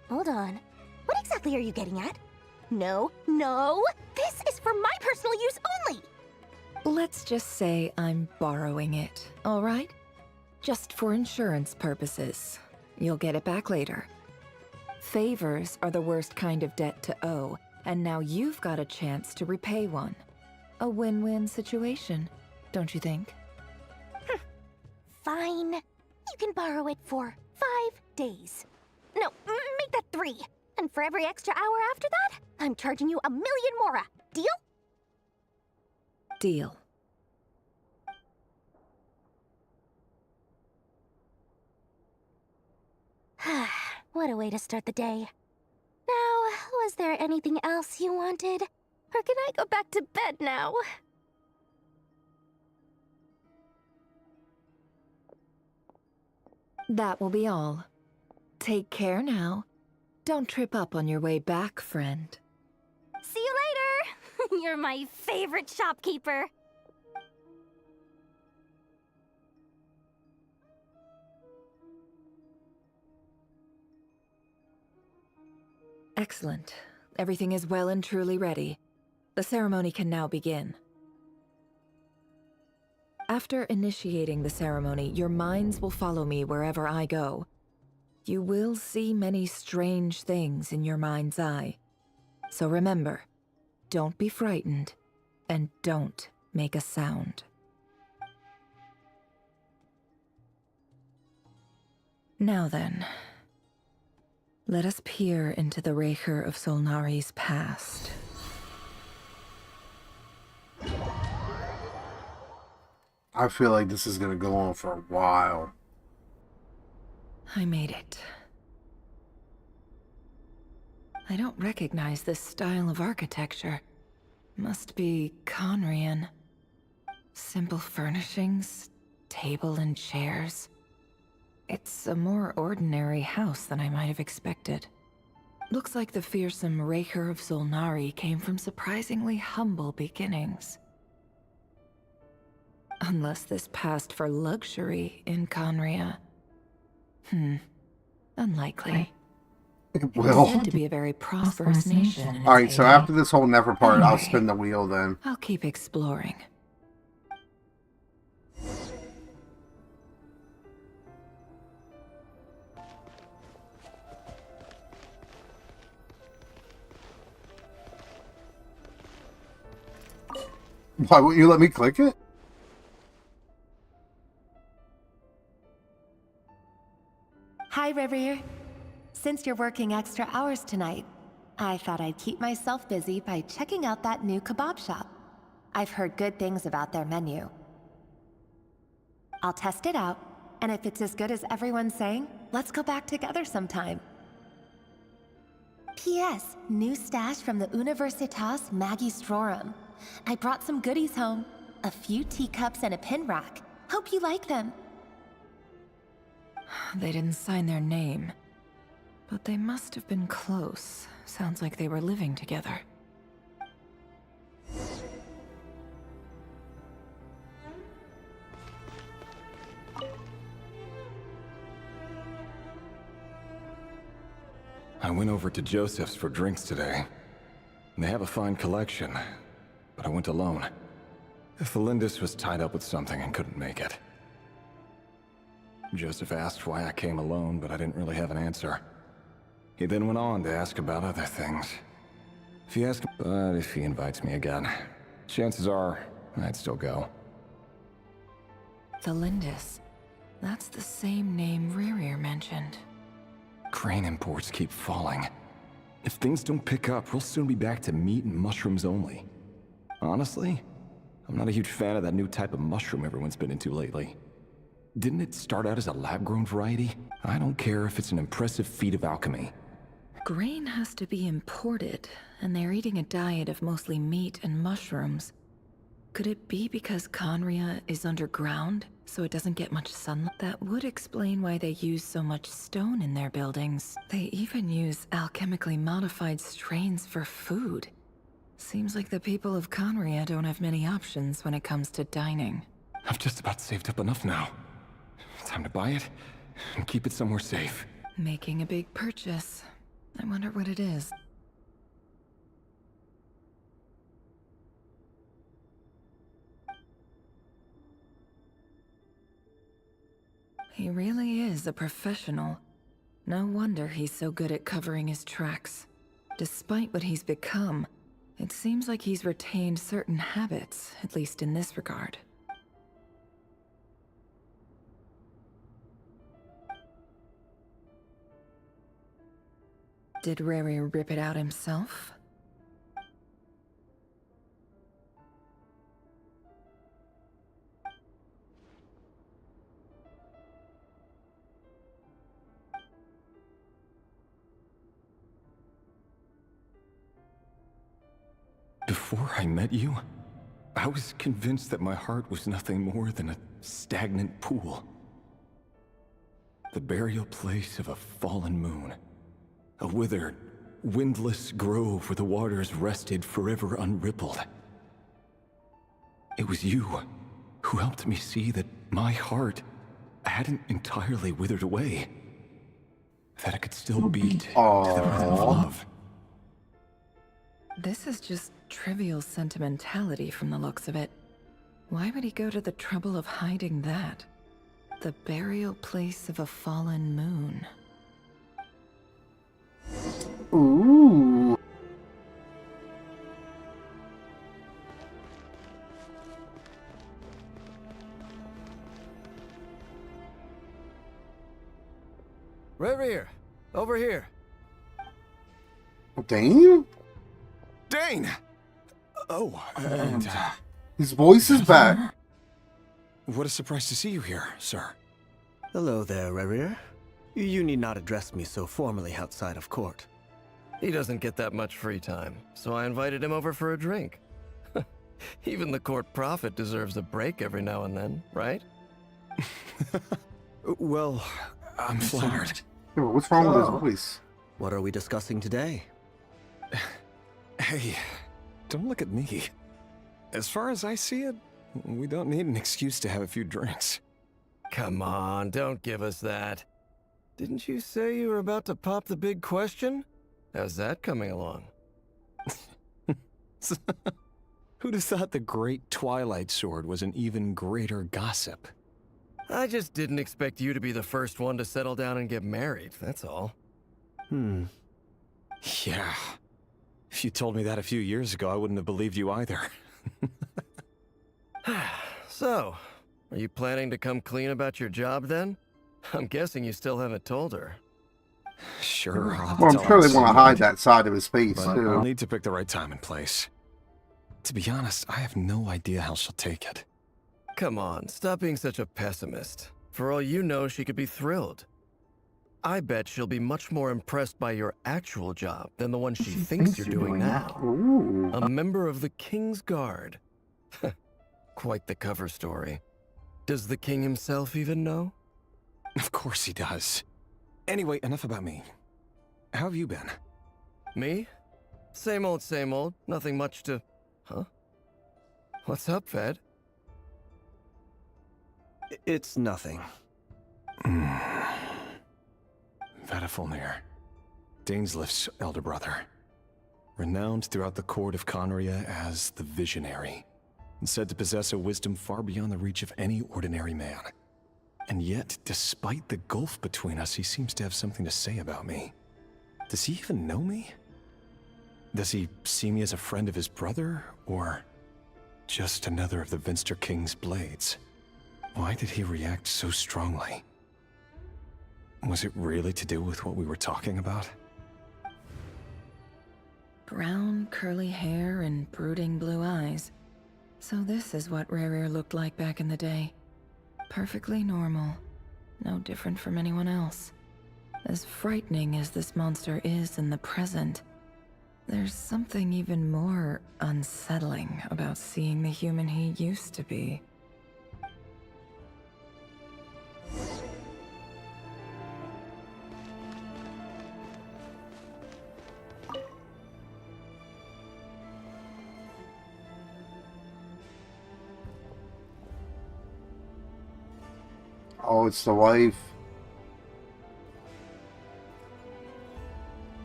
Hold on. What exactly are you getting at? No, no! This is for my personal use only! Let's just say I'm borrowing it, all right? Just for insurance purposes. You'll get it back later. Favors are the worst kind of debt to owe, and now you've got a chance to repay one. A win-win situation, don't you think? Fine. You can borrow it for 5 days. No, make that 3. And for every extra hour after that, I'm charging you 1,000,000 mora. Deal? Deal. What a way to start the day. Now, was there anything else you wanted? Or can I go back to bed now? That will be all. Take care now. Don't trip up on your way back, friend. See you later! You're my favorite shopkeeper. Excellent. Everything is well and truly ready. The ceremony can now begin. After initiating the ceremony, your minds will follow me wherever I go. You will see many strange things in your mind's eye. So remember, don't be frightened, and don't make a sound. Now then, let us peer into the Raker of Solnari's past. I feel like this is gonna go on for a while. I made it. I don't recognize this style of architecture. Must be Conrian. Simple furnishings, table and chairs. It's a more ordinary house than I might have expected. Looks like the fearsome Raker of Solnari came from surprisingly humble beginnings. Unless this passed for luxury in Conria. Unlikely. It will. It's said to be a very prosperous nation. Alright, so after this whole Nefer part, I'll spin the wheel then. I'll keep exploring. Why won't you let me click it? Hi, Rivier. Since you're working extra hours tonight, I thought I'd keep myself busy by checking out that new kebab shop. I've heard good things about their menu. I'll test it out, and if it's as good as everyone's saying, let's go back together sometime. P.S. New stash from the Universitas Magistrorum. I brought some goodies home. A few teacups and a pin rack. Hope you like them. They didn't sign their name. But they must have been close. Sounds like they were living together. I went over to Joseph's for drinks today. They have a fine collection, but I went alone. Felindis was tied up with something and couldn't make it. Joseph asked why I came alone, but I didn't really have an answer. He then went on to ask about other things. If he invites me again, chances are I'd still go. Felindis. That's the same name Rerir mentioned. Crane imports keep falling. If things don't pick up, we'll soon be back to meat and mushrooms only. Honestly, I'm not a huge fan of that new type of mushroom everyone's been into lately. Didn't it start out as a lab-grown variety? I don't care if it's an impressive feat of alchemy. Grain has to be imported, and they're eating a diet of mostly meat and mushrooms. Could it be because Conria is underground, so it doesn't get much sunlight? That would explain why they use so much stone in their buildings. They even use alchemically modified strains for food. Seems like the people of Conria don't have many options when it comes to dining. I've just about saved up enough now. Time to buy it and keep it somewhere safe. Making a big purchase. I wonder what it is. He really is a professional. No wonder he's so good at covering his tracks. Despite what he's become, it seems like he's retained certain habits, at least in this regard. Did Rerir rip it out himself? Before I met you, I was convinced that my heart was nothing more than a stagnant pool. The burial place of a fallen moon. A withered, windless grove where the waters rested forever unrippled. It was you who helped me see that my heart hadn't entirely withered away. That it could still beat to the rhythm of love. This is just trivial sentimentality from the looks of it. Why would he go to the trouble of hiding that? The burial place of a fallen moon. Ooh. Rerir, over here. Dane? Dane! Oh, and... his voice is back. What a surprise to see you here, sir. Hello there, Rerir. You need not address me so formally outside of court. He doesn't get that much free time, so I invited him over for a drink. Even the court prophet deserves a break every now and then, right? Well, I'm flattered. Yo, what's wrong with his voice? What are we discussing today? Hey, don't look at me. As far as I see it, we don't need an excuse to have a few drinks. Come on, don't give us that. Didn't you say you were about to pop the big question? How's that coming along? Who'd have thought the great Twilight Sword was an even greater gossip? I just didn't expect you to be the first one to settle down and get married, that's all. Yeah. If you told me that a few years ago, I wouldn't have believed you either. So, are you planning to come clean about your job then? I'm guessing you still haven't told her. Sure. Well, I'm sure they want to hide that side of his face, but too. I'll need to pick the right time and place. To be honest, I have no idea how she'll take it. Come on, stop being such a pessimist. For all you know, she could be thrilled. I bet she'll be much more impressed by your actual job than the one she thinks you're doing now. Ooh. A member of the King's Guard. Quite the cover story. Does the king himself even know? Of course he does. Anyway, enough about me. How have you been? Me? Same old, same old. Nothing much to... Huh? What's up, Fed? It's nothing. Vedifulnir. Daneslif's elder brother. Renowned throughout the court of Conria as the Visionary, and said to possess a wisdom far beyond the reach of any ordinary man. And yet, despite the gulf between us, he seems to have something to say about me. Does he even know me? Does he see me as a friend of his brother, or just another of the Vinster King's blades? Why did he react so strongly? Was it really to do with what we were talking about? Brown, curly hair and brooding blue eyes. So this is what Rerir looked like back in the day. Perfectly normal. No different from anyone else. As frightening as this monster is in the present, there's something even more unsettling about seeing the human he used to be. Oh, it's the wife.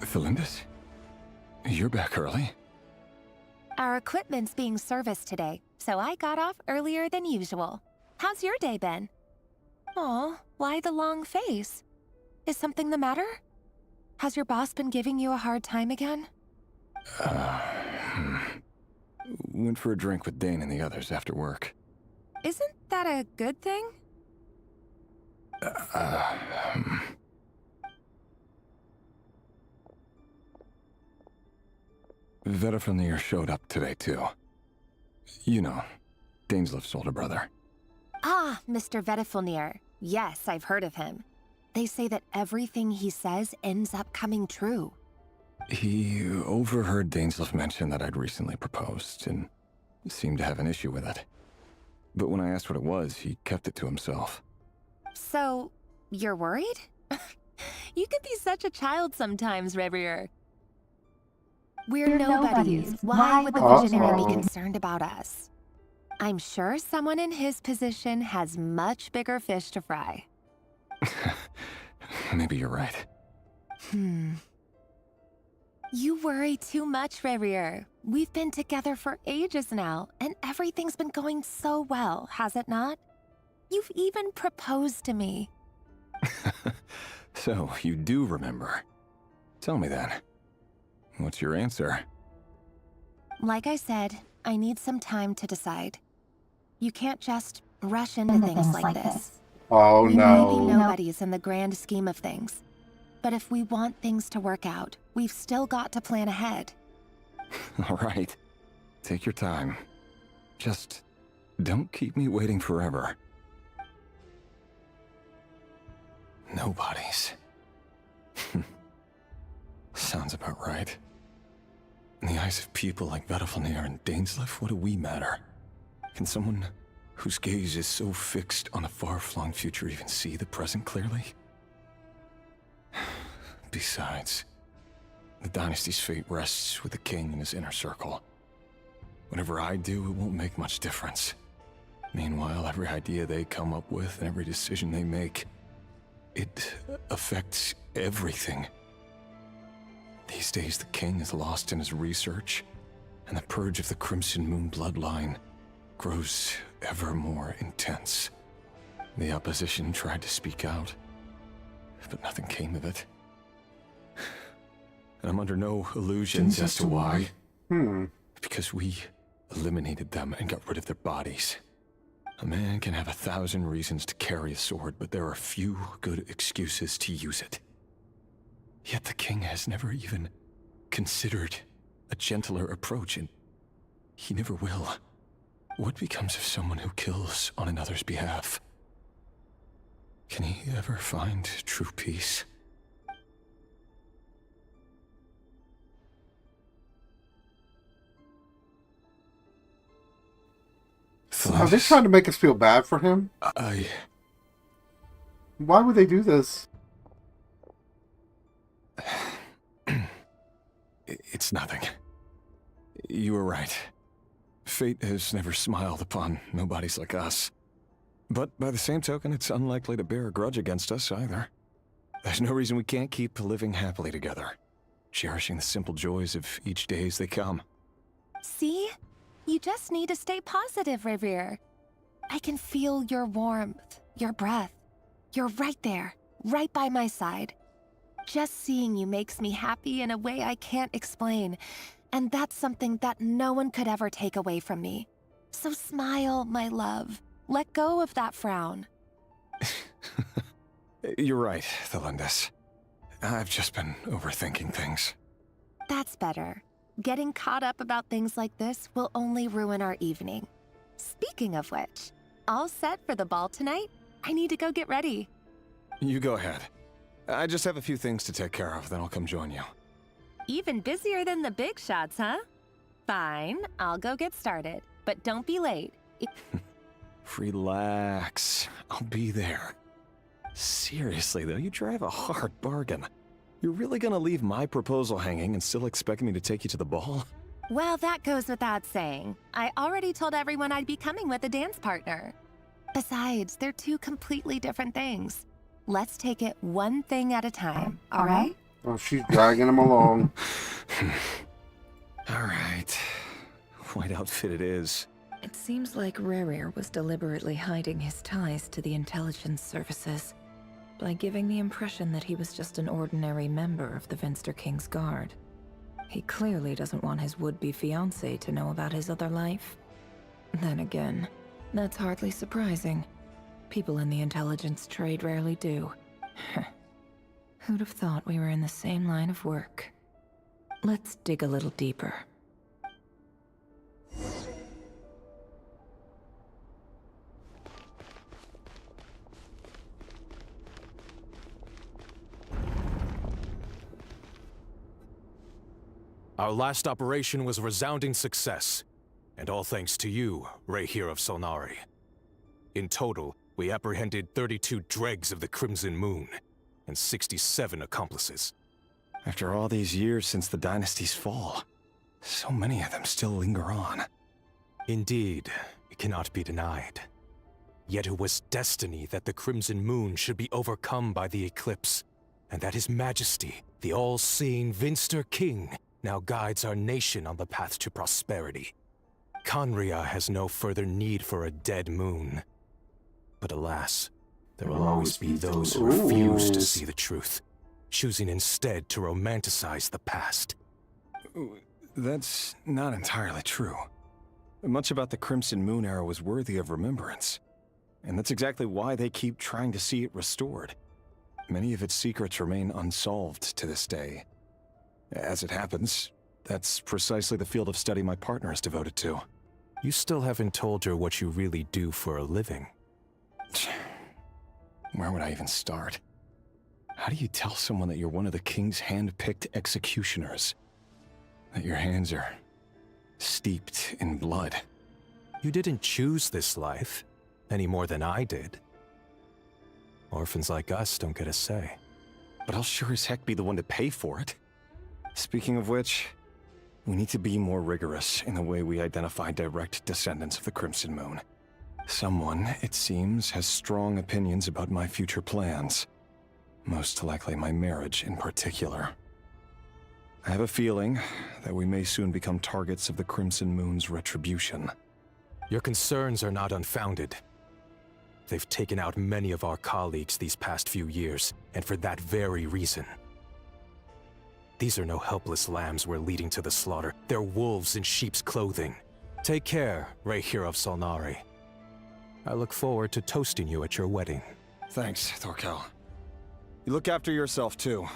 Felindis? You're back early? Our equipment's being serviced today, so I got off earlier than usual. How's your day been? Aw, why the long face? Is something the matter? Has your boss been giving you a hard time again? Went for a drink with Dane and the others after work. Isn't that a good thing? Vedafilnir showed up today, too. You know, Daneslif's older brother. Ah, Mr. Vedafilnir. Yes, I've heard of him. They say that everything he says ends up coming true. He overheard Daneslif mention that I'd recently proposed, and seemed to have an issue with it. But when I asked what it was, he kept it to himself. So, you're worried? You can be such a child sometimes, Revier. We're nobodies. Why would the Visionary be concerned about us? I'm sure someone in his position has much bigger fish to fry. Maybe you're right. You worry too much, Revier. We've been together for ages now, and everything's been going so well, has it not? You've even proposed to me. So, you do remember. Tell me then. What's your answer? Like I said, I need some time to decide. You can't just rush into things like this. Oh We may be no. nobodies in the grand scheme of things. But if we want things to work out, we've still got to plan ahead. All right. Take your time. Just don't keep me waiting forever. Nobodies. Sounds about right. In the eyes of people like Vedafilnir and Daneslif, what do we matter? Can someone whose gaze is so fixed on a far-flung future even see the present clearly? Besides, the dynasty's fate rests with the king and his inner circle. Whatever I do, it won't make much difference. Meanwhile, every idea they come up with and every decision they make, it affects everything. These days, the king is lost in his research, and the purge of the Crimson Moon bloodline grows ever more intense. The opposition tried to speak out, but nothing came of it. And I'm under no illusions as to why. Because we eliminated them and got rid of their bodies. A man can have 1,000 reasons to carry a sword, but there are few good excuses to use it. Yet the king has never even considered a gentler approach, and he never will. What becomes of someone who kills on another's behalf? Can he ever find true peace? Are they trying to make us feel bad for him? Why would they do this? It's nothing. You were right. Fate has never smiled upon nobodies like us. But by the same token, it's unlikely to bear a grudge against us either. There's no reason we can't keep living happily together. cherishing the simple joys of each day as they come. See? You just need to stay positive, Revere. I can feel your warmth, your breath. You're right there, right by my side. Just seeing you makes me happy in a way I can't explain, and that's something that no one could ever take away from me. So smile, my love. Let go of that frown. You're right, Thelindis. I've just been overthinking things. That's better. Getting caught up about things like this will only ruin our evening. Speaking of which, all set for the ball tonight? I need to go get ready. You go ahead. I just have a few things to take care of, then I'll come join you. Even busier than the big shots, huh? Fine, I'll go get started. But don't be late. Relax. I'll be there. Seriously, though, you drive a hard bargain. You're really gonna leave my proposal hanging and still expect me to take you to the ball? Well, that goes without saying. I already told everyone I'd be coming with a dance partner. Besides, they're two completely different things. Let's take it one thing at a time, all right? Oh, she's dragging him along. All right. White outfit it is. It seems like Rerir was deliberately hiding his ties to the intelligence services by giving the impression that he was just an ordinary member of the Venster King's Guard. He clearly doesn't want his would-be fiancée to know about his other life. Then again, that's hardly surprising. People in the intelligence trade rarely do. Who'd have thought we were in the same line of work? Let's dig a little deeper. Our last operation was a resounding success, and all thanks to you, Rehir of Solnari. In total, we apprehended 32 dregs of the Crimson Moon, and 67 accomplices. After all these years since the dynasty's fall, so many of them still linger on. Indeed, it cannot be denied. Yet it was destiny that the Crimson Moon should be overcome by the eclipse, and that His Majesty, the all-seeing Venster King, now guides our nation on the path to prosperity. Conria has no further need for a dead moon. But alas, there will always be those who refuse to see the truth, choosing instead to romanticize the past. That's not entirely true. Much about the Crimson Moon era was worthy of remembrance. And that's exactly why they keep trying to see it restored. Many of its secrets remain unsolved to this day. As it happens, that's precisely the field of study my partner is devoted to. You still haven't told her what you really do for a living. Where would I even start? How do you tell someone that you're one of the king's hand-picked executioners? That your hands are steeped in blood? You didn't choose this life, any more than I did. Orphans like us don't get a say. But I'll sure as heck be the one to pay for it. Speaking of which, we need to be more rigorous in the way we identify direct descendants of the Crimson Moon. Someone, it seems, has strong opinions about my future plans. Most likely my marriage in particular. I have a feeling that we may soon become targets of the Crimson Moon's retribution. Your concerns are not unfounded. They've taken out many of our colleagues these past few years, and for that very reason. These are no helpless lambs we're leading to the slaughter. They're wolves in sheep's clothing. Take care, Rehir of Solnari. I look forward to toasting you at your wedding. Thanks, Thorkel. You look after yourself, too.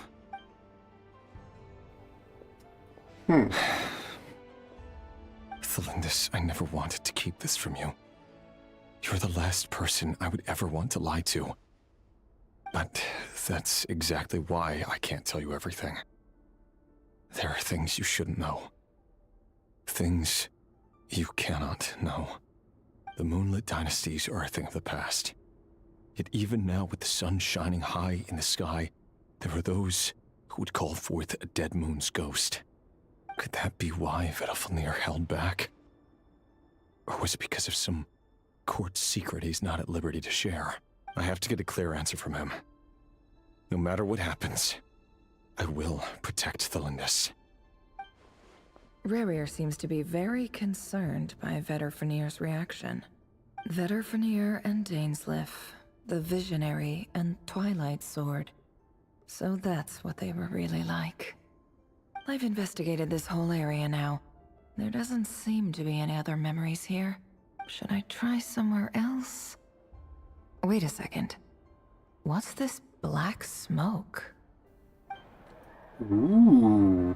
Thelindis, I never wanted to keep this from you. You're the last person I would ever want to lie to. But that's exactly why I can't tell you everything. There are things you shouldn't know. Things you cannot know. The moonlit dynasties are a thing of the past. Yet even now, with the sun shining high in the sky, there are those who would call forth a dead moon's ghost. Could that be why Vedalfnir held back? Or was it because of some court secret he's not at liberty to share? I have to get a clear answer from him. No matter what happens, I will protect the Lindis. Rarier seems to be very concerned by Vetterfenir's reaction. Vetterfenir and Dainsleif, the Visionary and Twilight Sword. So that's what they were really like. I've investigated this whole area now. There doesn't seem to be any other memories here. Should I try somewhere else? Wait a second. What's this black smoke? Ooh.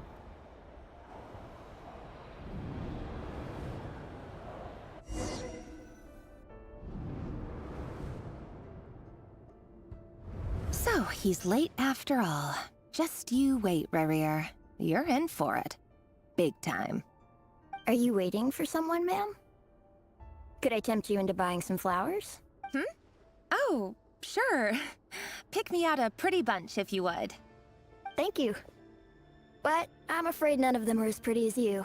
So, he's late after all. Just you wait, Rarier. You're in for it. Big time. Are you waiting for someone, ma'am? Could I tempt you into buying some flowers? Oh, sure. Pick me out a pretty bunch if you would. Thank you. But I'm afraid none of them are as pretty as you.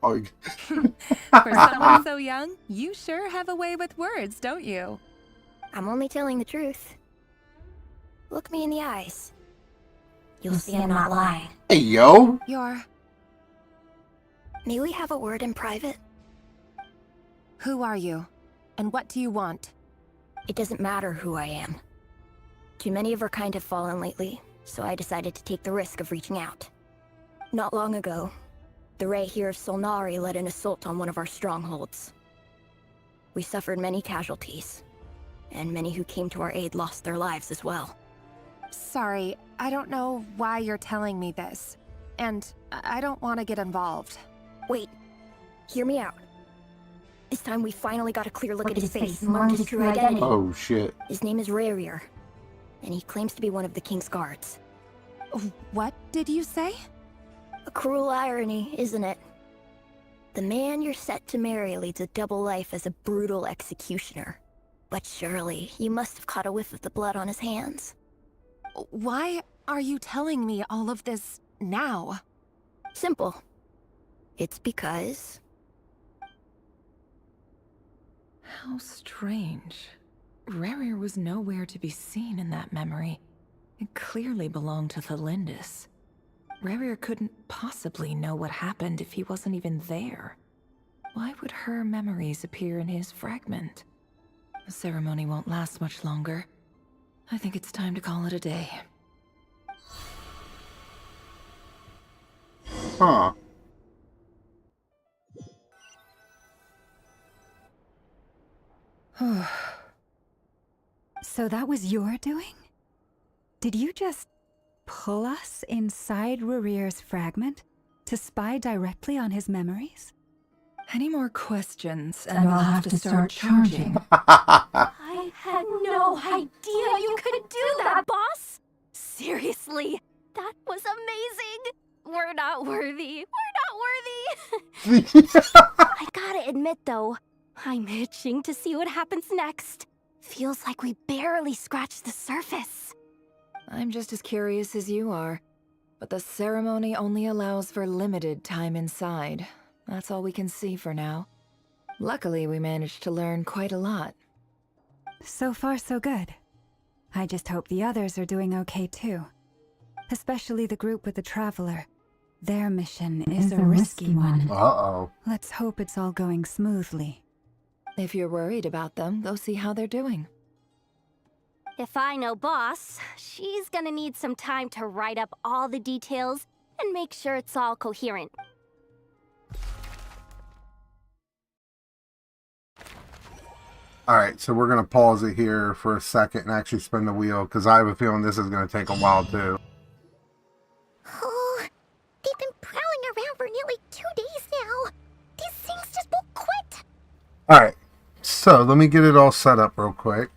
Oh. For someone so young, you sure have a way with words, don't you? I'm only telling the truth. Look me in the eyes. You'll see I'm not lying. Hey, yo! May we have a word in private? Who are you? And what do you want? It doesn't matter who I am. Too many of our kind have fallen lately, so I decided to take the risk of reaching out. Not long ago, the Ray here of Solnari led an assault on one of our strongholds. We suffered many casualties, and many who came to our aid lost their lives as well. Sorry, I don't know why you're telling me this. And I don't want to get involved. Wait, hear me out. This time we finally got a clear look at his face and learned his true identity. Oh, shit. His name is Rarier, and he claims to be one of the King's guards. What did you say? A cruel irony, isn't it? The man you're set to marry leads a double life as a brutal executioner. But surely, you must have caught a whiff of the blood on his hands. Why are you telling me all of this now? Simple. It's because... How strange. Rarier was nowhere to be seen in that memory. It clearly belonged to the Lindis. Rarier couldn't possibly know what happened if he wasn't even there. Why would her memories appear in his fragment? The ceremony won't last much longer. I think it's time to call it a day. Huh. So that was your doing? Did you just pull us inside Rarier's fragment to spy directly on his memories? Any more questions, and I'll have to start charging. I had no idea you could do that, boss! Seriously, that was amazing! We're not worthy. We're not worthy! I gotta admit, though, I'm itching to see what happens next. Feels like we barely scratched the surface. I'm just as curious as you are. But the ceremony only allows for limited time inside. That's all we can see for now. Luckily, we managed to learn quite a lot. So far, so good. I just hope the others are doing okay too. Especially the group with the Traveler. Their mission is a risky one. Uh-oh. Let's hope it's all going smoothly. If you're worried about them, go see how they're doing. If I know Boss, she's gonna need some time to write up all the details and make sure it's all coherent. Alright, so we're going to pause it here for a second and actually spin the wheel, because I have a feeling this is going to take a while, too. Oh, they've been prowling around for nearly 2 days now. These things just won't quit. Alright, so let me get it all set up real quick.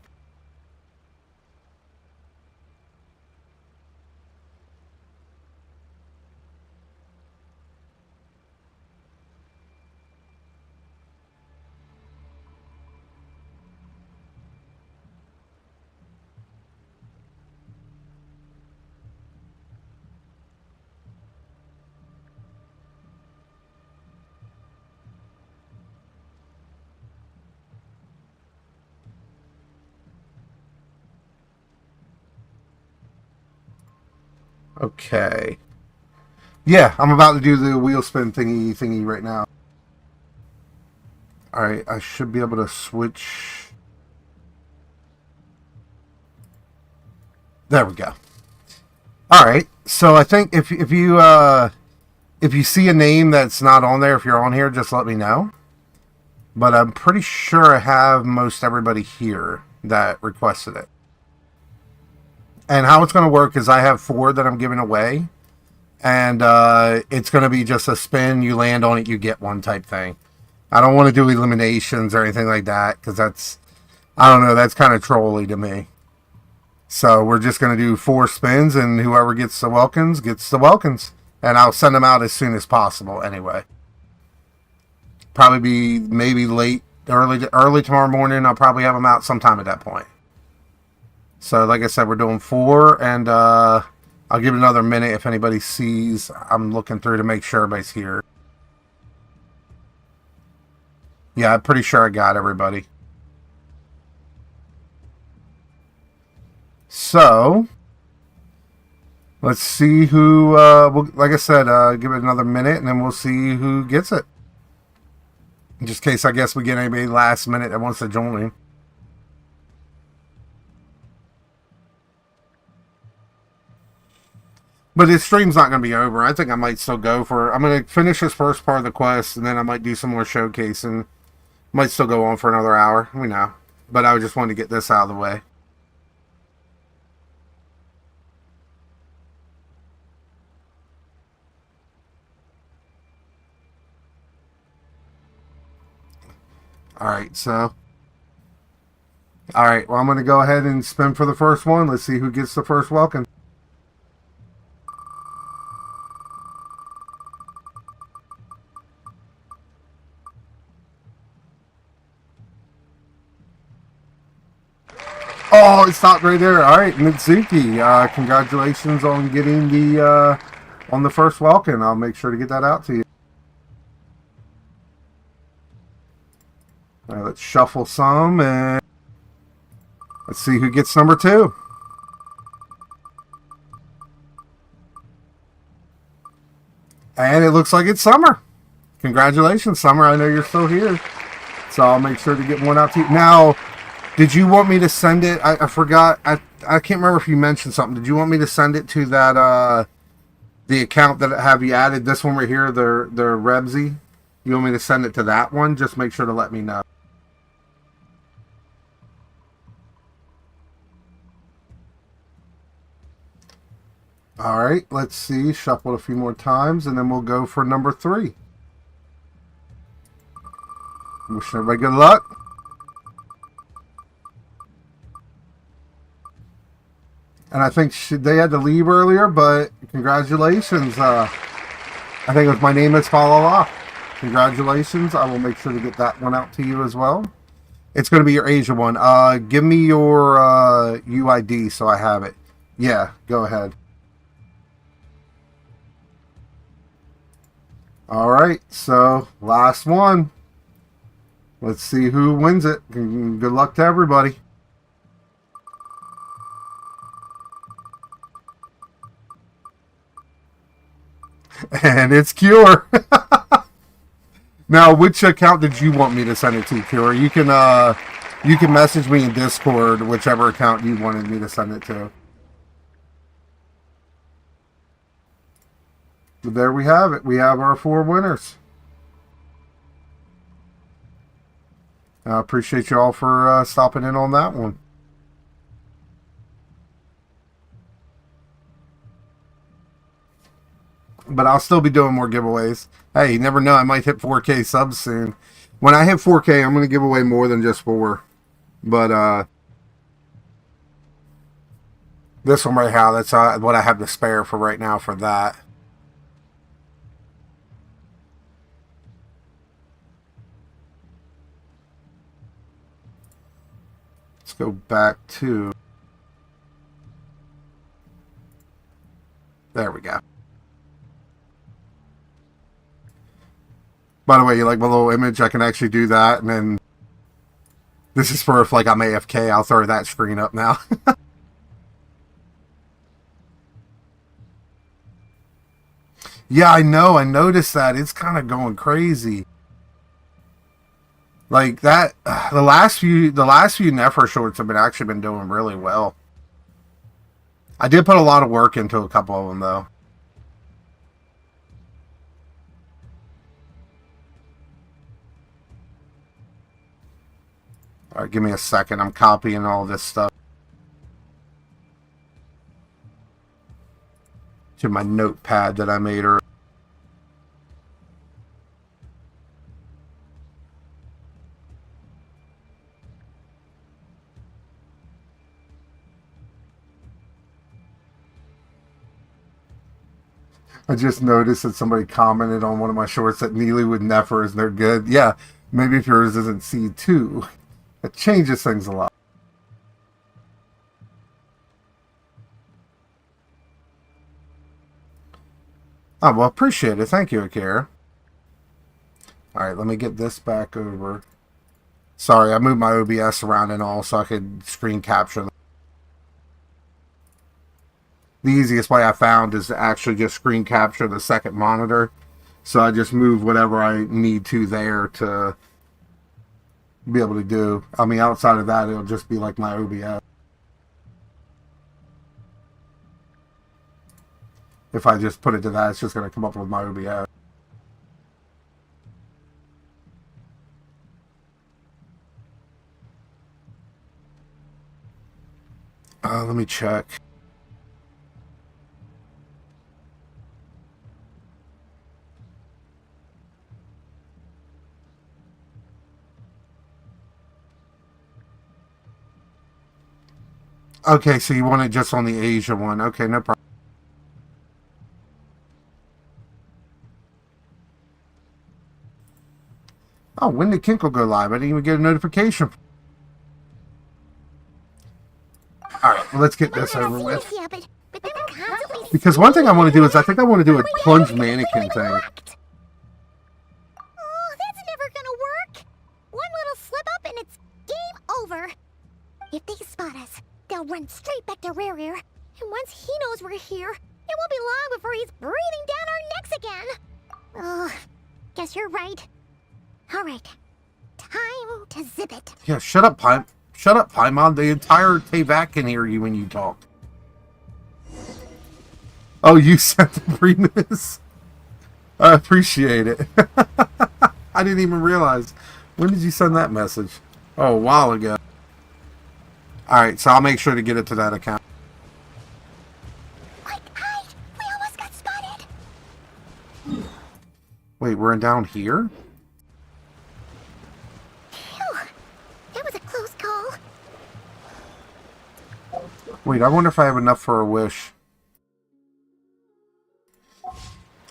Okay. Yeah, I'm about to do the wheel spin thingy right now. Alright, I should be able to switch. There we go. Alright, so I think if you see a name that's not on there, if you're on here, just let me know. But I'm pretty sure I have most everybody here that requested it. And how it's going to work is I have 4 that I'm giving away. And it's going to be just a spin, you land on it, you get one type thing. I don't want to do eliminations or anything like that, because that's, I don't know, that's kind of trolly to me. So we're just going to do 4 spins, and whoever gets the Welkins gets the Welkins. And I'll send them out as soon as possible anyway. Probably be maybe early tomorrow morning. I'll probably have them out sometime at that point. So like I said, we're doing 4, and I'll give it another minute if anybody sees. I'm looking through to make sure everybody's here. Yeah, I'm pretty sure I got everybody. So, let's see who, like I said, give it another minute, and then we'll see who gets it. Just in case, I guess, we get anybody last minute that wants to join. But this stream's not going to be over. I think I might still go for... I'm going to finish this first part of the quest, and then I might do some more showcasing. Might still go on for another hour. We know. But I just wanted to get this out of the way. Alright, so... Alright, well, I'm going to go ahead and spin for the first one. Let's see who gets the first Welkin. Oh, it stopped right there. Alright, Mitsuki, congratulations on getting the, on the first Welkin. I'll make sure to get that out to you. Alright, let's shuffle some, and let's see who gets number 2. And it looks like it's Summer. Congratulations, Summer. I know you're still here. So I'll make sure to get one out to you. Now, did you want me to send it? I forgot. I can't remember if you mentioned something. Did you want me to send it to that, the account that have you added? This one right here, the Rebsy. You want me to send it to that one? Just make sure to let me know. Alright, let's see. Shuffle a few more times, and then we'll go for number 3. Wish everybody good luck. And I think they had to leave earlier, but congratulations. I think it was My Name is Falala. Congratulations. I will make sure to get that one out to you as well. It's going to be your Asia one. Give me your UID so I have it. Yeah, go ahead. Alright, so last one. Let's see who wins it. Good luck to everybody. And it's Cure. Now, which account did you want me to send it to, Cure? You can message me in Discord, whichever account you wanted me to send it to. But there we have it. We have our 4 winners. I appreciate you all for stopping in on that one. But I'll still be doing more giveaways. Hey, you never know. I might hit 4K subs soon. When I hit 4K, I'm going to give away more than just 4. But, this one right now, that's what I have to spare for right now for that. Let's go back to... There we go. By the way, you like my little image? I can actually do that, and then this is for if like I'm AFK. I'll throw that screen up now. Yeah, I know. I noticed that. It's kind of going crazy. Like that, the last few Nefer shorts have actually been doing really well. I did put a lot of work into a couple of them though. All right, give me a second. I'm copying all this stuff to my notepad that I made earlier. I just noticed that somebody commented on one of my shorts that Neely with Nefer is they're good. Yeah, maybe if yours isn't C2, it changes things a lot. Oh, well, appreciate it. Thank you, Akira. Alright, let me get this back over. Sorry, I moved my OBS around and all so I could screen capture them. The easiest way I found is to actually just screen capture the second monitor. So I just move whatever I need to there to be able to do. I mean, outside of that, it'll just be like my OBS. If I just put it to that, it's just going to come up with my OBS. Let me check. Okay, so you want it just on the Asia one. Okay, no problem. Oh, when did Kinkle go live? I didn't even get a notification. Alright, well, let's get this over with. Because one thing I want to do is I think I want to do a plunge mannequin thing. Oh, that's never gonna work. One little slip up and it's game over. If they spot us, they'll run straight back to Rare. And once he knows we're here, it won't be long before he's breathing down our necks again. Oh, guess you're right. Alright, time to zip it. Yeah, shut up, Paimon. The entire Teyvat can hear you when you talk. Oh, you sent the premise? I appreciate it. I didn't even realize. When did you send that message? Oh, a while ago. Alright, so I'll make sure to get it to that account. Quick, hide! We almost got spotted! Wait, we're down here? Phew, that was a close call. Wait, I wonder if I have enough for a wish.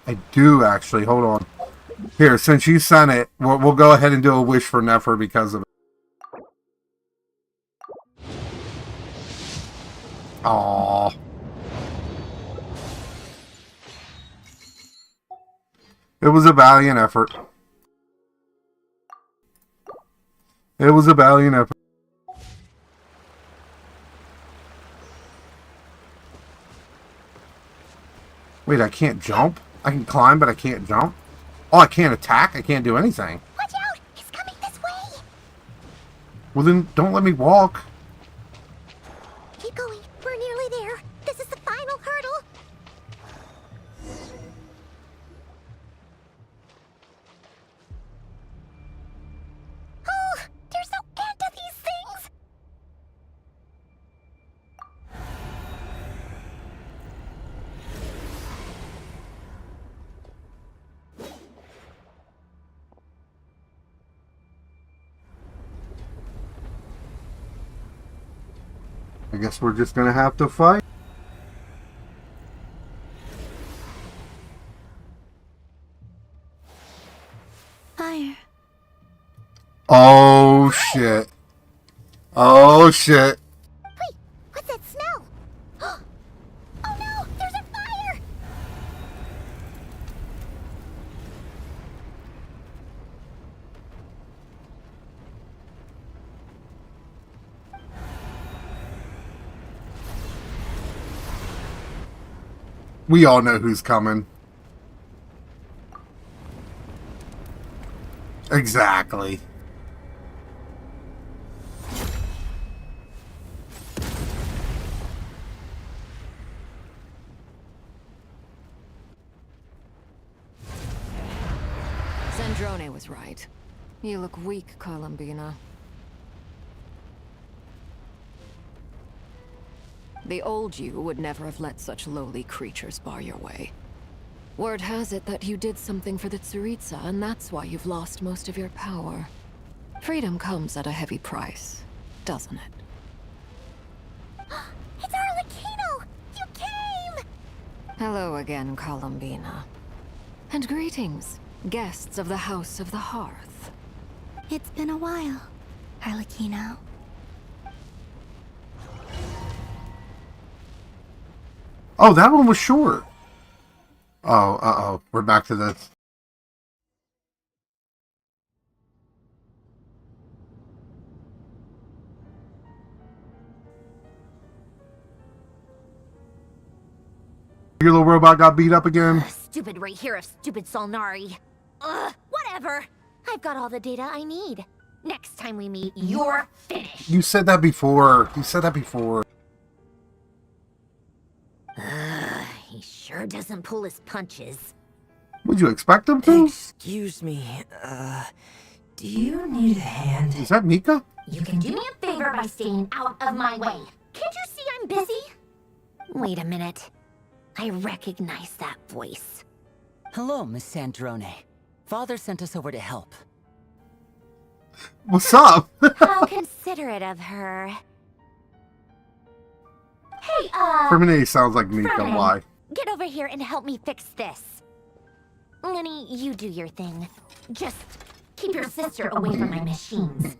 I do, actually. Hold on. Here, since you sent it, we'll go ahead and do a wish for Nefer because of it. Aww. It was a valiant effort. It was a valiant effort. Wait, I can't jump? I can climb, but I can't jump? Oh, I can't attack? I can't do anything. Watch out! He's coming this way! Well, then don't let me walk. Keep going. We're nearly there. This is the final hurdle. Oh, there's no end to these things. I guess we're just gonna have to fight. Fire. Oh shit. Oh shit. Wait, what's that smell? Oh no, there's a fire! We all know who's coming. Exactly. Sandrone was right. You look weak, Columbina. The old you would never have let such lowly creatures bar your way. Word has it that you did something for the Tsaritsa, and that's why you've lost most of your power. Freedom comes at a heavy price, doesn't it? It's Arlecchino! You came! Hello again, Columbina. And greetings, guests of the House of the Hearth. It's been a while, Arlecchino. Oh, that one was short. Oh, uh-oh. We're back to this. Your little robot got beat up again? Stupid right here of stupid Solnari. Ugh, whatever. I've got all the data I need. Next time we meet, you're finished. You said that before. You said that before. He sure doesn't pull his punches. Would you expect him to? Excuse me, do you need a hand? Is that Mika? You can do me a favor by staying out of my way. Can't you see I'm busy? Wait a minute. I recognize that voice. Hello, Miss Sandrone. Father sent us over to help. What's up? How considerate of her. Hey, Ferminate sounds like Mika. Fermin, Why? get over here and help me fix this. Lenny, you do your thing. Just keep your sister away from my machines.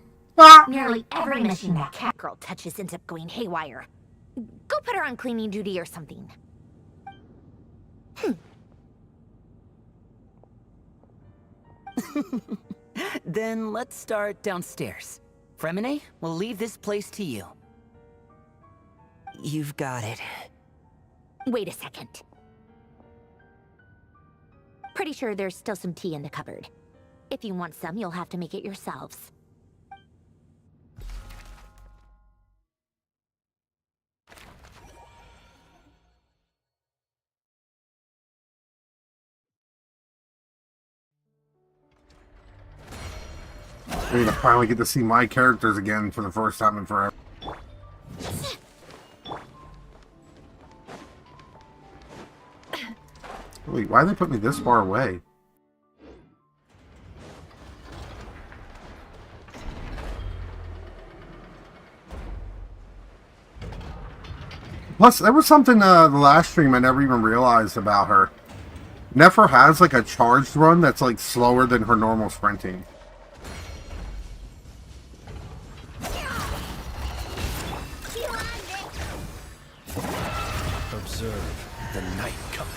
Nearly every machine that cat girl touches ends up going haywire. Go put her on cleaning duty or something. Then let's start downstairs. Fremine, we'll leave this place to you. You've got it. Wait a second. Pretty sure there's still some tea in the cupboard. If you want some, you'll have to make it yourselves. I mean, I finally get to see my characters again for the first time in forever. Wait, why did they put me this far away? Plus, there was something the last stream I never even realized about her. Nefer has like a charged run that's like slower than her normal sprinting. Observe the night coming.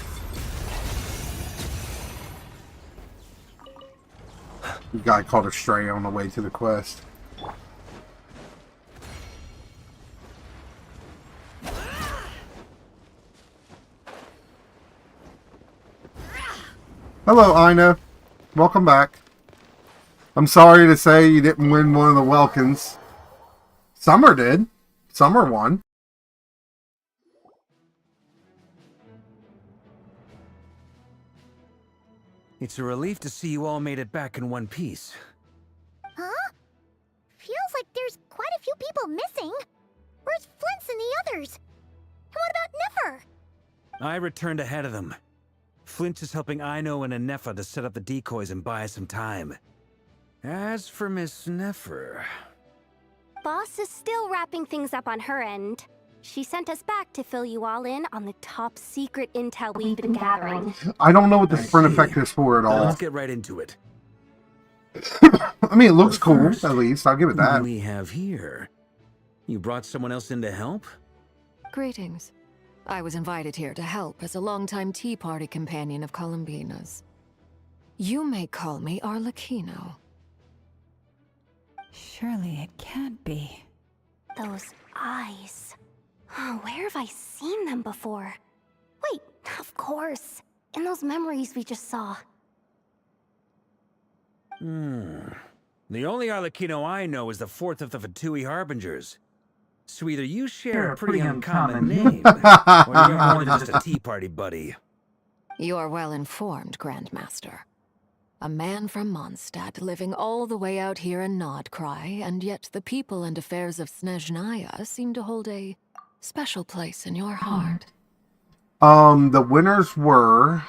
The guy called a stray on the way to the quest. Hello, Ina. Welcome back. I'm sorry to say you didn't win one of the Welkins. Summer did. Summer won. It's a relief to see you all made it back in one piece. Huh? Feels like there's quite a few people missing. Where's Flint's and the others? And what about Nefer? I returned ahead of them. Flint is helping Ino and Nefer to set up the decoys and buy some time. As for Miss Nefer... Boss is still wrapping things up on her end. She sent us back to fill you all in on the top secret intel we've been gathering. I don't know what the sprint effect is for at all. Let's get right into it. I mean, it looks cool, at least. I'll give it that. What do we have here? You brought someone else in to help? Greetings. I was invited here to help as a longtime Tea Party companion of Columbina's. You may call me Arlecchino. Surely it can't be. Those eyes. Oh, where have I seen them before? Wait, of course. In those memories we just saw. The only Arlecchino I know is the fourth of the Fatui Harbingers. So either you share a pretty uncommon name, or you're more than just a tea party buddy. You're well informed, Grandmaster. A man from Mondstadt living all the way out here in Nodcry, and yet the people and affairs of Snezhnaya seem to hold a special place in your heart. The winners were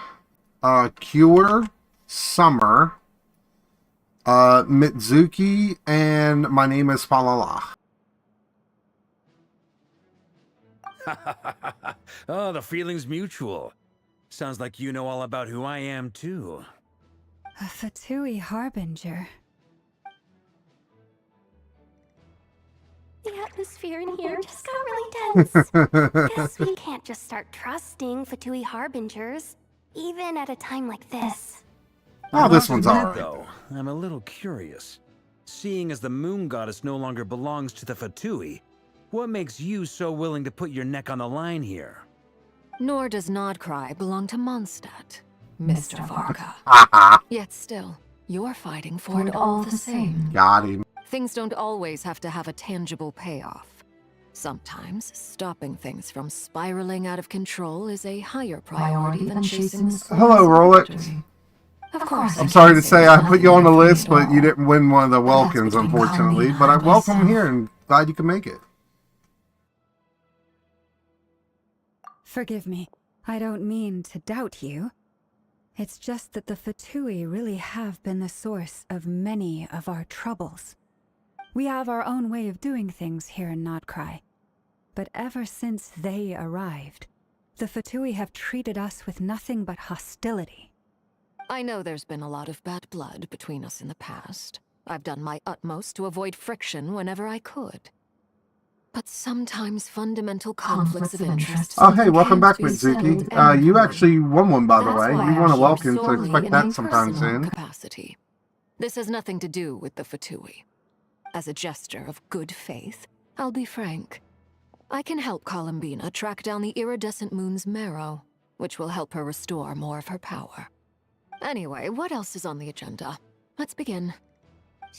Cure, Summer, Mitsuki, and my name is Falala. Oh, the feeling's mutual. Sounds like you know all about who I am, too. A Fatui Harbinger. The atmosphere in here just got really tense. Guess we can't just start trusting Fatui Harbingers, even at a time like this. Oh, this one's alright. Though, I'm a little curious. Seeing as the moon goddess no longer belongs to the Fatui, what makes you so willing to put your neck on the line here? Nor does Nodcry belong to Mondstadt, Mr. Varka. Yet still, you're fighting for it all the same. Got him. Things don't always have to have a tangible payoff. Sometimes, stopping things from spiraling out of control is a higher priority than chasing the Hello, Rolex. Of course. I'm sorry to say I put you on the list, but you didn't win one of the Welkins, unfortunately. But I'm welcome here and glad you can make it. Forgive me. I don't mean to doubt you. It's just that the Fatui really have been the source of many of our troubles. We have our own way of doing things here in Nodcry. But ever since they arrived, the Fatui have treated us with nothing but hostility. I know there's been a lot of bad blood between us in the past. I've done my utmost to avoid friction whenever I could. But sometimes fundamental conflicts of interest... Oh, hey, welcome back, Mitsuki. You actually won one, by the way. You won a Welkin, so expect that sometime soon. Capacity. This has nothing to do with the Fatui. As a gesture of good faith, I'll be frank. I can help Columbina track down the iridescent moon's marrow, which will help her restore more of her power. Anyway, what else is on the agenda? Let's begin.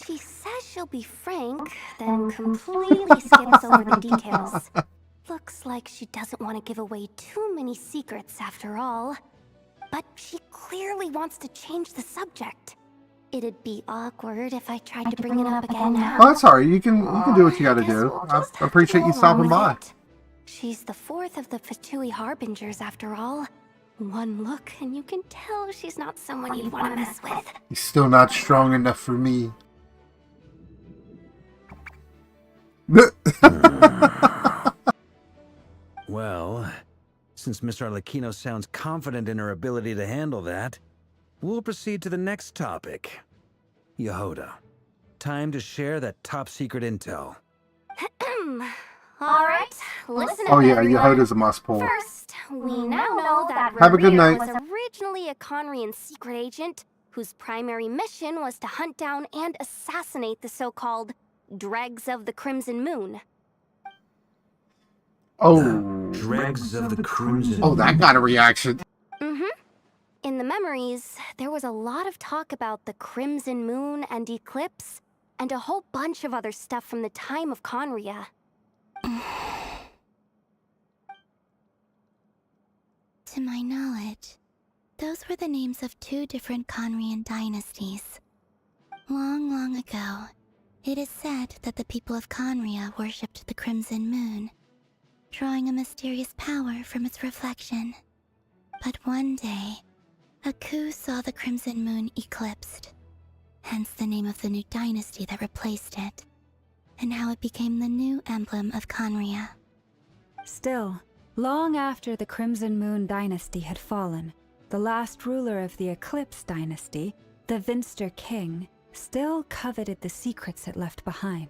She says she'll be frank, then completely skips over the details. Looks like she doesn't want to give away too many secrets after all. But she clearly wants to change the subject. It'd be awkward if I tried to bring it up again now. Oh, that's alright. You can do what you gotta do. I appreciate you stopping by. She's the fourth of the Fatui Harbingers after all. One look and you can tell she's not someone you'd want to mess with. He's still not strong enough for me. Well, since Miss Arlecchino sounds confident in her ability to handle that, we'll proceed to the next topic. Yehoda, time to share that top-secret intel. Alright, listen up, Oh yeah, everyone. Yehoda's a must-pull. First, we now know that Have a good Rerir night. was originally a Conrian secret agent whose primary mission was to hunt down and assassinate the so-called Dregs of the Crimson Moon. Oh. Dregs of the Crimson. Oh, that got a reaction. In the memories, there was a lot of talk about the Crimson Moon and Eclipse, and a whole bunch of other stuff from the time of Conria. To my knowledge, those were the names of two different Conrian dynasties. Long, long ago, it is said that the people of Conria worshipped the Crimson Moon, drawing a mysterious power from its reflection. But one day, a coup saw the Crimson Moon eclipsed, hence the name of the new dynasty that replaced it, and how it became the new emblem of Conria. Still, long after the Crimson Moon dynasty had fallen, the last ruler of the Eclipse dynasty, the Vinster King, still coveted the secrets it left behind.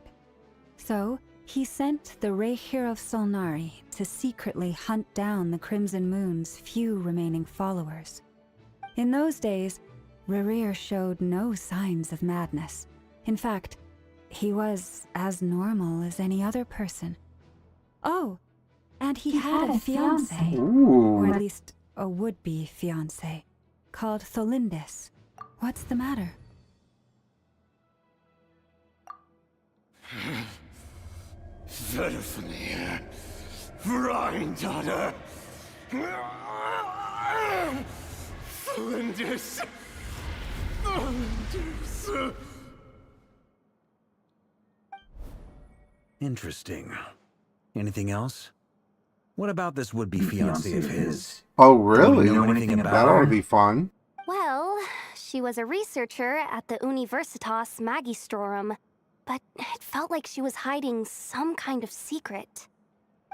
So, he sent the Rehyr of Solnari to secretly hunt down the Crimson Moon's few remaining followers. In those days, Rehyr showed no signs of madness. In fact, he was as normal as any other person. Oh, and he had a fiancé, or at least a would-be fiancé, called Tholindis. What's the matter? Pitifully, granddaughter. Flinders. Flinders. Interesting. Anything else? What about this would-be fiancé of his? Oh, Do really? you know anything about That ought her? to be fun. Well, she was a researcher at the Universitas Magistrorum, but it felt like she was hiding some kind of secret.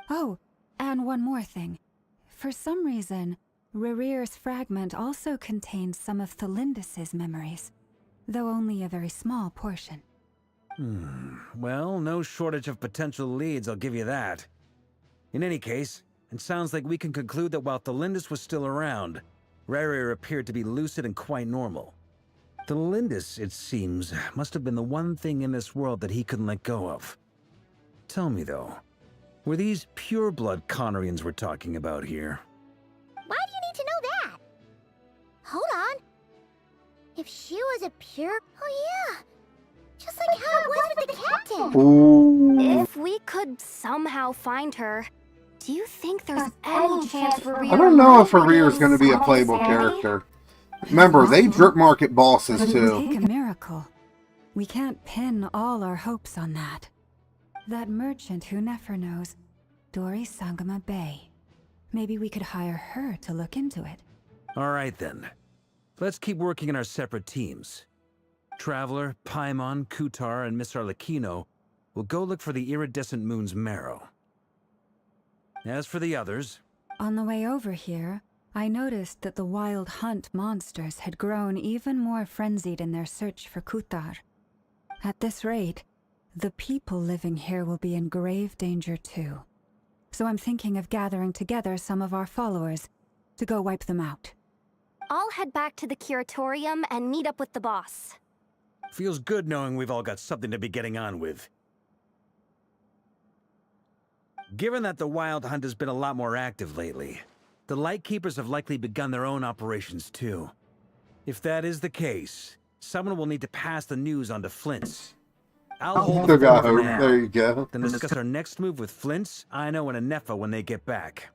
Oh, and one more thing. For some reason, Rerear's fragment also contains some of Thelindis' memories, though only a very small portion. Well, no shortage of potential leads, I'll give you that. In any case, it sounds like we can conclude that while Thelindis was still around, Rerear appeared to be lucid and quite normal. Thelindis, it seems, must have been the one thing in this world that he couldn't let go of. Tell me, though, were these pure-blood Connorians we're talking about here? Why do you need to know that? Hold on. If she was a pure... Oh yeah! Just like how it was with the captain! Ooh. If we could somehow find her, do you think there's any chance Rerear I don't know if might be Rerear's going to be a some playable sanity? character. Remember, they drip market bosses But it would take too. a miracle. We can't pin all our hopes on that. That merchant who Nefer knows, Dori Sangama Bay. Maybe we could hire her to look into it. All right, then. Let's keep working in our separate teams. Traveler, Paimon, Kutar, and Miss Arlecchino will go look for the iridescent moon's marrow. As for the others... On the way over here, I noticed that the wild hunt monsters had grown even more frenzied in their search for Kutar. At this rate, the people living here will be in grave danger too. So I'm thinking of gathering together some of our followers to go wipe them out. I'll head back to the curatorium and meet up with the boss. Feels good knowing we've all got something to be getting on with. Given that the Wild Hunt has been a lot more active lately, the Lightkeepers have likely begun their own operations too. If that is the case, someone will need to pass the news on to Flint's. I'll hold Still the fort got for hope. now. There you go. Then discuss our next move with Flint's, Ino, and Anefa when they get back.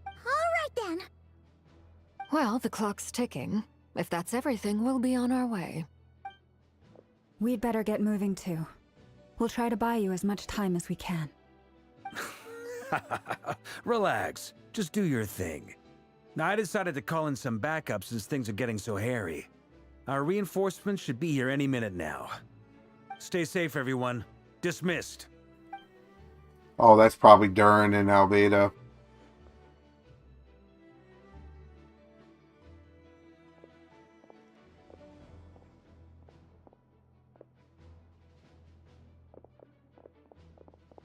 Alright then. Well, the clock's ticking. If that's everything, we'll be on our way. We'd better get moving too. We'll try to buy you as much time as we can. Relax. Just do your thing. Now, I decided to call in some backup since things are getting so hairy. Our reinforcements should be here any minute now. Stay safe, everyone. Dismissed. Oh, that's probably Durin and Albedo.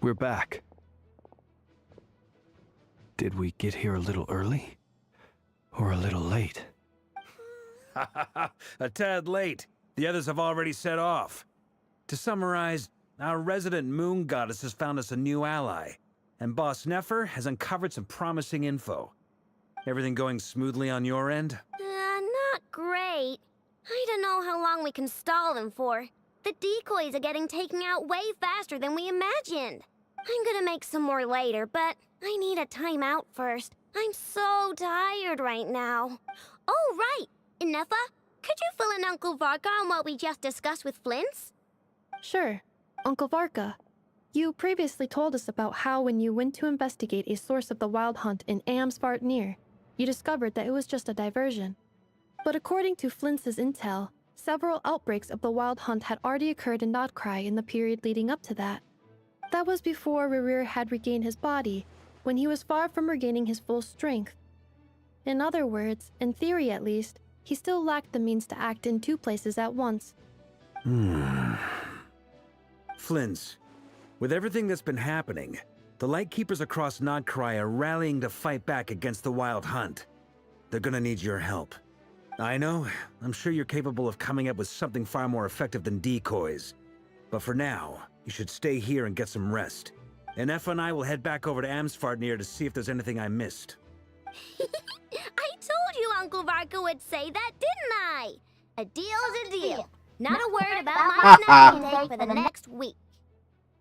We're back. Did we get here a little early? Or a little late? A tad late. The others have already set off. To summarize, our resident moon goddess has found us a new ally, and Boss Nefer has uncovered some promising info. Everything going smoothly on your end? Not great. I don't know how long we can stall them for. The decoys are getting taken out way faster than we imagined. I'm gonna make some more later, but I need a timeout first. I'm so tired right now. Oh, right! Inefa, could you fill in Uncle Varka on what we just discussed with Flint's? Sure. Uncle Varka, you previously told us about how when you went to investigate a source of the Wild Hunt in Amsvartnir, you discovered that it was just a diversion. But according to Flint's intel, several outbreaks of the Wild Hunt had already occurred in Nodcry in the period leading up to that. That was before Rerear had regained his body, when he was far from regaining his full strength. In other words, in theory at least, he still lacked the means to act in two places at once. Flint's, with everything that's been happening, the Lightkeepers across Nodcry are rallying to fight back against the Wild Hunt. They're gonna need your help. I know, I'm sure you're capable of coming up with something far more effective than decoys. But for now, you should stay here and get some rest. And Effa and I will head back over to Amsvartnir to see if there's anything I missed. I told you Uncle Varka would say that, didn't I? A deal's a deal. Not a word about my snack intake for the next week.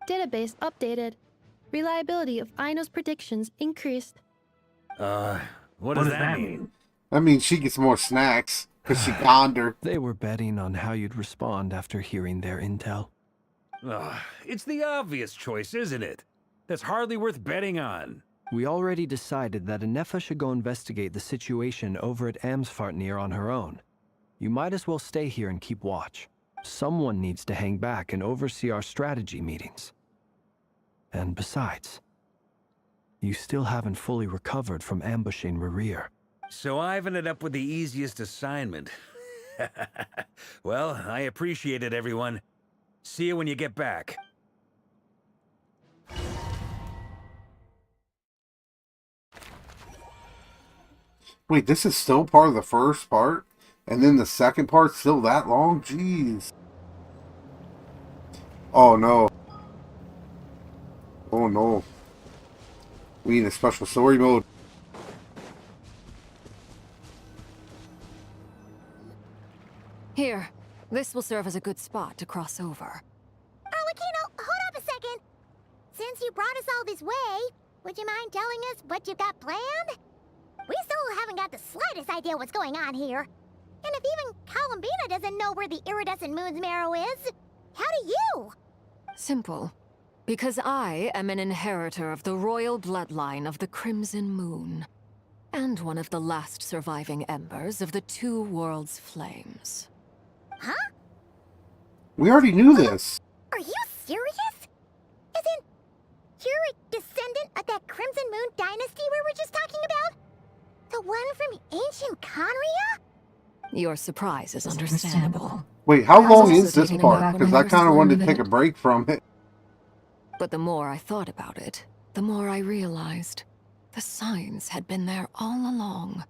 Database updated. Reliability of Aino's predictions increased. What does that mean? That means she gets more snacks, because she conned her. They were betting on how you'd respond after hearing their intel. It's the obvious choice, isn't it? That's hardly worth betting on. We already decided that Nefa should go investigate the situation over at Amsfartnir on her own. You might as well stay here and keep watch. Someone needs to hang back and oversee our strategy meetings. And besides, you still haven't fully recovered from ambushing Rerir. So I've ended up with the easiest assignment. Well, I appreciate it, everyone. See you when you get back. Wait, this is still part of the first part? And then the second part's still that long? Jeez. Oh no. Oh no. We need a special story mode. Here, this will serve as a good spot to cross over. Arlecchino, hold up a second. Since you brought us all this way, would you mind telling us what you got planned? We still haven't got the slightest idea what's going on here. And if even Columbina doesn't know where the iridescent moon's marrow is, how do you? Simple. Because I am an inheritor of the royal bloodline of the Crimson Moon, and one of the last surviving embers of the Two Worlds' flames. Huh? We already knew this. Are you serious? Isn't you're a descendant of that Crimson Moon dynasty we were just talking about? The one from ancient Conria? Your surprise is understandable. Wait, how long is this part? Because I kind of wanted to take a break from it. But the more I thought about it, the more I realized the signs had been there all along.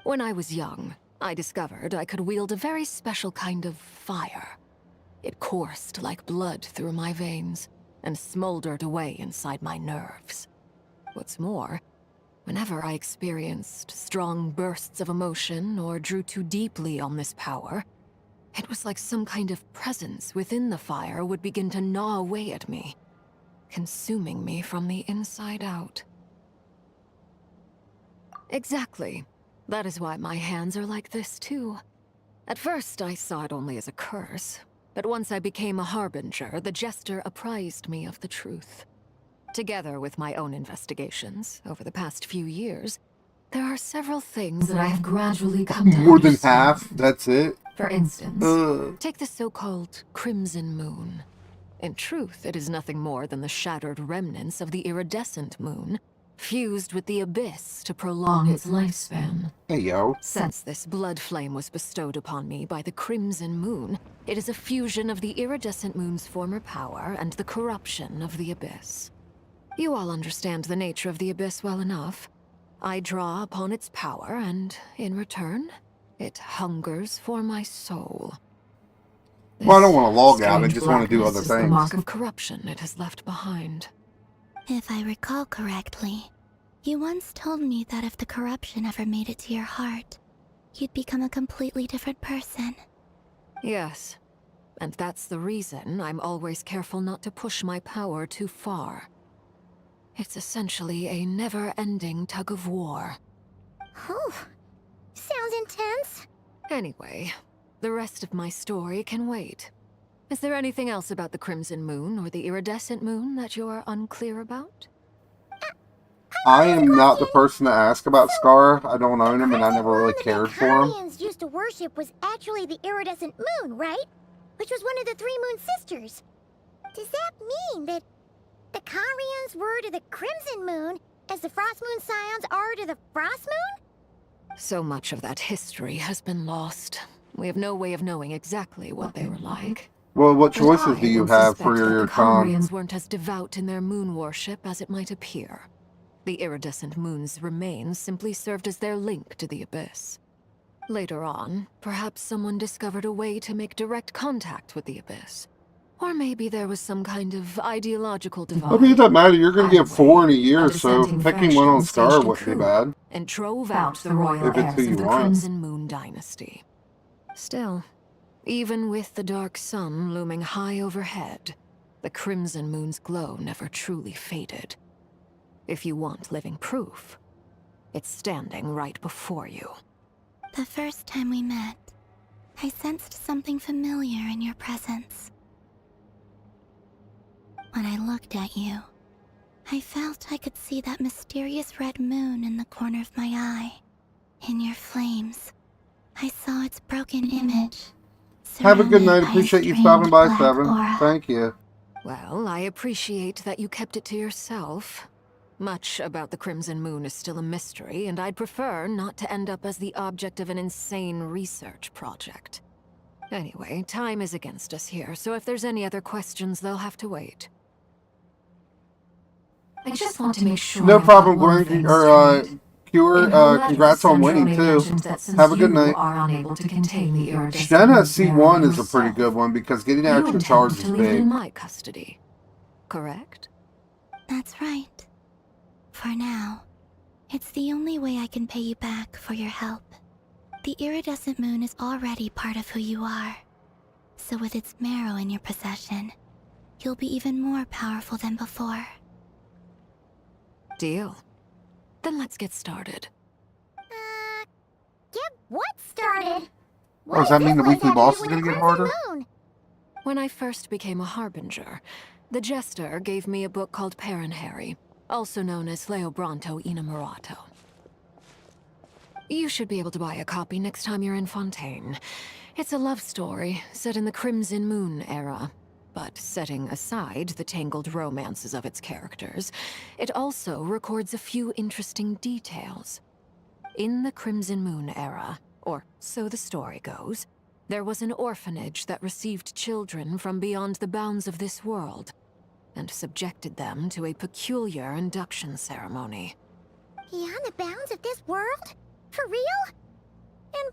When I was young, I discovered I could wield a very special kind of fire. It coursed like blood through my veins and smoldered away inside my nerves. What's more, whenever I experienced strong bursts of emotion or drew too deeply on this power, it was like some kind of presence within the fire would begin to gnaw away at me, consuming me from the inside out. Exactly. That is why my hands are like this too. At first, I saw it only as a curse, but once I became a harbinger, the jester apprised me of the truth. Together with my own investigations over the past few years, there are several things that I have gradually come to More than understand. half? That's it? For instance, take the so-called Crimson Moon. In truth, it is nothing more than the shattered remnants of the iridescent moon, fused with the abyss to prolong its lifespan. Hey, yo. Since this blood flame was bestowed upon me by the Crimson Moon, it is a fusion of the iridescent moon's former power and the corruption of the abyss. You all understand the nature of the abyss well enough. I draw upon its power, and in return, it hungers for my soul. Well, I don't want to log out. I just want to do other This is the things. mark of corruption it has left behind. If I recall correctly, you once told me that if the corruption ever made it to your heart, you'd become a completely different person. Yes, and that's the reason I'm always careful not to push my power too far. It's essentially a never-ending tug-of-war. Whew. Sounds intense. Anyway, the rest of my story can wait. Is there anything else about the Crimson Moon or the Iridescent Moon that you're unclear about? I am not the person to ask about Scar. I don't own him, and I never really cared for him. Carians used to worship was actually the iridescent moon, right? Which was one of the three moon sisters. Does that mean that the Carians were to the Crimson Moon as the Frost Moon Scions are to the Frost Moon? So much of that history has been lost. We have no way of knowing exactly what they were like. Well, what But choices I do you would have suspect for that your the con? Carians weren't as devout in their moon worship as it might appear. The iridescent moon's remains simply served as their link to the abyss. Later on, perhaps someone discovered a way to make direct contact with the abyss. Or maybe there was some kind of ideological divide. I mean, it doesn't matter. You're going to get 4 in a year, A so dissenting picking one on faction Scar staged a wouldn't be coup bad. and drove out the royal If it's heirs who you of the want. Crimson Moon dynasty. Still, even with the dark sun looming high overhead, The Crimson Moon's glow never truly faded. If you want living proof, it's standing right before you. The first time we met, I sensed something familiar in your presence. When I looked at you, I felt I could see that mysterious red moon in the corner of my eye. In your flames, I saw its broken image. Have a good surrounded night. by a Appreciate you strange stopping by, black Seven. aura. Thank you. Well, I appreciate that you kept it to yourself. Much about the Crimson Moon is still a mystery, and I'd prefer not to end up as the object of an insane research project. Anyway, time is against us here, so if there's any other questions, they'll have to wait. I just want to make sure. No problem, Gwen. Or, Cure, congrats on winning, too. Have a good night. Jenna C1 is a pretty good one because getting extra charge is big. In my custody, correct? That's right. For now, it's the only way I can pay you back for your help. The iridescent moon is already part of who you are. So with its marrow in your possession, you'll be even more powerful than before. Deal. Then let's get started. Get what started? Oh, does that mean the weekly boss is gonna get harder? When I first became a Harbinger, the Jester gave me a book called Paranhari, also known as Leobranto Inamorato. You should be able to buy a copy next time you're in Fontaine. It's a love story set in the Crimson Moon era. But setting aside the tangled romances of its characters, it also records a few interesting details. In the Crimson Moon era, or so the story goes, there was an orphanage that received children from beyond the bounds of this world, and subjected them to a peculiar induction ceremony. Beyond the bounds of this world? For real? And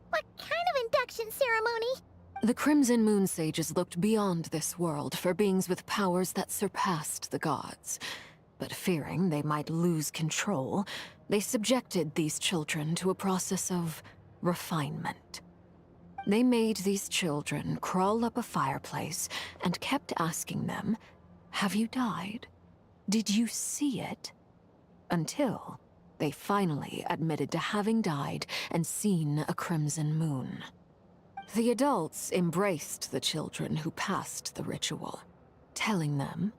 what kind of induction ceremony? The Crimson Moon sages looked beyond this world for beings with powers that surpassed the gods. But fearing they might lose control, they subjected these children to a process of refinement. They made these children crawl up a fireplace and kept asking them, "Have you died? Did you see it?" Until they finally admitted to having died and seen a crimson moon. The adults embraced the children who passed the ritual, telling them,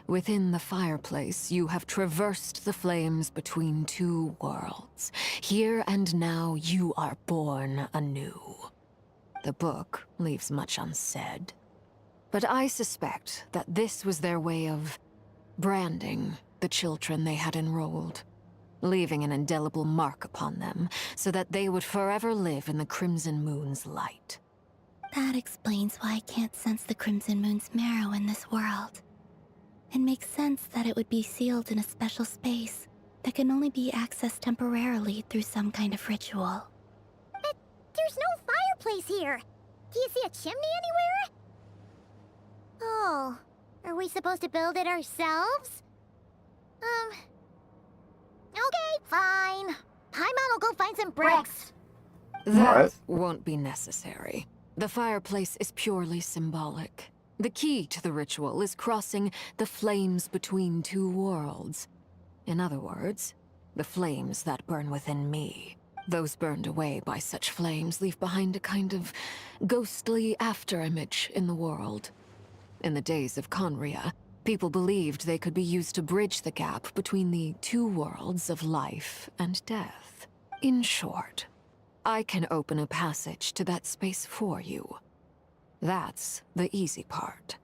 "Within the fireplace, you have traversed the flames between two worlds. Here and now, you are born anew." The book leaves much unsaid, but I suspect that this was their way of branding the children they had enrolled, leaving an indelible mark upon them so that they would forever live in the Crimson Moon's light. That explains why I can't sense the Crimson Moon's marrow in this world. It makes sense that it would be sealed in a special space that can only be accessed temporarily through some kind of ritual. But there's no fireplace here. Do you see a chimney anywhere? Oh, are we supposed to build it ourselves? Okay, fine. Paimon will go find some bricks. That won't be necessary. The fireplace is purely symbolic. The key to the ritual is crossing the flames between two worlds. In other words, the flames that burn within me. Those burned away by such flames leave behind a kind of ghostly afterimage in the world. In the days of Conria, people believed they could be used to bridge the gap between the two worlds of life and death. In short, I can open a passage to that space for you. That's the easy part.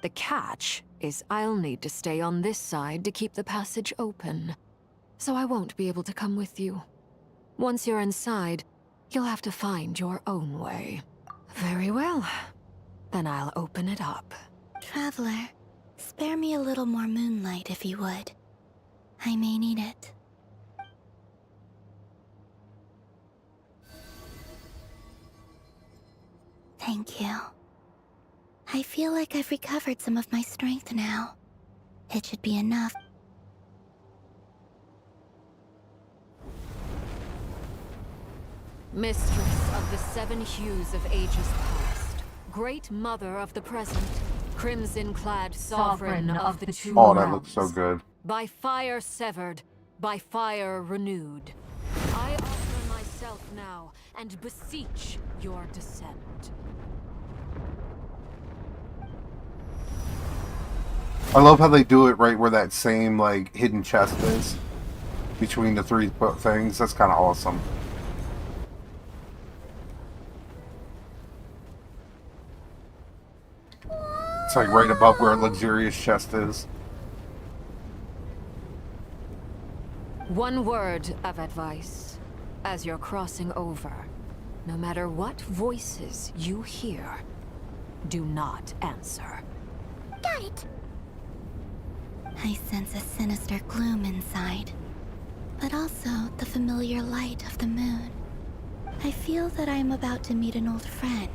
The catch is I'll need to stay on this side to keep the passage open, so I won't be able to come with you. Once you're inside, you'll have to find your own way. Very well. Then I'll open it up. Traveler, spare me a little more moonlight if you would. I may need it. Thank you. I feel like I've recovered some of my strength now. It should be enough. Mistress of the seven hues of ages past, great mother of the present, crimson-clad sovereign of the two Oh, realms. that looks so good. By fire severed, by fire renewed. I offer myself now and beseech your descent. I love how they do it right where that same, like, hidden chest is. Between the three things. That's kind of awesome. It's like right above where Luxurious chest is. One word of advice. As you're crossing over, no matter what voices you hear, do not answer. Got it. I sense a sinister gloom inside, but also the familiar light of the moon. I feel that I am about to meet an old friend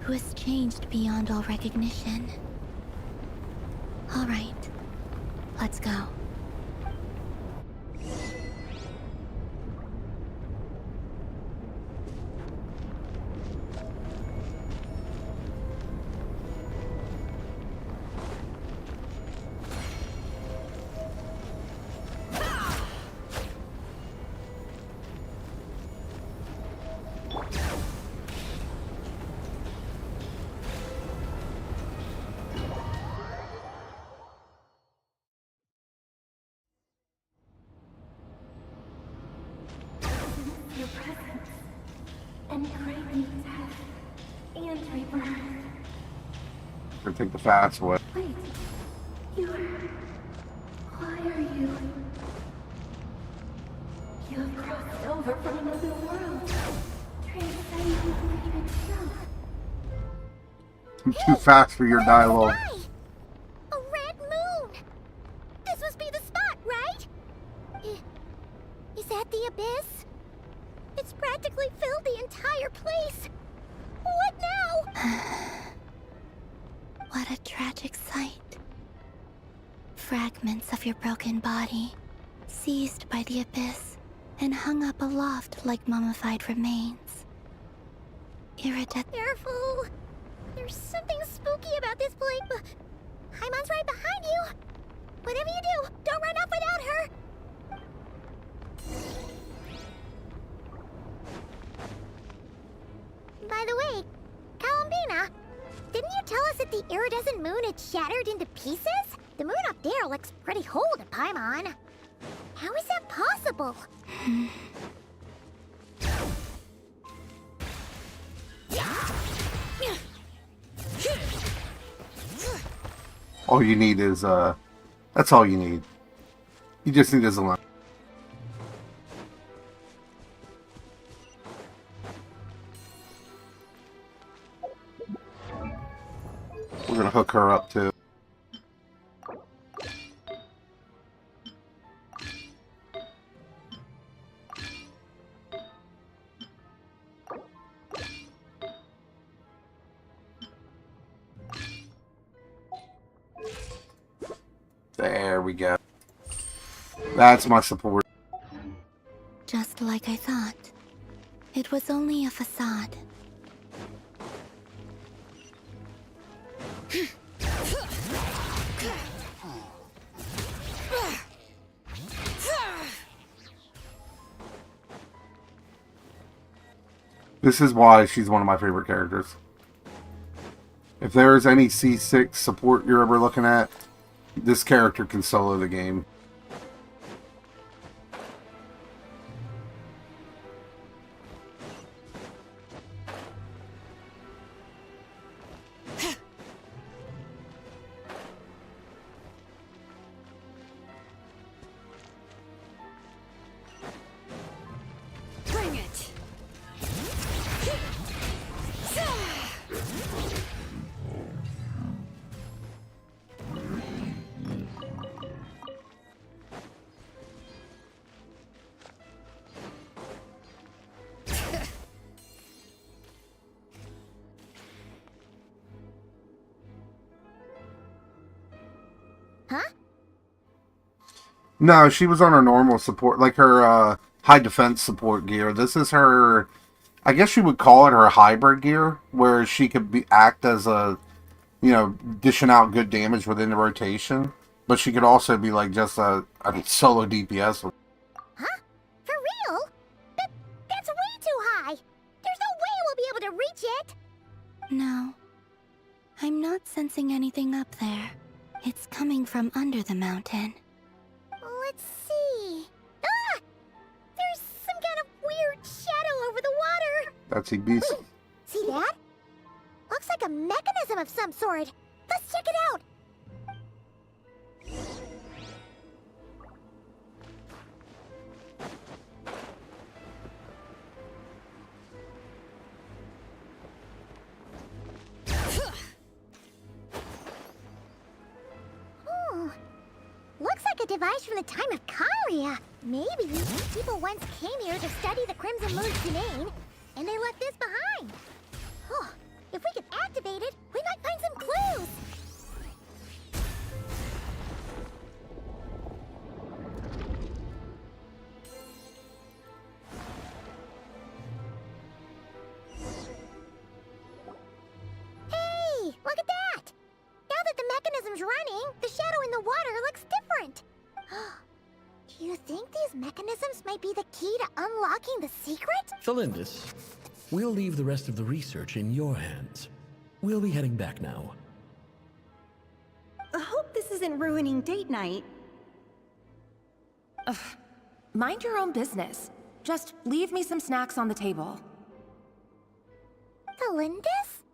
who has changed beyond all recognition. All right, let's go. Your presence, and craving death and rebirth. Or take the fast way. Wait, why are you? You have crossed over from another world, transcending fate itself. I'm too fast for your dialogue. A red moon! This must be the spot, right? Is that the abyss? It's practically filled the entire place. What now? What a tragic sight. Fragments of your broken body, seized by the abyss, and hung up aloft like mummified remains. Careful! There's something spooky about this place. Haimon's right behind you. Whatever you do, don't run off without her. By the way, Kalambina, didn't you tell us that the iridescent moon had shattered into pieces? The moon up there looks pretty whole to Paimon. How is that possible? All you need is, that's all you need. You just need his alone. We're gonna hook her up too. There we go. That's my support. Just like I thought. It was only a facade. This is why she's one of my favorite characters. If there's any C6 support you're ever looking at, this character can solo the game. Bring it! Huh? No, she was on her normal support, like her high defense support gear. This is her, I guess you would call it her hybrid gear, where she could act as a you know, dishing out good damage within the rotation. But she could also be like just a solo DPS. Huh? For real? That's way too high. There's no way we'll be able to reach it. No. I'm not sensing anything up there. It's coming from under the mountain. Let's see. Ah! There's some kind of weird shadow over the water. That's a beast. See that? Looks like a mechanism of some sort. Let's check it out. Looks like a device from the time of Kalia. Maybe people once came here to study the Crimson Moon's domain, and they left this behind. Oh, if we could activate it, we might find some clues. Hey, look at that! Now that the mechanism's running, the shadow in the water looks different. Do you think these mechanisms might be the key to unlocking the secret? Felindis, we'll leave the rest of the research in your hands. We'll be heading back now. I hope this isn't ruining date night. Mind your own business. Just leave me some snacks on the table. Felindis?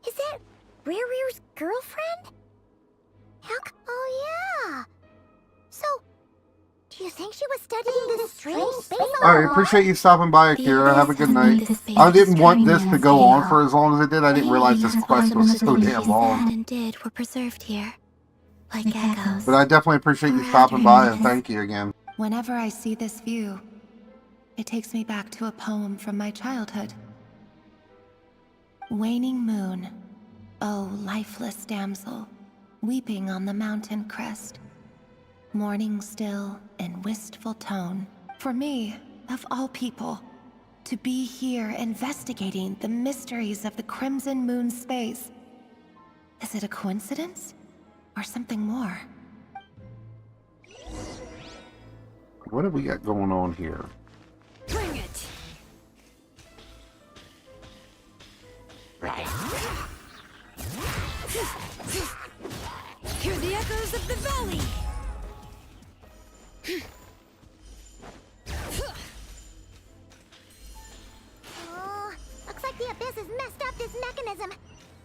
Is that Rear's girlfriend? Oh yeah. So, do you think she was studying this strange space all Alright, along? appreciate you stopping by, Akira. Have a good night. I didn't want this to go on for as long as it did. I didn't realize this quest was so damn long. And did were preserved here, like echoes. But I definitely appreciate you stopping by, and thank you again. Whenever I see this view, it takes me back to a poem from my childhood. Waning moon, oh lifeless damsel, weeping on the mountain crest. Mourning still in wistful tone. For me, of all people, to be here investigating the mysteries of the Crimson Moon space. Is it a coincidence? Or something more? What have we got going on here? Bring it! Hear the echoes of the valley! Oh, looks like the Abyss has messed up this mechanism.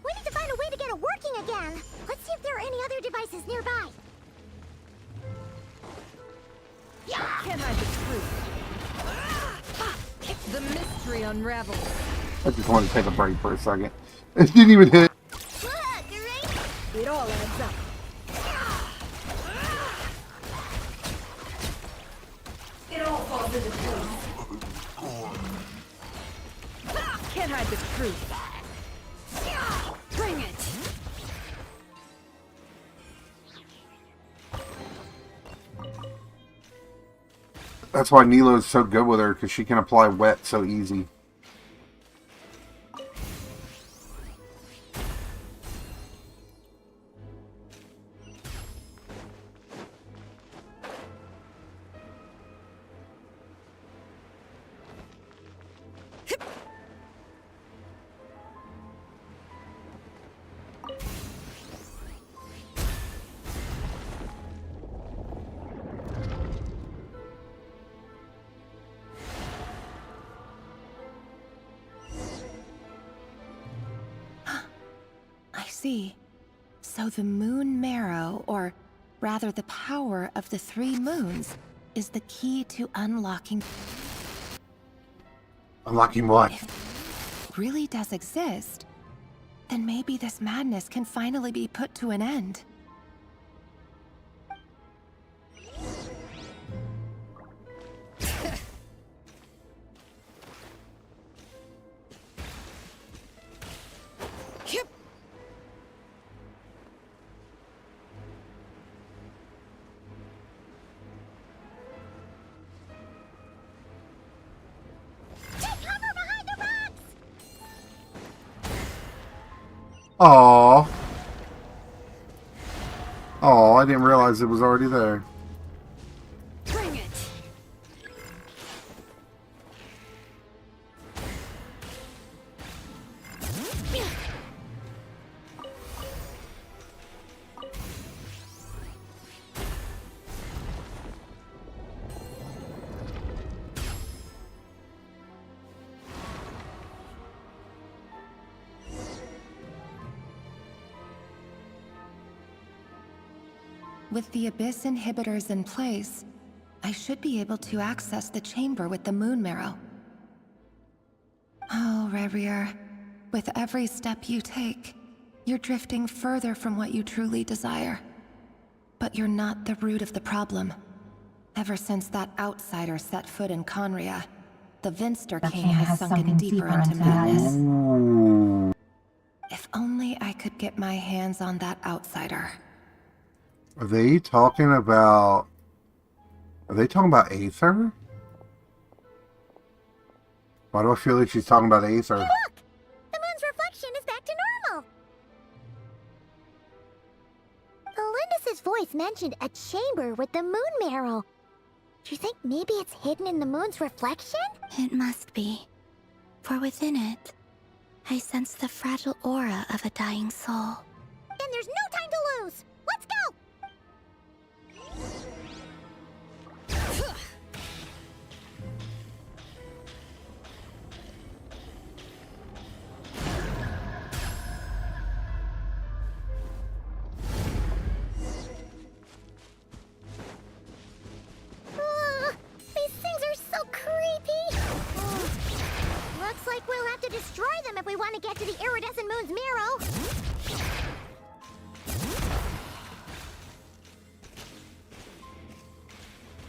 We need to find a way to get it working again. Let's see if there are any other devices nearby. Can't hide the truth. The mystery unravels. I just wanted to take a break for a second. It didn't even hit. It all adds up. It all falls into place. Can't hide the truth. Bring it! That's why Nilo's so good with her, because she can apply wet so easy. So the moon marrow, or rather the power of the 3 moons, is the key to unlocking... Unlocking what? If it really does exist, then maybe this madness can finally be put to an end. Aww. Oh, I didn't realize it was already there. Bring it. With the Abyss inhibitors in place, I should be able to access the chamber with the moon marrow. Oh, Revier, with every step you take, you're drifting further from what you truly desire. But you're not the root of the problem. Ever since that outsider set foot in Conria, the Vinster King has sunken deeper into madness. Ooh. If only I could get my hands on that outsider. Are they talking about... Are they talking about Aether? Why do I feel like she's talking about Aether? Hey, look! The moon's reflection is back to normal! Elendis' voice mentioned a chamber with the moon marrow. Do you think maybe it's hidden in the moon's reflection? It must be. For within it, I sense the fragile aura of a dying soul. Then there's no time to lose! Let's go! These things are so creepy! Looks like we'll have to destroy them if we want to get to the iridescent moon's marrow!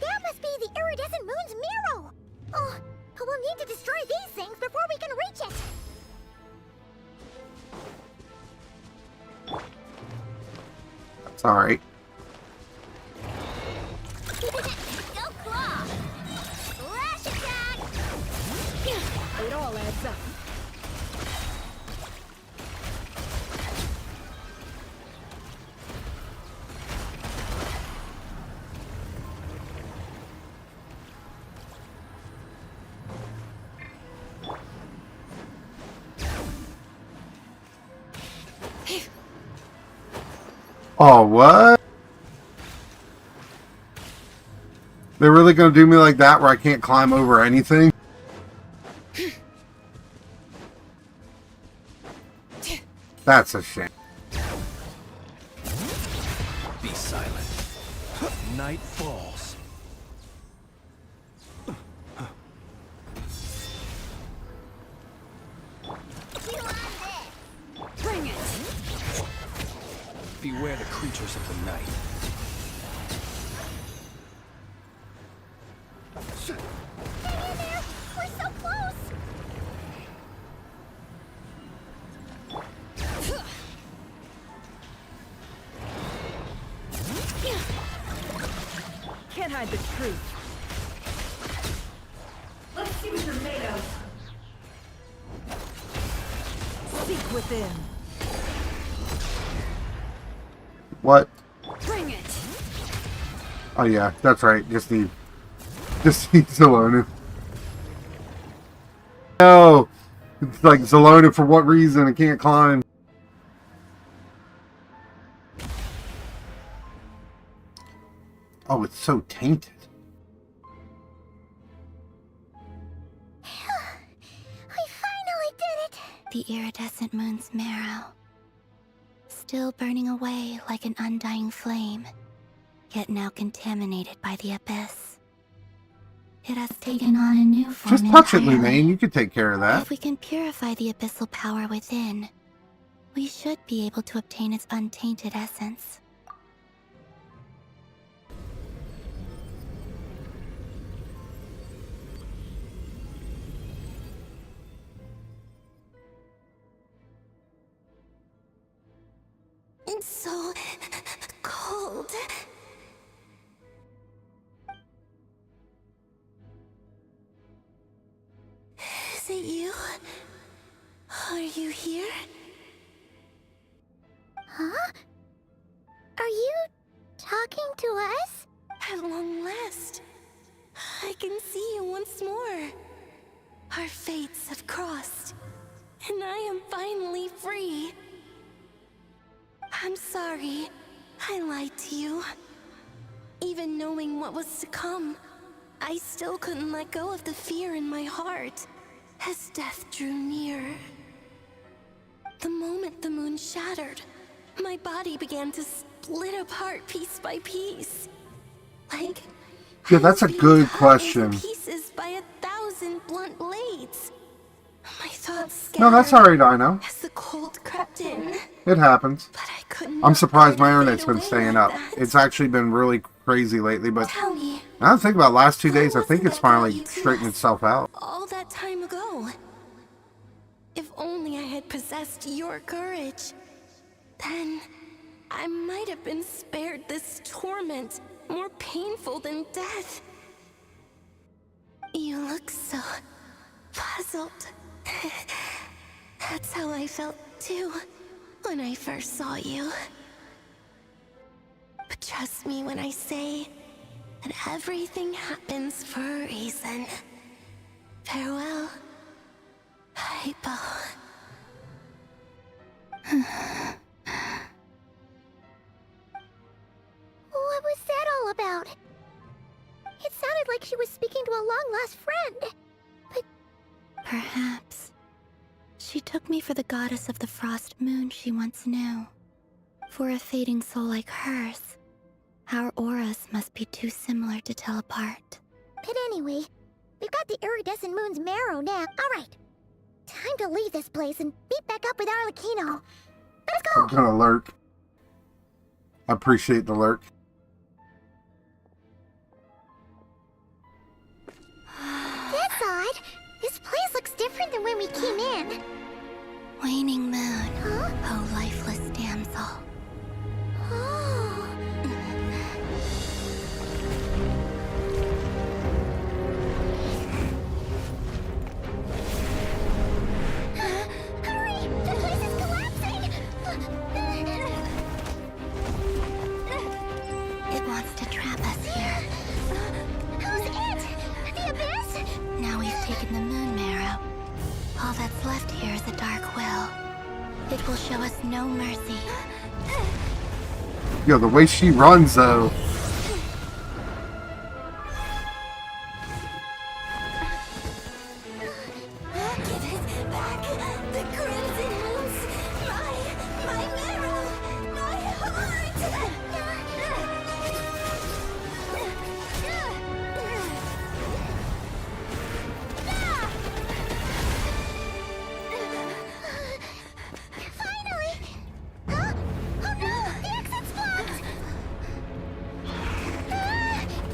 That must be the iridescent moon's marrow! Oh, we'll need to destroy these things before we can reach it! It's alright. Go claw! Flash attack! It all adds up. Oh, what? They're really gonna do me like that where I can't climb over anything? That's a shame. Be silent. Night falls. Bring it. Beware the creatures of the night. Hang in there! We're so close! Can't hide the truth. Let's see what you're made of. Seek within. What? Bring it. Oh yeah, that's right. Just need Zelona. No! It's like Zelona for what reason? I can't climb. Oh, it's so tainted. We finally did it! The iridescent moon's marrow. Still burning away like an undying flame, yet now contaminated by the abyss. It has taken on a new form Just touch it, entirely. Lumane. You could take care of that. If we can purify the abyssal power within, we should be able to obtain its untainted essence. It's so cold. Is it you? Are you here? Huh? Are you talking to us? At long last, I can see you once more. Our fates have crossed, and I am finally free. I'm sorry, I lied to you. Even knowing what was to come, I still couldn't let go of the fear in my heart as death drew near. The moment the moon shattered, my body began to split apart piece by piece. Like, Yeah, that's a good question. pieces by 1,000 blunt blades. My thoughts scattered. No, that's alright, I know. As the cold crept in. It happens. But I couldn't. I'm surprised my internet's been staying up. It's actually been really crazy lately, but Tell me, now that I think about the last 2 days, I think it's finally straightened itself out. all that time ago. If only I had possessed your courage, then I might have been spared this torment more painful than death. You look so puzzled. That's how I felt too when I first saw you. But trust me when I say that everything happens for a reason. Farewell, Hypo. What was that all about? It sounded like she was speaking to a long-lost friend. But Perhaps she took me for the goddess of the frost moon she once knew. For a fading soul like hers, our auras must be too similar to tell apart. But anyway, we've got the iridescent moon's marrow now. Alright, time to leave this place and meet back up with Arlecchino. Let's go! I'm gonna lurk. I appreciate the lurk. That's odd. This place looks different than when we came in. Waning moon, oh lifeless damsel. Oh. Hurry! The place is collapsing! It wants to trap us here. Who's it? The Abyss? Now we've taken the moon marrow. All that's left here is a dark will. It will show us no mercy. Yo, the way she runs, though. Give it back! The crimson moons! My marrow! My heart! Finally! Huh? Oh no! The exit's blocked!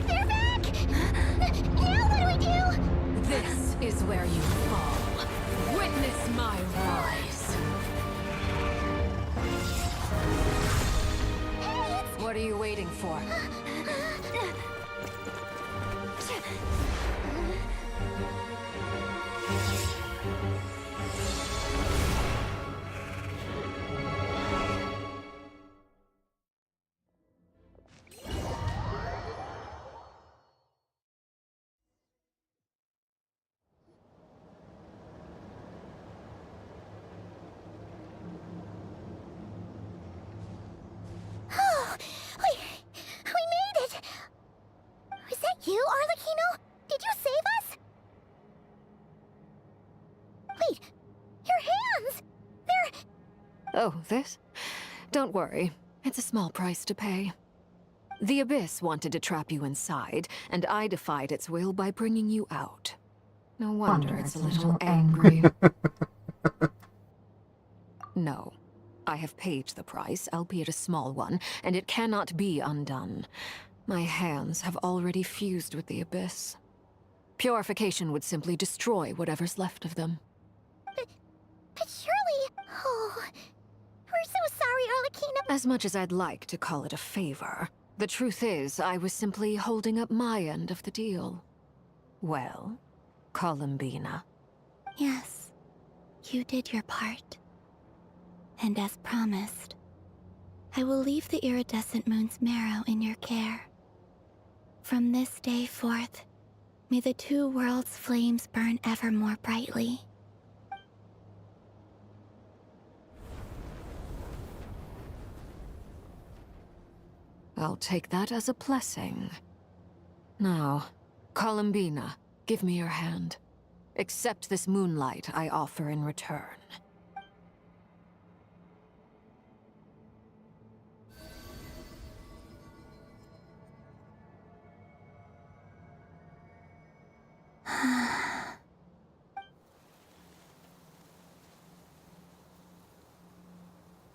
They're back! Now what do we do? This is where you fall. Witness my rise. What are you waiting for? Oh, we made it! Was that you, Arlecchino? Did you save us? Wait, your hands! They're... Oh, this? Don't worry. It's a small price to pay. The Abyss wanted to trap you inside, and I defied its will by bringing you out. No wonder it's a little angry. No. I have paid the price, albeit a small one, and it cannot be undone. My hands have already fused with the Abyss. Purification would simply destroy whatever's left of them. But surely... Oh... We're so sorry, Arlecchino. As much as I'd like to call it a favor, the truth is I was simply holding up my end of the deal. Well, Columbina. Yes, you did your part. And as promised, I will leave the iridescent moon's marrow in your care. From this day forth, may the two worlds' flames burn ever more brightly. I'll take that as a blessing. Now, Columbina, give me your hand. Accept this moonlight I offer in return.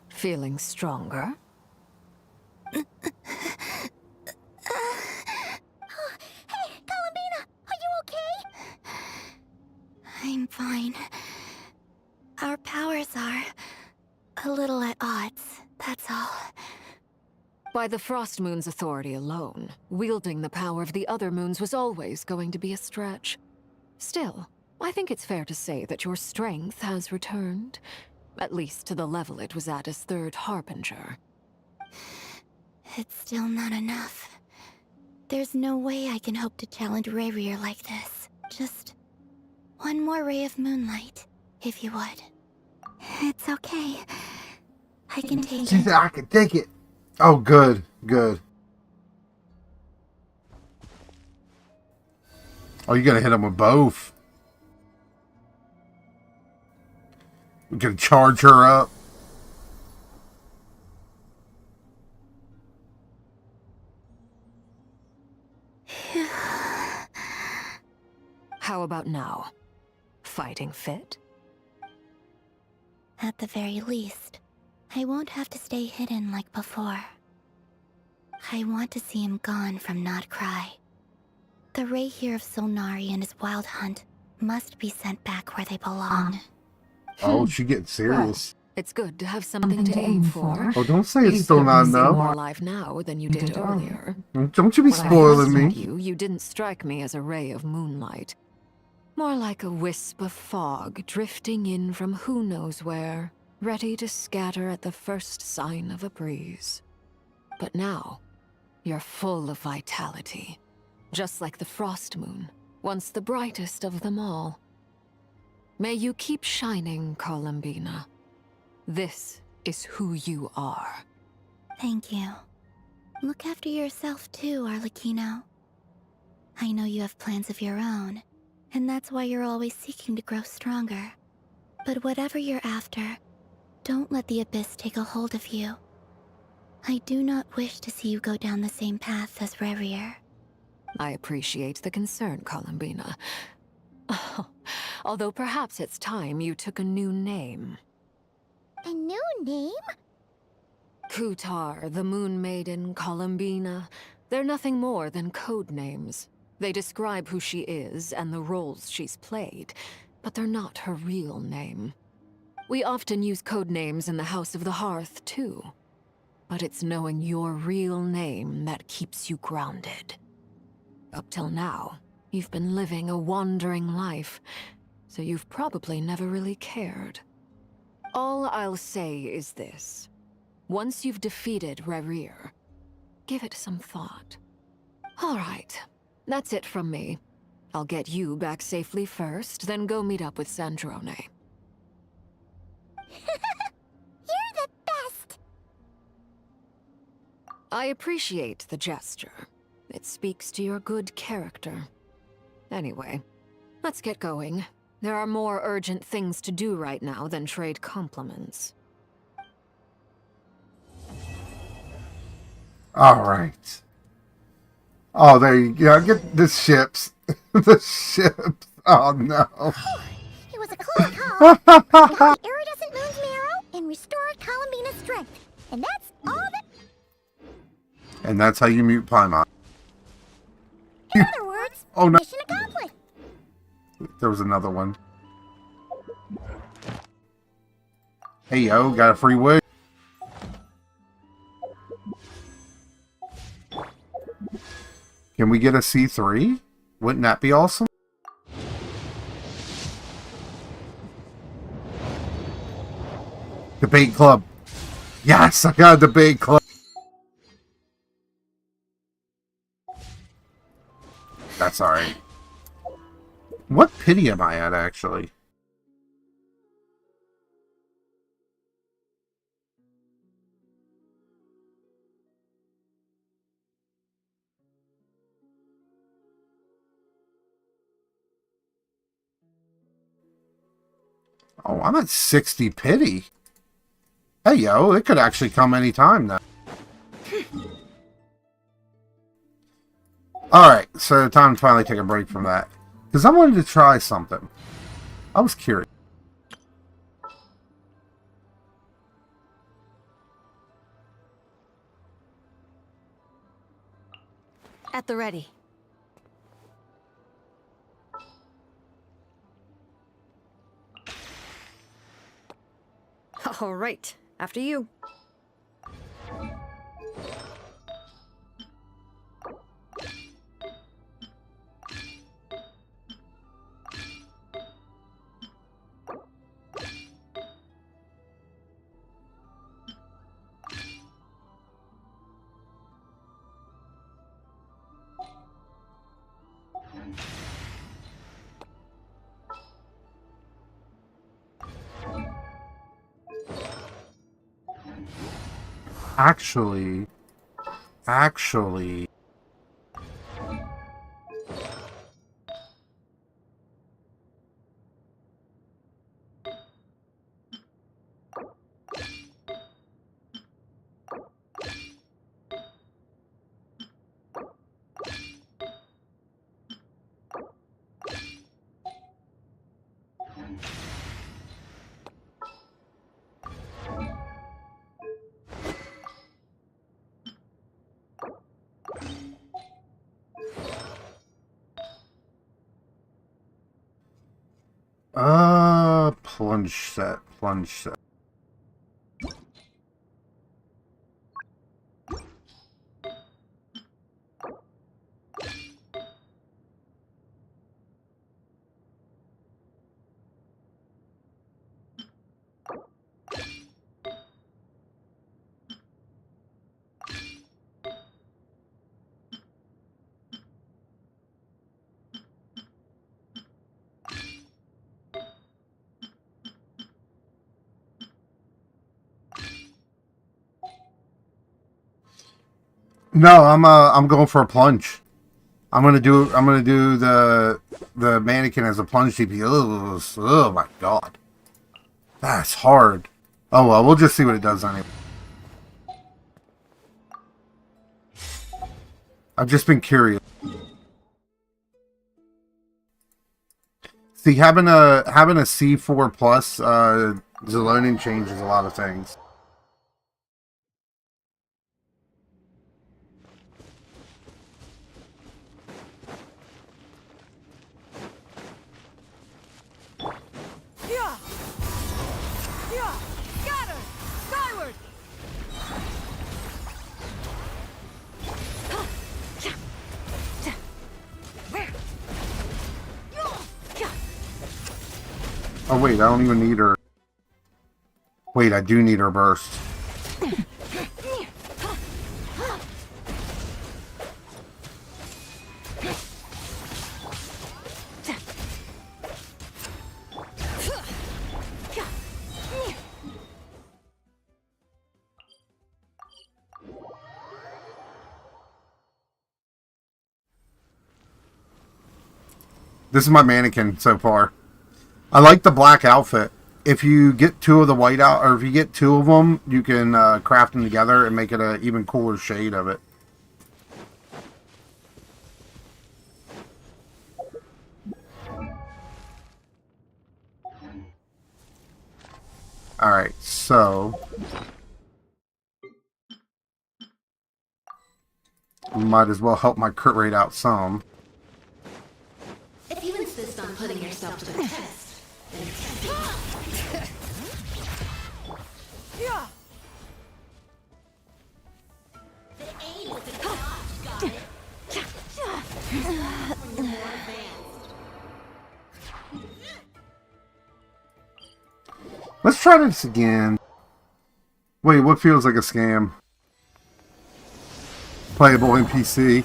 Feeling stronger? Hey, Columbina, are you okay? I'm fine. Our powers are a little at odds, that's all. By the Frost Moon's authority alone, wielding the power of the other moons was always going to be a stretch. Still, I think it's fair to say that your strength has returned, at least to the level it was at as Third Harbinger. It's still not enough. There's no way I can hope to challenge Rayrier like this. Just one more ray of moonlight, if you would. It's okay. I can take She it. said, I can take it. Oh, good, good. Oh, you're gonna hit him with both. We're gonna charge her up. How about now? Fighting fit? At the very least, I won't have to stay hidden like before. I want to see him gone from Nodcry. The Rayheer of Solnari and his wild hunt must be sent back where they belong. Oh, she getting serious. Well, it's good to have something to aim for. Oh, don't say it's You still not certainly seem more enough. alive now than you did earlier. Don't you be When I spoiling first met me. you didn't strike me as a ray of moonlight. More like a wisp of fog drifting in from who knows where, ready to scatter at the first sign of a breeze. But now, you're full of vitality. Just like the Frost Moon, once the brightest of them all. May you keep shining, Columbina. This is who you are. Thank you. Look after yourself too, Arlecchino. I know you have plans of your own, and that's why you're always seeking to grow stronger. But whatever you're after, don't let the Abyss take a hold of you. I do not wish to see you go down the same path as Rayrier. I appreciate the concern, Columbina. Although perhaps it's time you took a new name. A new name? Kutar, the Moon Maiden, Columbina. They're nothing more than code names. They describe who she is and the roles she's played, but they're not her real name. We often use code names in the House of the Hearth, too. But it's knowing your real name that keeps you grounded. Up till now, you've been living a wandering life, so you've probably never really cared. All I'll say is this. Once you've defeated Rayrier, give it some thought. All right, that's it from me. I'll get you back safely first, then go meet up with Sandrone. You're the best! I appreciate the gesture. It speaks to your good character. Anyway, let's get going. There are more urgent things to do right now than trade compliments. All right. Oh, there you go. Get the ships. The ships. Oh, no. It was a close call. I got the iridescent moon's marrow and restored Columbina's strength. And that's all that... And that's how you mute Paimon. In other words, Oh, no. mission accomplished. There was another one. Hey, yo, got a free wig. Can we get a C3? Wouldn't that be awesome? Debate club. Yes, I got the big club. That's alright. What pity am I at, actually? Oh, I'm at 60 pity. Hey, yo, it could actually come anytime now. Alright, so time to finally take a break from that. Because I wanted to try something. I was curious. At the ready. All right, after you. Actually... plunge set. No, I'm going for a plunge. I'm gonna do the mannequin as a plunge DP. Oh my god. That's hard. Oh well, we'll just see what it does anyway. I've just been curious. See, having a C4 plus Zalonin changes a lot of things. Oh wait, I don't even need her. Wait, I do need her burst. This is my mannequin so far. I like the black outfit. If you get two of the white out, or if you get two of them, you can craft them together and make it an even cooler shade of it. Alright, so... might as well help my crit rate out some. If you insist on putting yourself to the test, then the aim is to dodge, got it? Let's try this again. Wait, what feels like a scam? Playable NPC.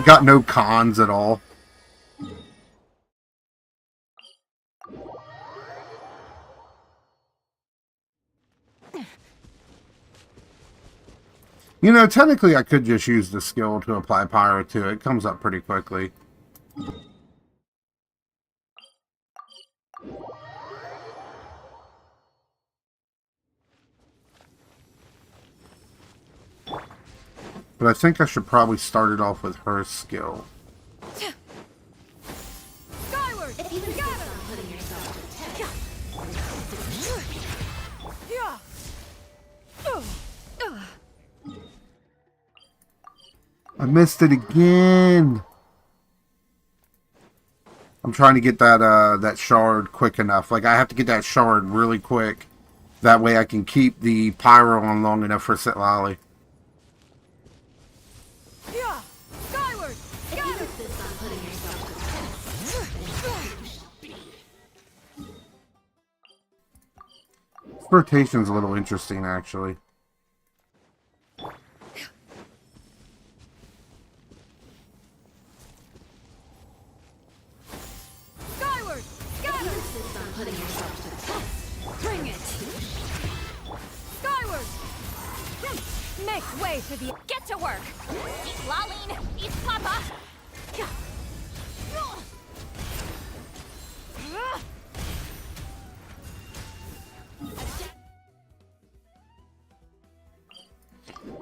Got no cons at all. You know, technically I could just use the skill to apply pyro to it. It comes up pretty quickly. But I think I should probably start it off with her skill. Skyward! If you got it! Putting yourself I missed it again. I'm trying to get that shard quick enough. Like, I have to get that shard really quick. That way I can keep the pyro on long enough for Sitlali. Skyward! If you insist on putting yourself to the test, Rotation's a little interesting, actually. Skyward! If you insist on putting yourself to the test, bring it! Skyward! Make way for the... Get to work! Eat Laline! Eat Papa!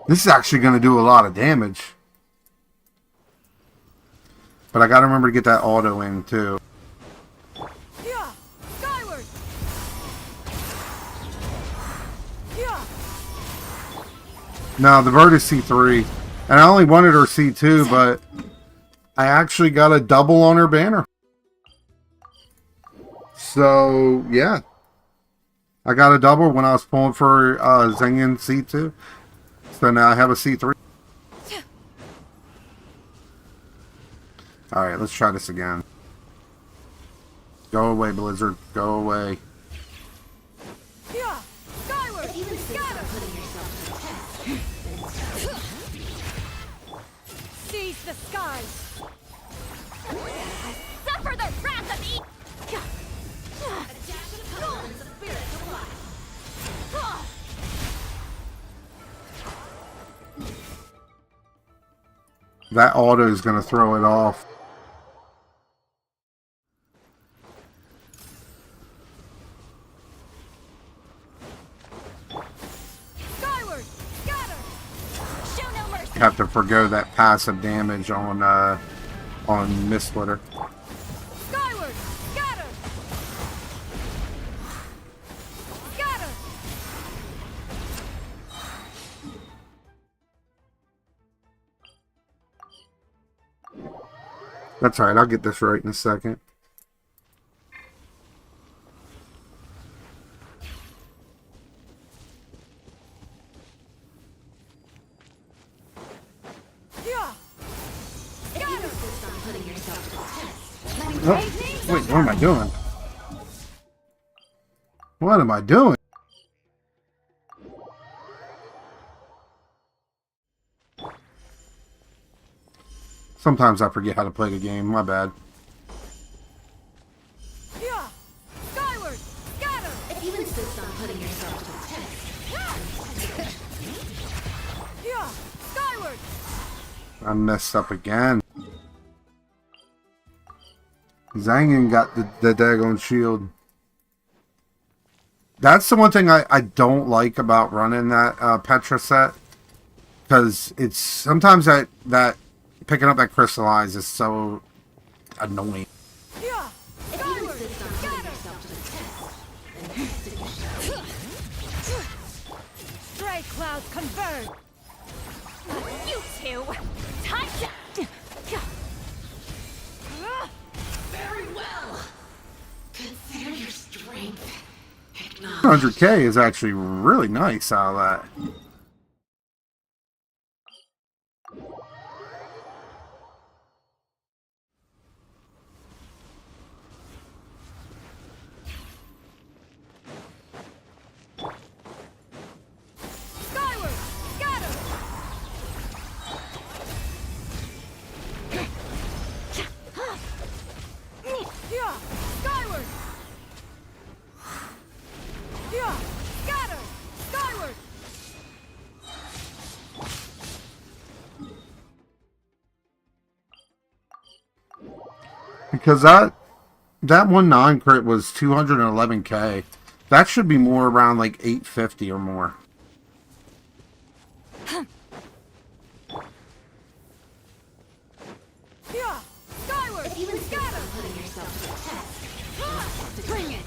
This is actually going to do a lot of damage. But I got to remember to get that auto in, too. Skyward! No, the bird is C3. And I only wanted her C2, but I actually got a double on her banner. So, yeah. I got a double when I was pulling for Zengen C2. So now I have a C3. Alright, let's try this again. Go away, Blizzard. Go away. Skyward! If you insist on putting yourself to the test, Seize the skies! Suffer the wrath of me! adaptive tolerance of spirit supply. That auto is going to throw it off. Skyward! Scatter! Show no mercy! Have to forgo that passive damage on Mist Splitter. Skyward! Scatter! Scatter! That's alright, I'll get this right in a second. Oh, wait, what am I doing? What am I doing? Sometimes I forget how to play the game, my bad. Skyward! Scatter! If you insist on putting yourself to the test. Skyward! I messed up again. Zangen got the daggone shield. That's the one thing I don't like about running that Petra set. Because it's sometimes that picking up that crystallize is so annoying. If you insist on putting yourself to the test, Stray clouds converge! You two! Time to... very well. Consider your strength. 100k is actually really nice out of that. Because that one non-crit was 211k. That should be more around like 850 or more. Yeah, skyward! If you insist on putting yourself to the test, bring it!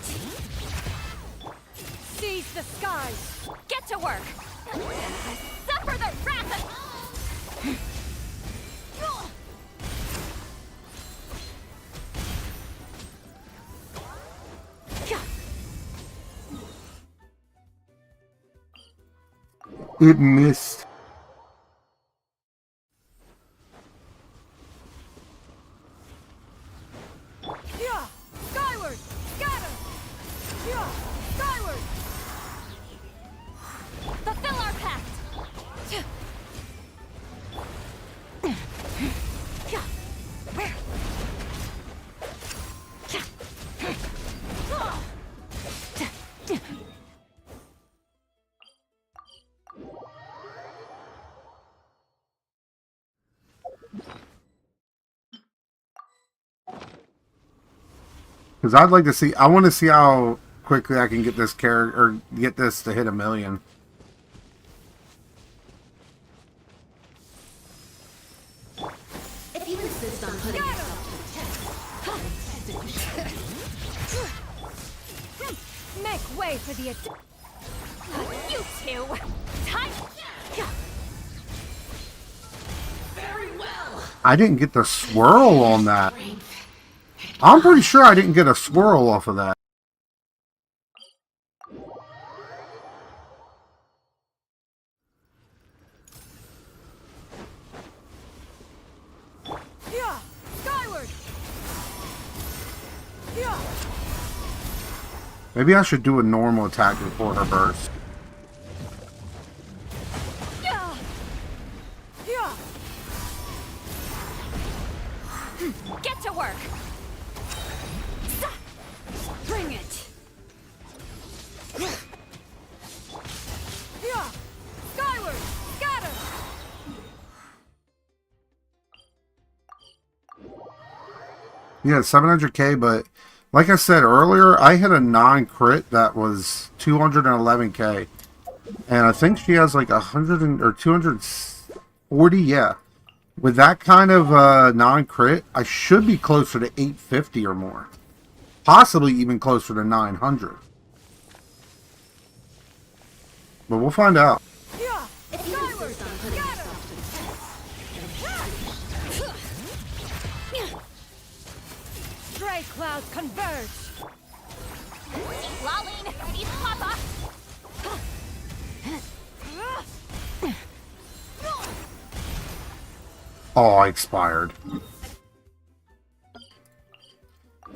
Seize the skies! Get to work! Suffer the wrath of... It missed. Yeah, skyward! Scatter! Yeah, skyward! Fulfill our pact! Because I'd like to see, I want to see how quickly I can get this character, or get this to hit 1 million. If you insist on putting yourself to the test, make way for the... You two! Time! Very well! I didn't get the swirl on that. I'm pretty sure I didn't get a swirl off of that. Yeah! Skyward! Yeah! Maybe I should do a normal attack before her burst. Yeah! Yeah! Get to work! Bring it! Yeah! Skyward! Scatter! Yeah, 700k, but like I said earlier, I hit a non-crit that was 211k. And I think she has like 100 or 240, yeah. With that kind of non-crit, I should be closer to 850 or more. Possibly even closer to 900. But we'll find out. Yeah! Skyward! Scatter! Stray clouds converge! Lolling, ready, Papa? Oh, I expired.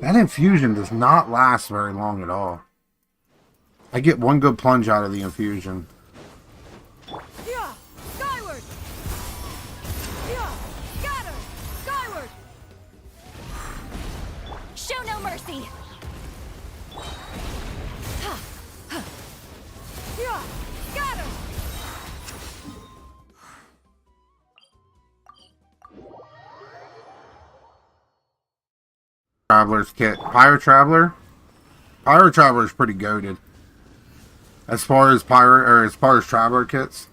That infusion does not last very long at all. I get one good plunge out of the infusion. Yeah! Skyward! Yeah! Scatter! Skyward! Show no mercy! Yeah! Scatter! Traveler's kit. Pirate Traveler? Pirate Traveler is pretty goated. As far as Traveler kits.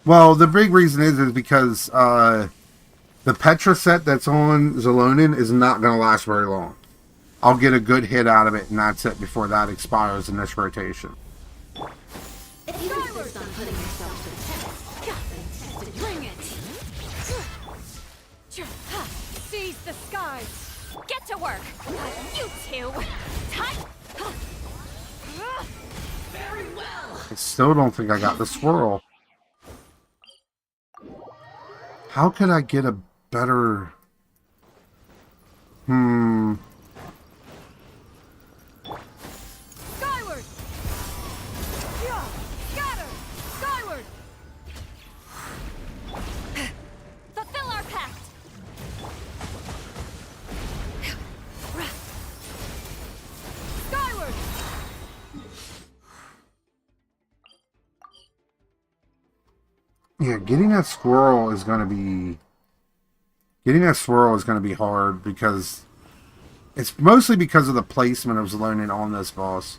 Well, the big reason is because the Petra set that's on Zalonin is not going to last very long. I'll get a good hit out of it, and that's it before that expires in this rotation. If you insist on putting yourself to the test, bring it! Seize the skies! Get to work! You two! Time! Very well! I still don't think I got the swirl. How could I get a better... Skyward! Yeah! Scatter! Skyward! Fulfill our pact! Skyward! Yeah, getting that squirrel is going to be Getting that swirl is going to be hard because it's mostly because of the placement of learning on this boss.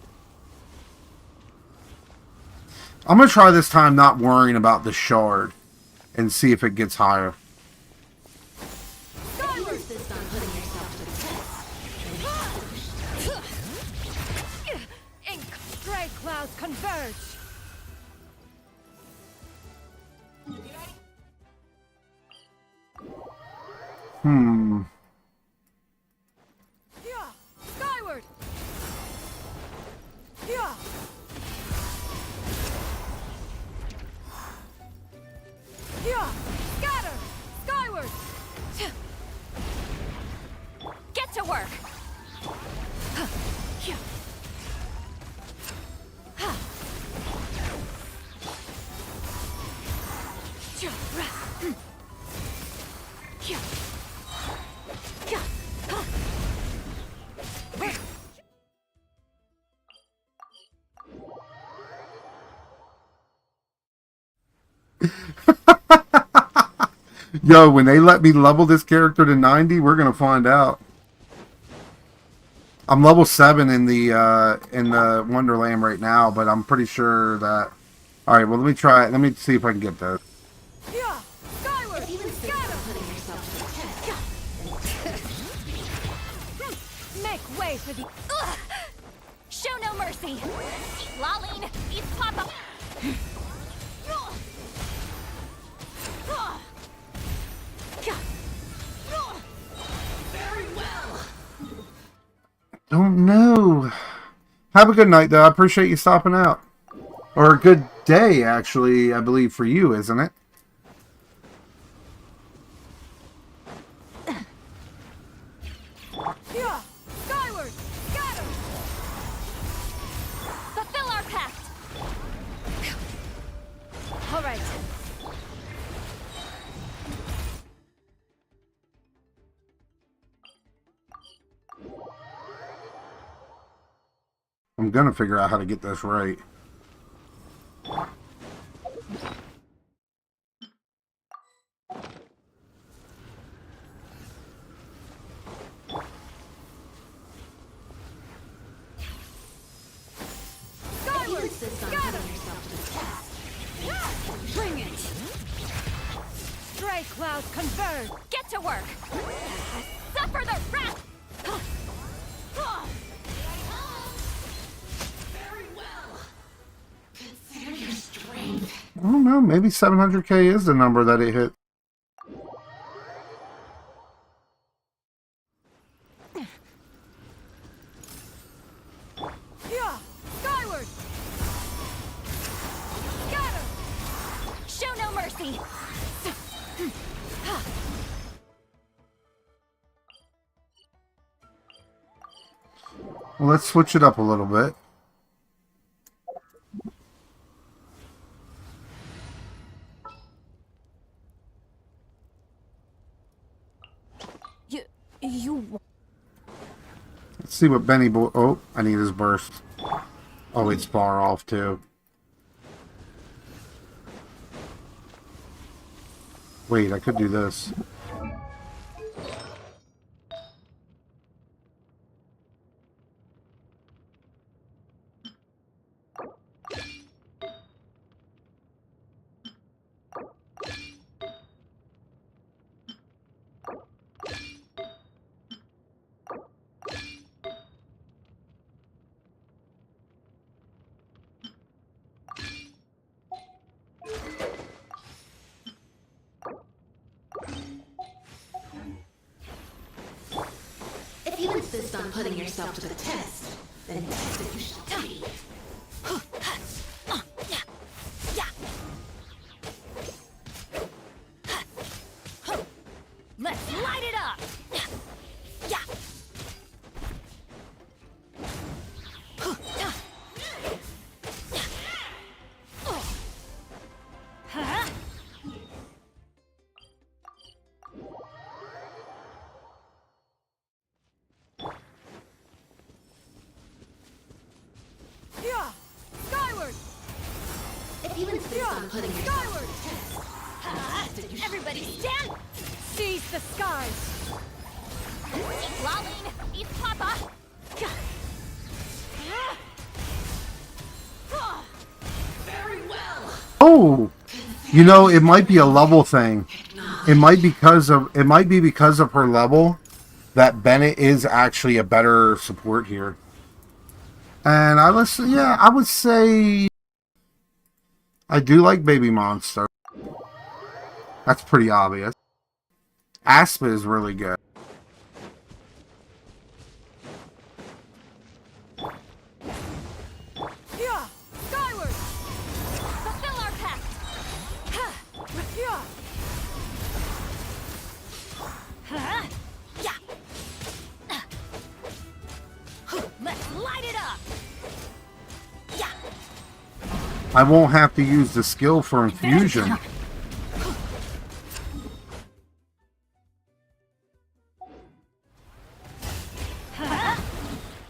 I'm going to try this time not worrying about the shard and see if it gets higher. Ink, gray clouds converge. Skyward. Scatter. Skyward. Get to work! Yo, when they let me level this character to 90, we're gonna find out. I'm level 7 in the Wonderland right now, but I'm pretty sure that. All right, well let me try. Let me see if I can get this. Skyward. Make way for the. Ugh! Show no mercy! Laline, eat Papa! Very well. Don't know. Have a good night, though. I appreciate you stopping out. Or a good day, actually, I believe, for you, isn't it? Skyward. Scatter. Fulfill our pact! All right. I'm gonna figure out how to get this right. Skyward. Scatter. Bring it. Stray clouds converge. Get to work! Suffer the wrath! Very well. Consider your strength. I don't know. Maybe 700k is the number that it hit. Skyward. Scatter. Show no mercy! Well, let's switch it up a little bit. You... Let's see what Benny Boy. Oh, I need his burst. Oh, it's far off too. Wait, I could do this. If you insist on putting yourself to the test, then that's what you shall be. Let's light it up! Skyward. If you insist on putting yourself to the test, Everybody stand! Seize the skies! Eat Lolling! Eat Papa! Very well. Oh, you know, it might be a level thing. It might be because of her level that Bennett is actually a better support here. And I would say I do like Baby Monster. That's pretty obvious. Aspa is really good. Yeah! Skyward! Fulfill our pact! Yeah! Yeah! Let's light it up! Yeah! I won't have to use the skill for infusion.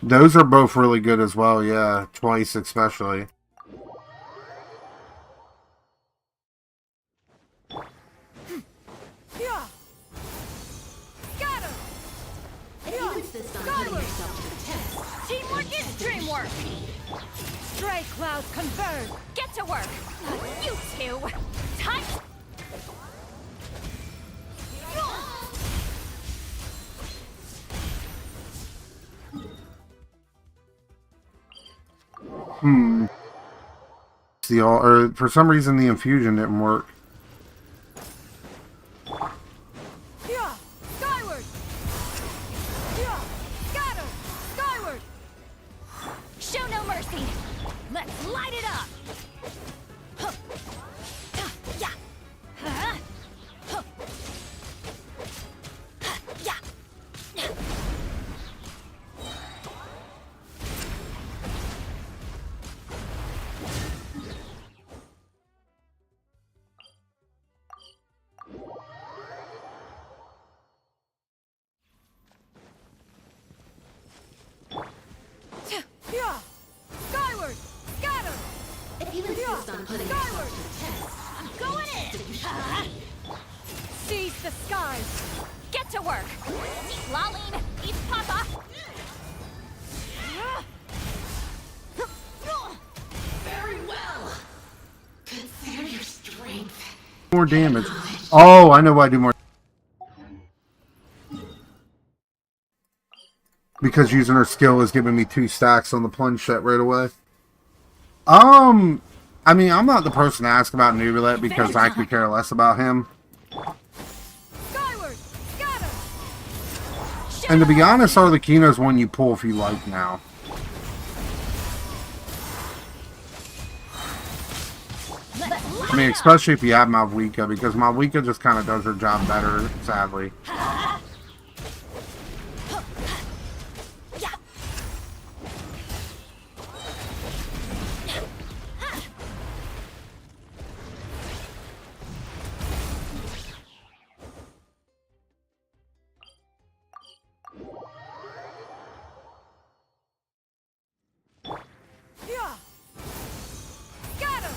Those are both really good as well, yeah. Twice especially. Yeah! Scatter! If you insist on putting yourself to the test, Teamwork is dreamwork! Stray clouds converge! Get to work! You two! Time! For some reason the infusion didn't work. Yeah! Skyward! Yeah! Scatter! Skyward! Show no mercy! Let's light it up! Yeah! Yeah! Yeah! Skyward! Scatter! if you insist on putting yourself to the test, I'm going in! Seize the skies! Get to work! Eat Lolling! Eat Papa! very well. Consider your strength. More damage. Oh, I know why I do more. Because using her skill is giving me 2 stacks on the plunge set right away. I mean, I'm not the person to ask about Nubulet because I could care less about him. Skyward! Scatter! And to be honest, Arlecchino's one you pull if you like now. I mean, especially if you have Malvika, because Malvika just kind of does her job better, sadly. Yeah! Scatter!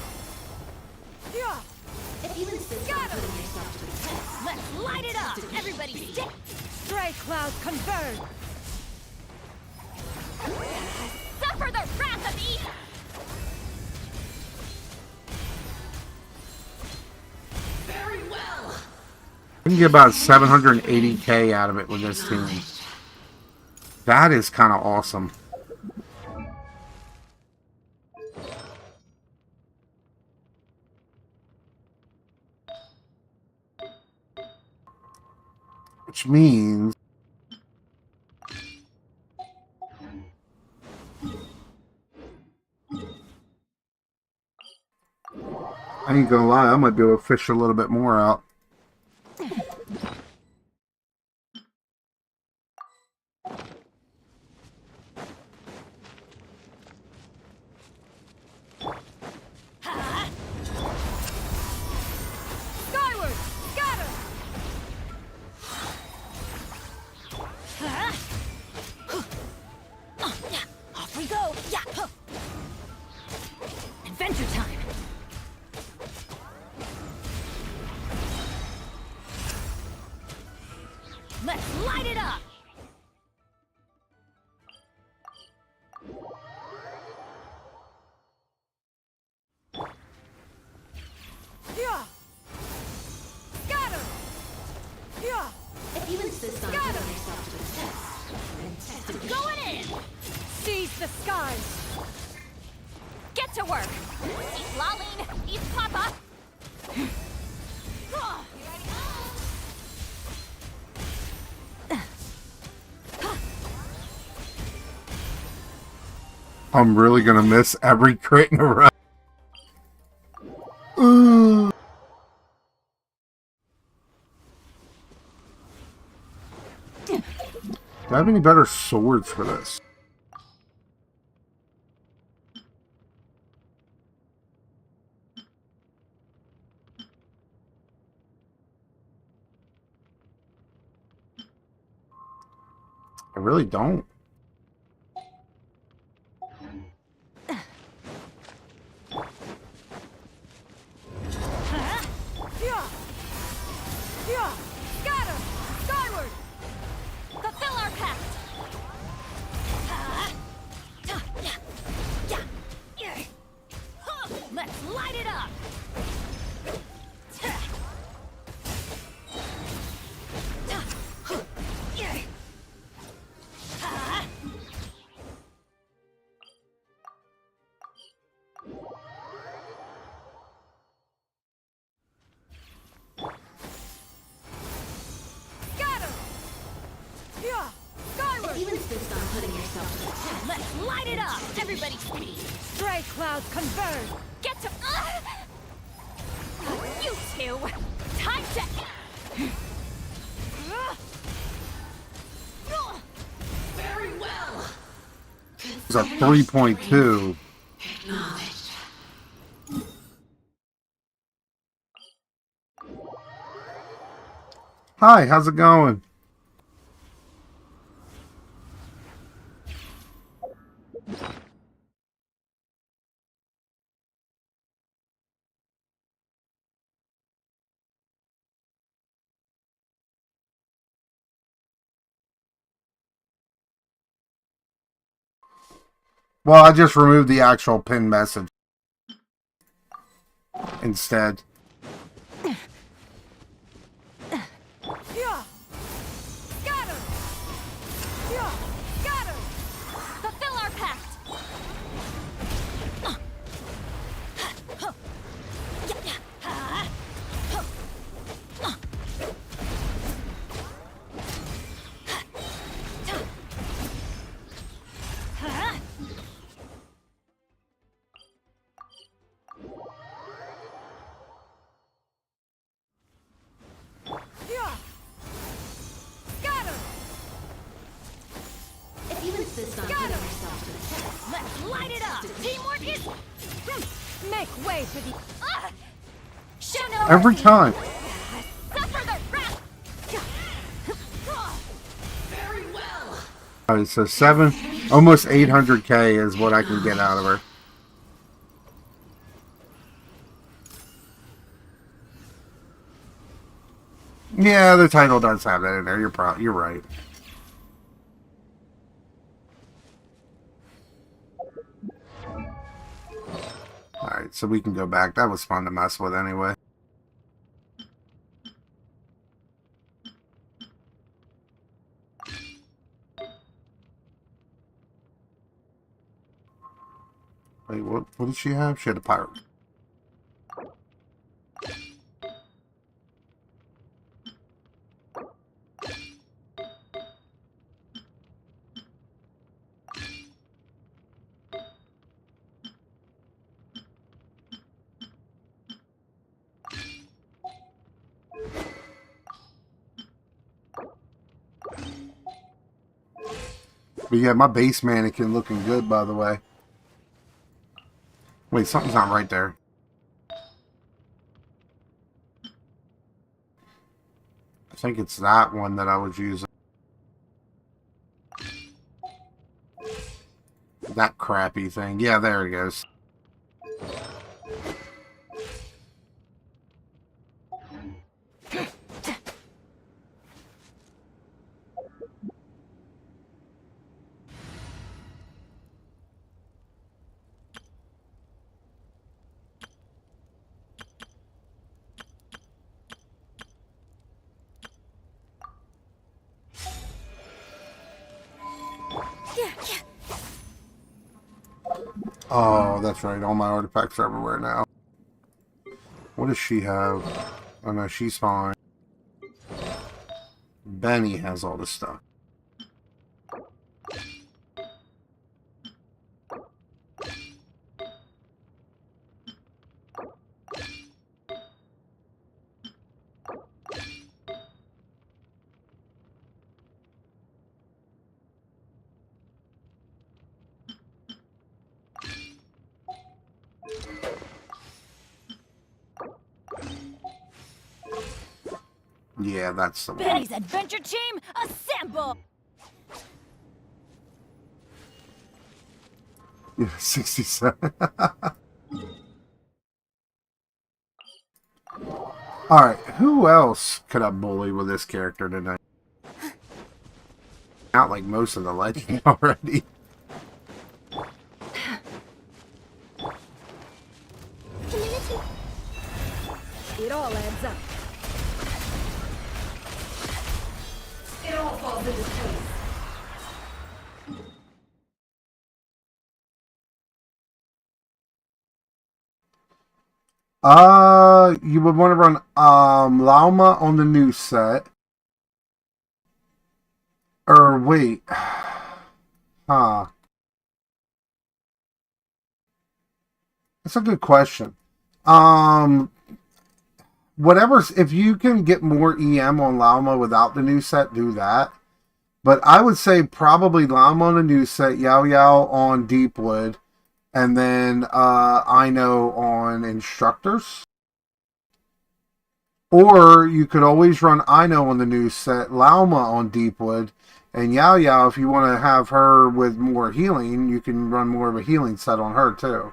Yeah! If you insist on putting yourself to the test, Let's light it up! Everybody stick! Stray clouds converge! Suffer the wrath of Eve! very well. I can get about 780k out of it with this team. That is kind of awesome. Which means I ain't gonna lie, I might be able to fish a little bit more out. Skyward! Scatter! Off we go! Yeah! Adventure time! light it up! Yeah. Scatter. Yeah. If you insist on putting yourself to the test, then test it. Going in! Seize the skies. Get to work! Eat Laline, eat Papa! I'm really gonna miss every crit in a row. Ooh. Do I have any better swords for this? I really don't. Scatter! Skyward! Fulfill our pact! Let's light it up! Scatter! Yeah. Skyward! If you insist on putting yourself to the test, Let's light it up! Everybody speed! Stray clouds converge! Get to... You two! Time to... very well. It's a 3.2. Acknowledged. Hi, how's it going? Well, I just removed the actual pin message instead. Yeah. Scatter! Yeah. Scatter! Fulfill our pact! Yeah. Scatter! If you insist on putting yourself to the test, Let's light it up! Teamwork is... Make way for the... Show no Every mercy. time. Suffer the wrath! very well. Alright, so almost 800k is what I can get out of her. Yeah, the title does have that in there. You're right. Alright, so we can go back. That was fun to mess with anyway. Wait, what did she have? She had a pirate. But yeah, my base mannequin looking good, by the way. Wait, something's not right there. I think it's that one that I was using. That crappy thing. Yeah, there it goes. Oh, that's right. All my artifacts are everywhere now. What does she have? Oh no, she's fine. Benny has all this stuff. Yeah, that's the one. Benny's adventure team, assemble! Yeah, 67. Alright, who else could I bully with this character tonight? Not like most of the legend already. It all adds up. It all falls into place. You would want to run Lauma on the new set. Or wait. Huh. That's a good question. Whatever's, if you can get more EM on Lauma without the new set, do that. But I would say probably Lauma on the new set, Yao Yao on Deepwood, and then Ino on Instructors. Or you could always run Ino on the new set, Lauma on Deepwood, and Yao Yao, if you want to have her with more healing, you can run more of a healing set on her too.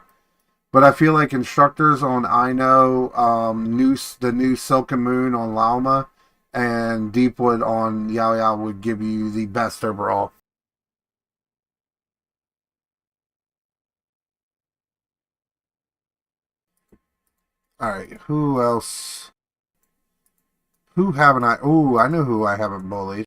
But I feel like Instructors on Ino, the new Silken Moon on Lauma, and Deepwood on Yao Yao would give you the best overall. Alright, who else? Who haven't I... Ooh, I know who I haven't bullied.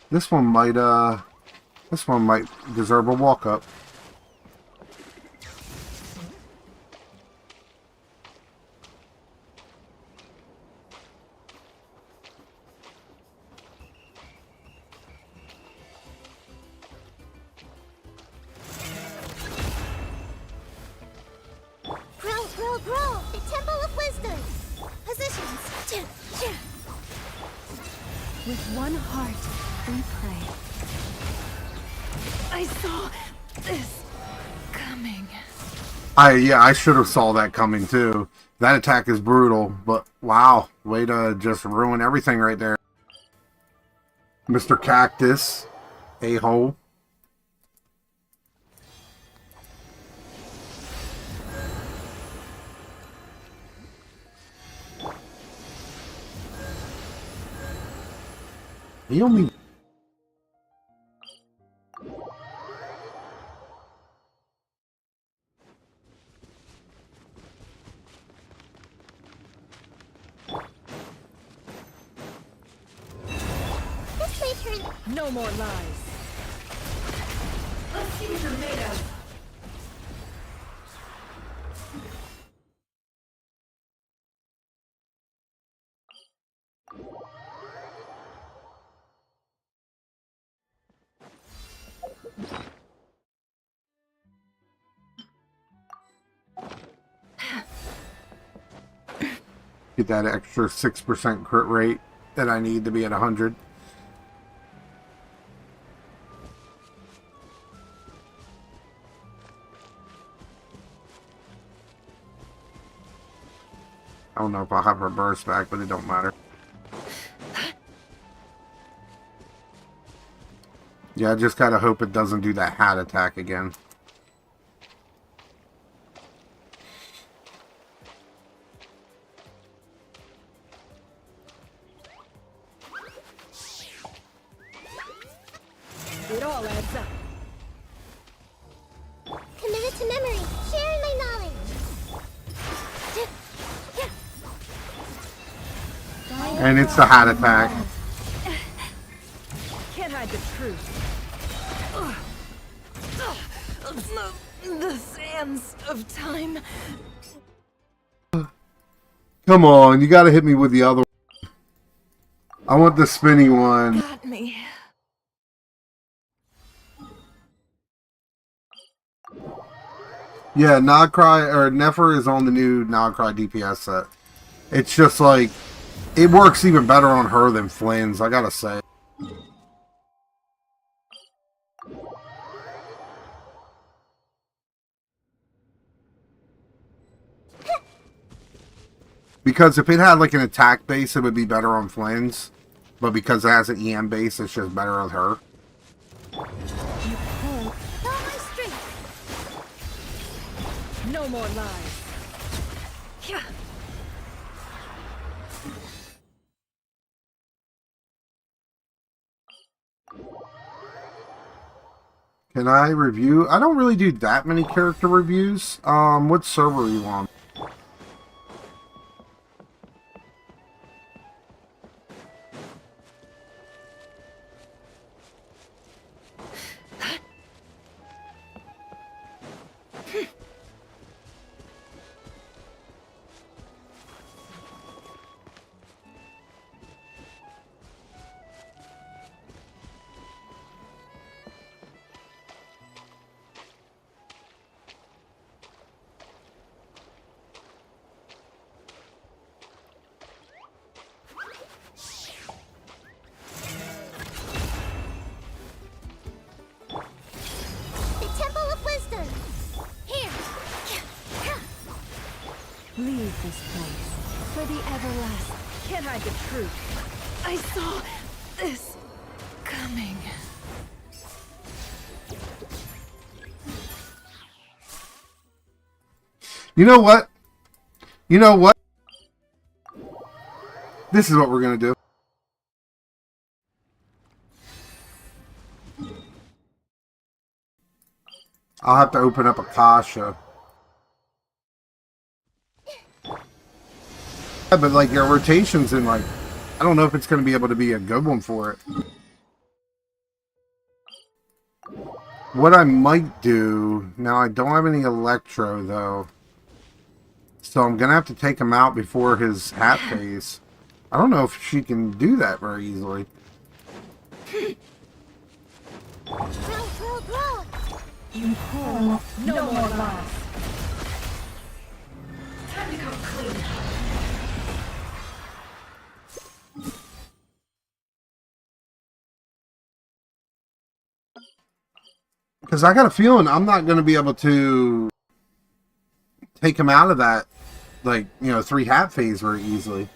This one might deserve a walk-up. Grow! The Temple of Wisdom! Positions! With one heart, we pray. I saw this coming. I should have saw that coming too. That attack is brutal, but wow, way to just ruin everything right there. Mr. Cactus, a-hole. He only... No more lies. Let's see what you're made of. Get that extra 6% crit rate that I need to be at 100. I don't know if I'll have her burst back, but it don't matter. Yeah, I just gotta hope it doesn't do that hat attack again. It all adds up. Committed to memory, sharing my knowledge. And it's the hat attack. Can't hide the truth. The sands of time. Come on, you gotta hit me with the other one. I want the spinny one. Got me. Yeah, Nogcry, or Nefer is on the new Nogcry DPS set. It's just like, it works even better on her than Flynn's, I gotta say. Because if it had like an attack base, it would be better on Flynn's. But because it has an EM base, it's just better on her. No more lies. Yeah. Can I review? I don't really do that many character reviews. What server are you on? Leave this place for the everlasting. Can't hide the truth. I saw this coming. You know what? You know what? This is what we're gonna do. I'll have to open up a Kasha. Yeah, but like your rotations in like, I don't know if it's going to be able to be a good one for it. What I might do, now I don't have any Electro though. So I'm going to have to take him out before his hat phase. I don't know if she can do that very easily. You pull. No more lies. Time to come clean. Because I got a feeling I'm not going to be able to take him out of that, like, you know, 3 hat phase very easily.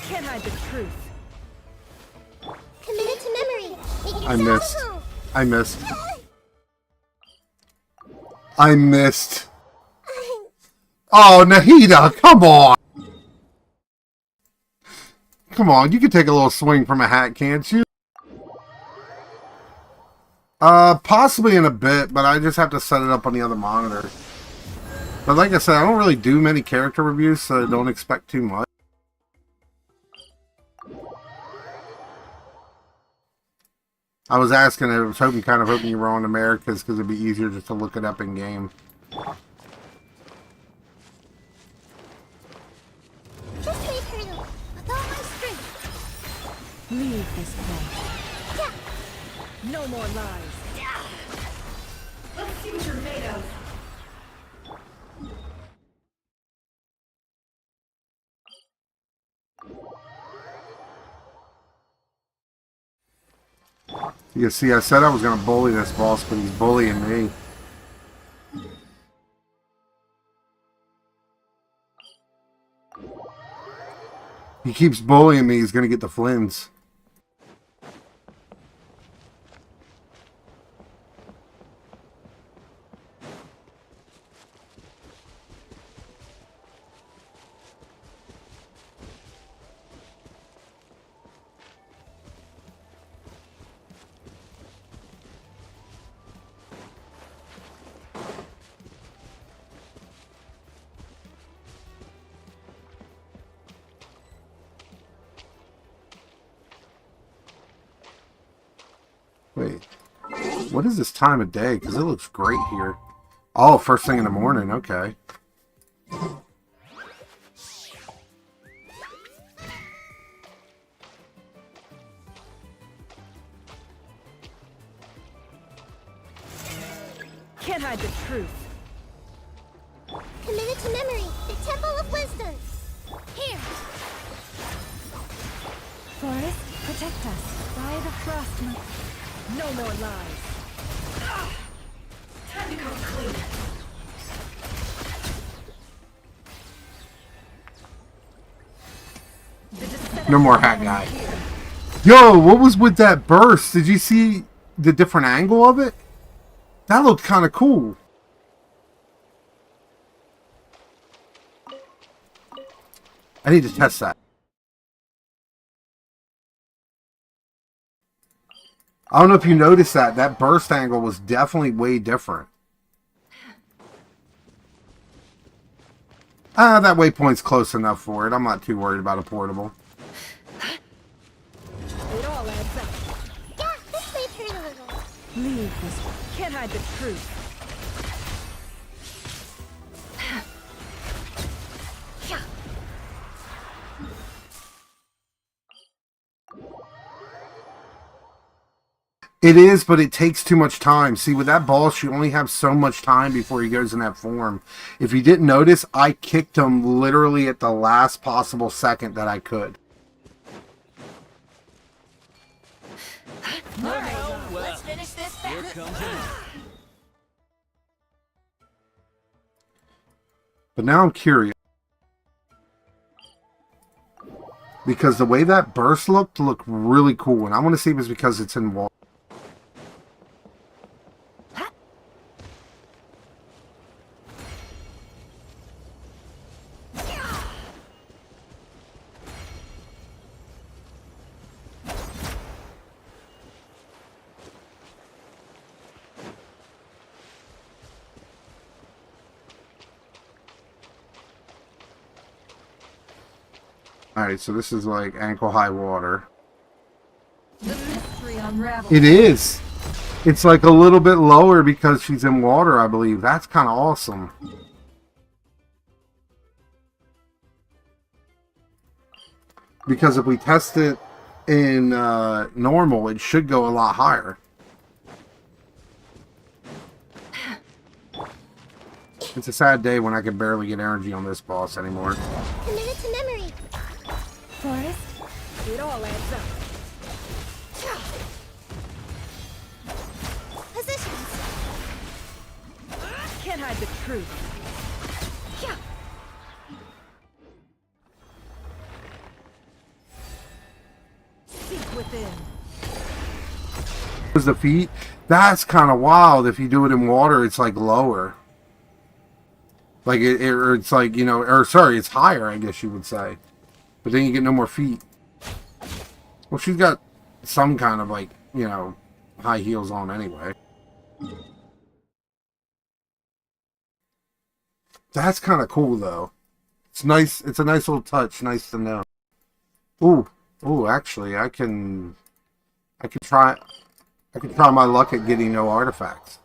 Can't hide the truth. Committed to memory. I missed. I missed. I missed. Oh, Nahida, come on! Come on, you can take a little swing from a hat, can't you? Possibly in a bit, but I just have to set it up on the other monitor. But like I said, I don't really do many character reviews, so don't expect too much. I was asking, I was kind of hoping you were on Americas because it'd be easier just to look it up in game. Leave this place. No more lies. Let's see what you're made of. You see, I said I was going to bully this boss, but he's bullying me. He keeps bullying me, he's going to get the flins. Wait, what is this time of day? Because it looks great here. Oh, first thing in the morning, okay. Can't hide the truth. Committed to memory, the Temple of Wisdom. Here. Forest, protect us. By the frost moon. No more lies. Time to come clean. No more hat guy. Yo, what was with that burst? Did you see the different angle of it? That looked kind of cool. I need to test that. I don't know if you noticed that. That burst angle was definitely way different. That waypoint's close enough for it. I'm not too worried about a portable. It all adds up. Yeah, this may turn a little. Leave this. Can't hide the truth. It is, but it takes too much time. See, with that boss, you only have so much time before he goes in that form. If you didn't notice, I kicked him literally at the last possible second that I could. All right, let's finish this Here comes it. But now I'm curious. Because the way that burst looked really cool. And I want to see if it's because it's in water. Alright, so this is like ankle high water. The mystery unravels. It is! It's like a little bit lower because she's in water, I believe. That's kind of awesome. Because if we test it in normal, it should go a lot higher. It's a sad day when I can barely get energy on this boss anymore. Committed to memory. Forest, it all adds up. Positions. Can't hide the truth. Seek within. There's the feet. That's kind of wild. If you do it in water, it's like lower. Like it's like, you know, or sorry, it's higher, I guess you would say. But then you get no more feet. Well, she's got some kind of like, you know, high heels on anyway. That's kind of cool though. It's nice. It's a nice little touch. Nice to know. Ooh, actually, I can try my luck at getting no artifacts.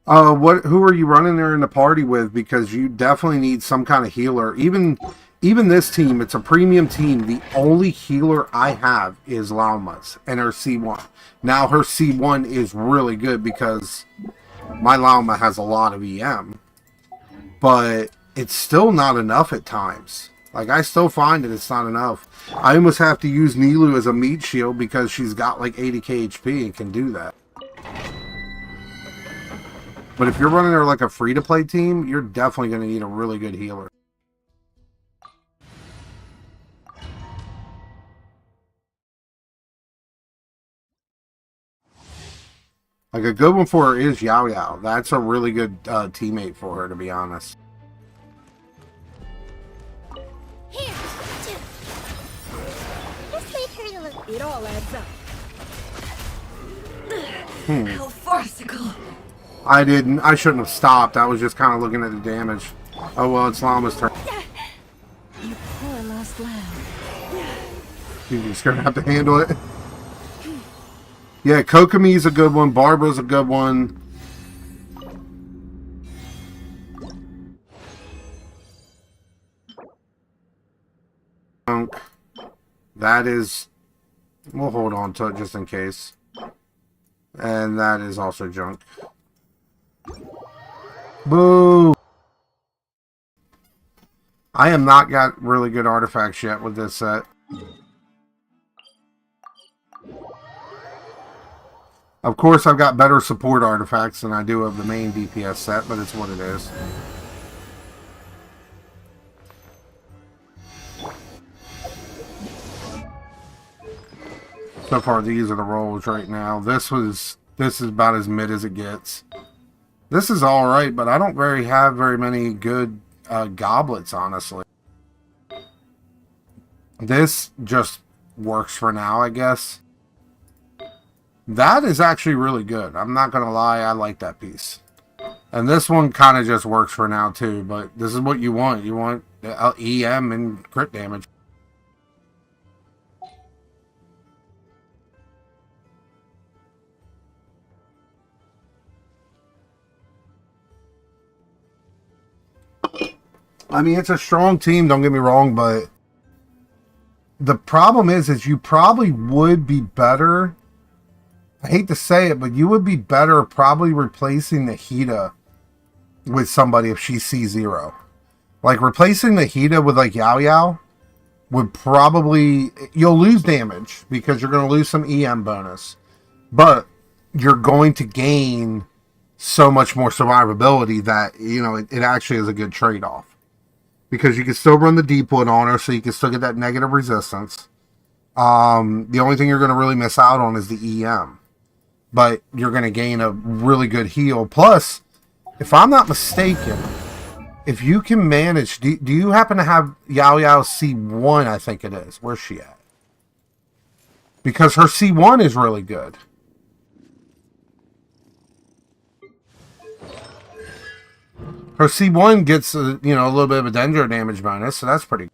Who are you running there in the party with? Because you definitely need some kind of healer. Even this team, it's a premium team. The only healer I have is Lauma's and her C1. Now her C1 is really good because my Lauma has a lot of EM, but it's still not enough at times. Like, I still find that it's not enough. I almost have to use Nilu as a meat shield because she's got like 80k HP and can do that. But if you're running her like a free-to-play team, you're definitely going to need a really good healer. Like, a good one for her is Yao Yao. That's a really good teammate for her, to be honest. Here, just make her look. It all adds up. How farcical. I shouldn't have stopped. I was just kind of looking at the damage. Oh well, it's Llama's turn. You poor lost lamb. You're just gonna have to handle it. Yeah, Kokomi's a good one. Barbara's a good one. That is... We'll hold on to it just in case. And that is also junk. Boo! I am not got really good artifacts yet with this set. Of course, I've got better support artifacts than I do of the main DPS set, but it's what it is. So far, these are the rolls right now. This is about as mid as it gets. This is alright, but I don't have very many good goblets, honestly. This just works for now, I guess. That is actually really good. I'm not going to lie, I like that piece. And this one kind of just works for now, too, but this is what you want. You want EM and crit damage. I mean, it's a strong team, don't get me wrong, but the problem is you probably would be better. I hate to say it, but you would be better probably replacing the Hida with somebody if she's C0. Like, replacing the Hida with, like, Yao Yao would probably... You'll lose damage because you're going to lose some EM bonus. But you're going to gain so much more survivability that, you know, it actually is a good trade-off. Because you can still run the deep wood on her, so you can still get that negative resistance. The only thing you're going to really miss out on is the EM. But you're going to gain a really good heal. Plus, if I'm not mistaken, if you can manage... Do you happen to have Yao Yao C1, I think it is? Where's she at? Because her C1 is really good. Her C1 gets, a little bit of a Dendro damage bonus, so that's pretty good.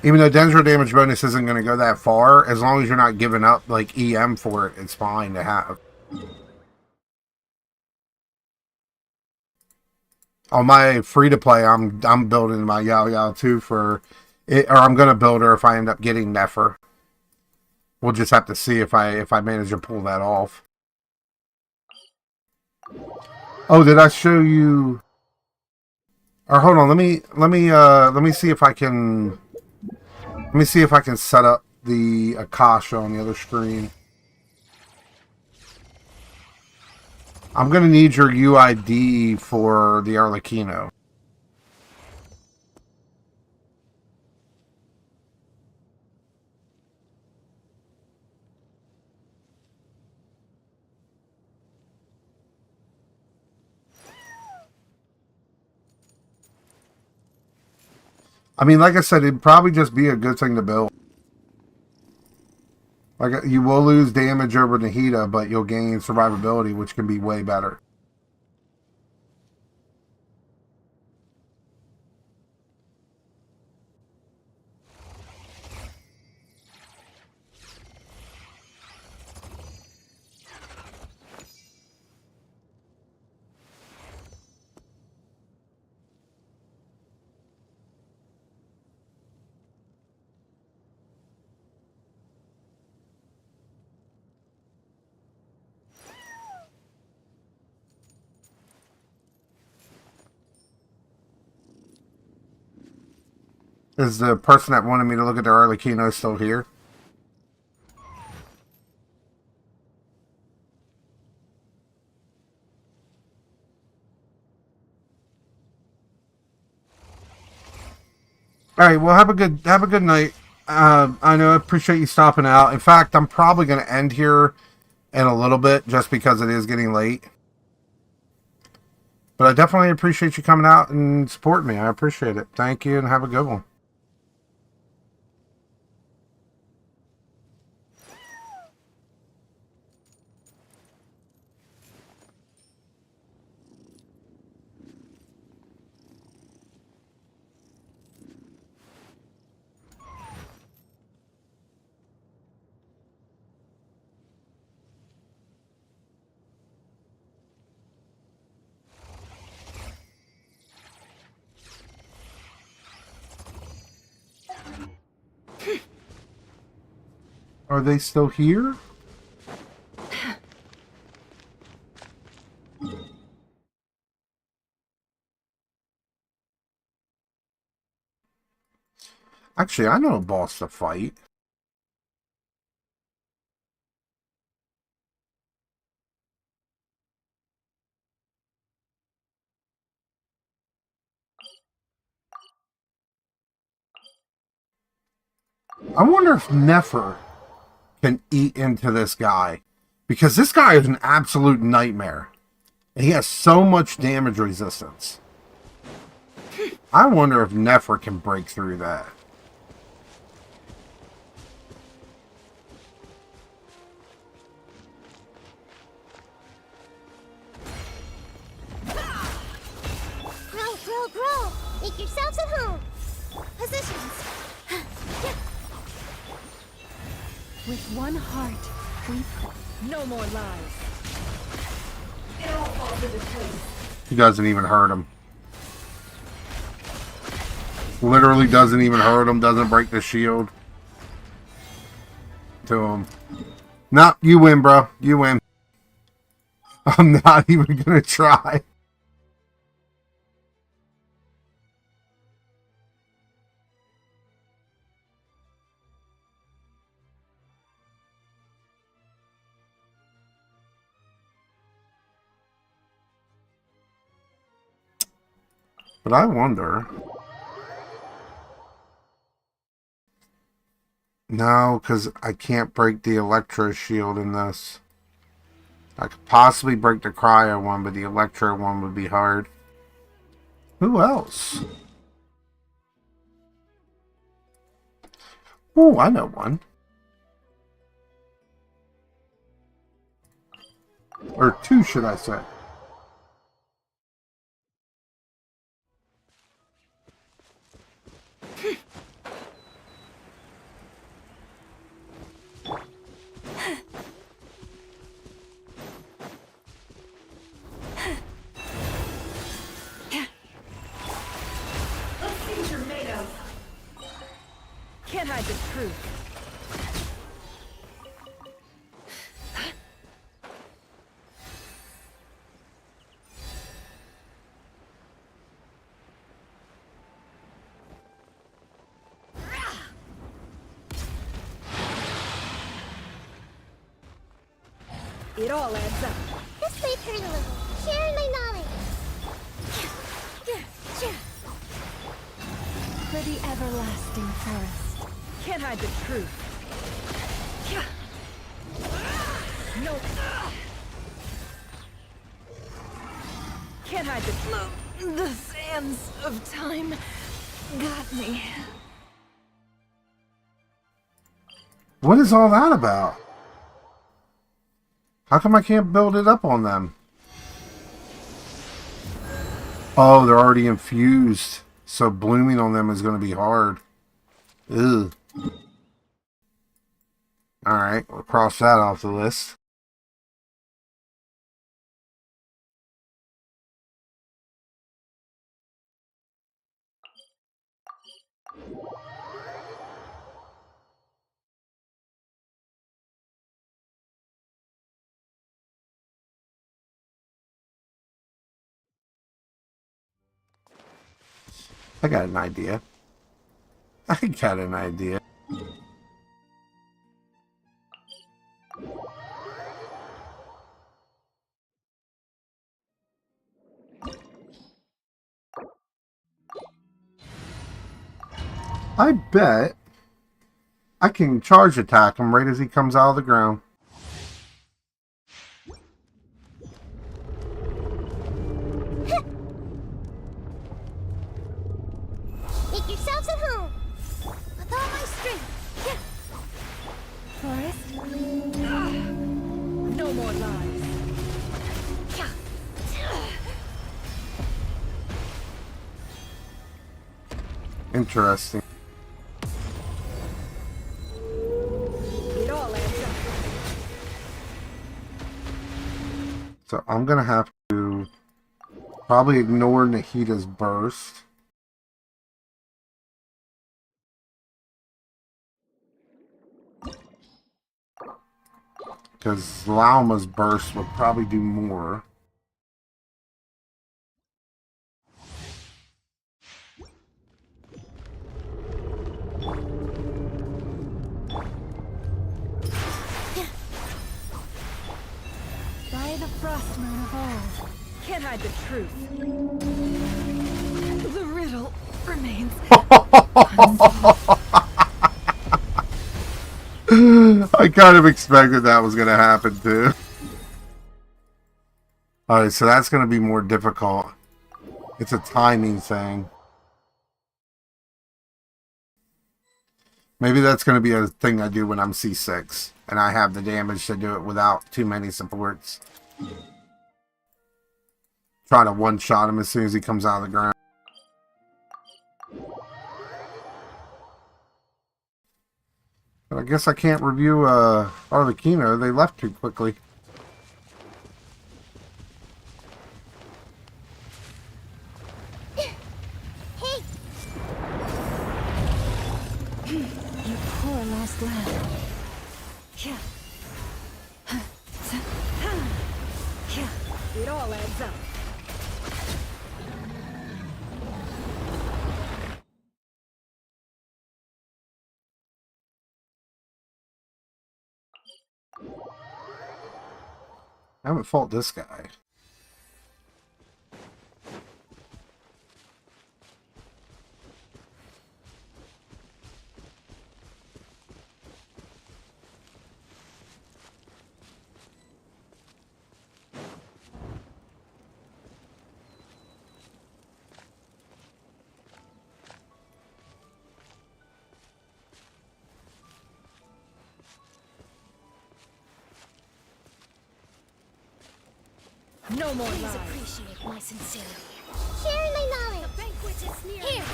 Even though Dendro damage bonus isn't going to go that far, as long as you're not giving up, like, EM for it, it's fine to have. On my free-to-play, I'm building my Yao Yao too for it, or I'm going to build her if I end up getting Nefer. We'll just have to see if I manage to pull that off. Oh, did I show you? Or hold on, let me see if I can. Let me see if I can set up the Akasha on the other screen. I'm gonna need your UID for the Arlecchino. I mean, like I said, it'd probably just be a good thing to build. Like, you will lose damage over Nahida, but you'll gain survivability, which can be way better. Is the person that wanted me to look at the Arlecchino still here? All right. Well, have a good night. I know I appreciate you stopping out. In fact, I'm probably going to end here in a little bit just because it is getting late. But I definitely appreciate you coming out and supporting me. I appreciate it. Thank you and have a good one. Are they still here? Actually, I know a boss to fight. I wonder if Nefer can eat into this guy. Because this guy is an absolute nightmare. And he has so much damage resistance. I wonder if Nefer can break through that. Grow! Make yourselves at home! Positions! With one heart, we no more lies. It all falls into place. He doesn't even hurt him. Literally doesn't even hurt him. Doesn't break the shield. To him. Nah, you win, bro. You win. I'm not even gonna try. But I wonder... No, because I can't break the Electro shield in this. I could possibly break the Cryo one, but the Electro one would be hard. Who else? Oh, I know one. Or two, should I say. Can't hide the truth. It all adds up. This may hurt a little. Sharing my knowledge. For the everlasting forest. Can't hide the truth. No. Can't hide the truth. The sands of time got me. What is all that about? How come I can't build it up on them? Oh, they're already infused. So blooming on them is going to be hard. Ugh. Alright, we'll cross that off the list. I got an idea. I got an idea. I bet I can charge attack him right as he comes out of the ground. Make yourselves at home. With all my strength. Forest? No more lies. Interesting. It all adds up. So I'm gonna have to probably ignore Nahita's burst. Because Lauma's burst would probably do more. By the frost moon of old. Can't hide the truth. The riddle remains. I kind of expected that was going to happen too. Alright, so that's going to be more difficult. It's a timing thing. Maybe that's going to be a thing I do when I'm C6. And I have the damage to do it without too many supports. Try to one-shot him as soon as he comes out of the ground. But I guess I can't review Arlecchino. They left too quickly. Hey! You poor lost lamb. It all adds up. I haven't fought this guy. No more Please lies. appreciate my sincerity. Sharing my knowledge. The banquet is near. Here.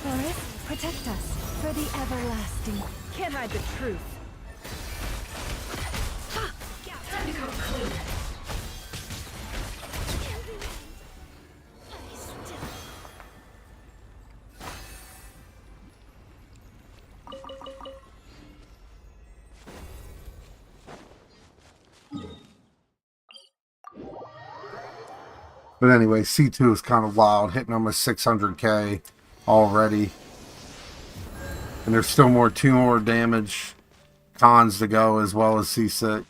Forest, protect us for the everlasting. Can't hide the truth. Time to go clean. But anyway, C2 is kind of wild, hitting almost 600k already. And there's still two more damage cons to go, as well as C6.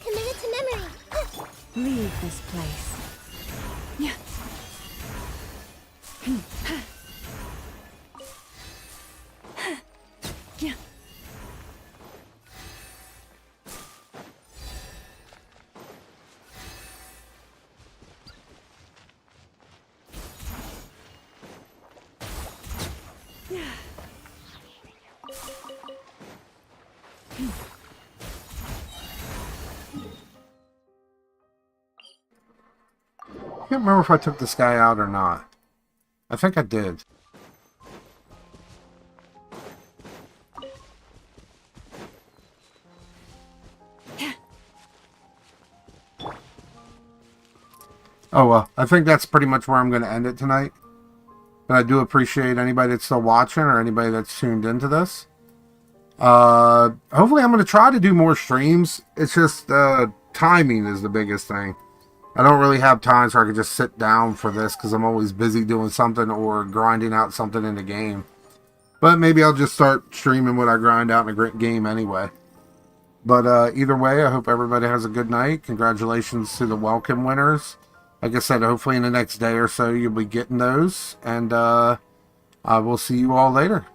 Committed to memory. Leave this place. Yeah. Yeah. I can't remember if I took this guy out or not. I think I did. Oh well, I think that's pretty much where I'm going to end it tonight. And I do appreciate anybody that's still watching or anybody that's tuned into this. Hopefully I'm going to try to do more streams. It's just timing is the biggest thing. I don't really have time so I can just sit down for this because I'm always busy doing something or grinding out something in the game. But maybe I'll just start streaming what I grind out in a great game anyway. But either way, I hope everybody has a good night. Congratulations to the Welkin winners. Like I said, hopefully in the next day or so you'll be getting those. And I will see you all later.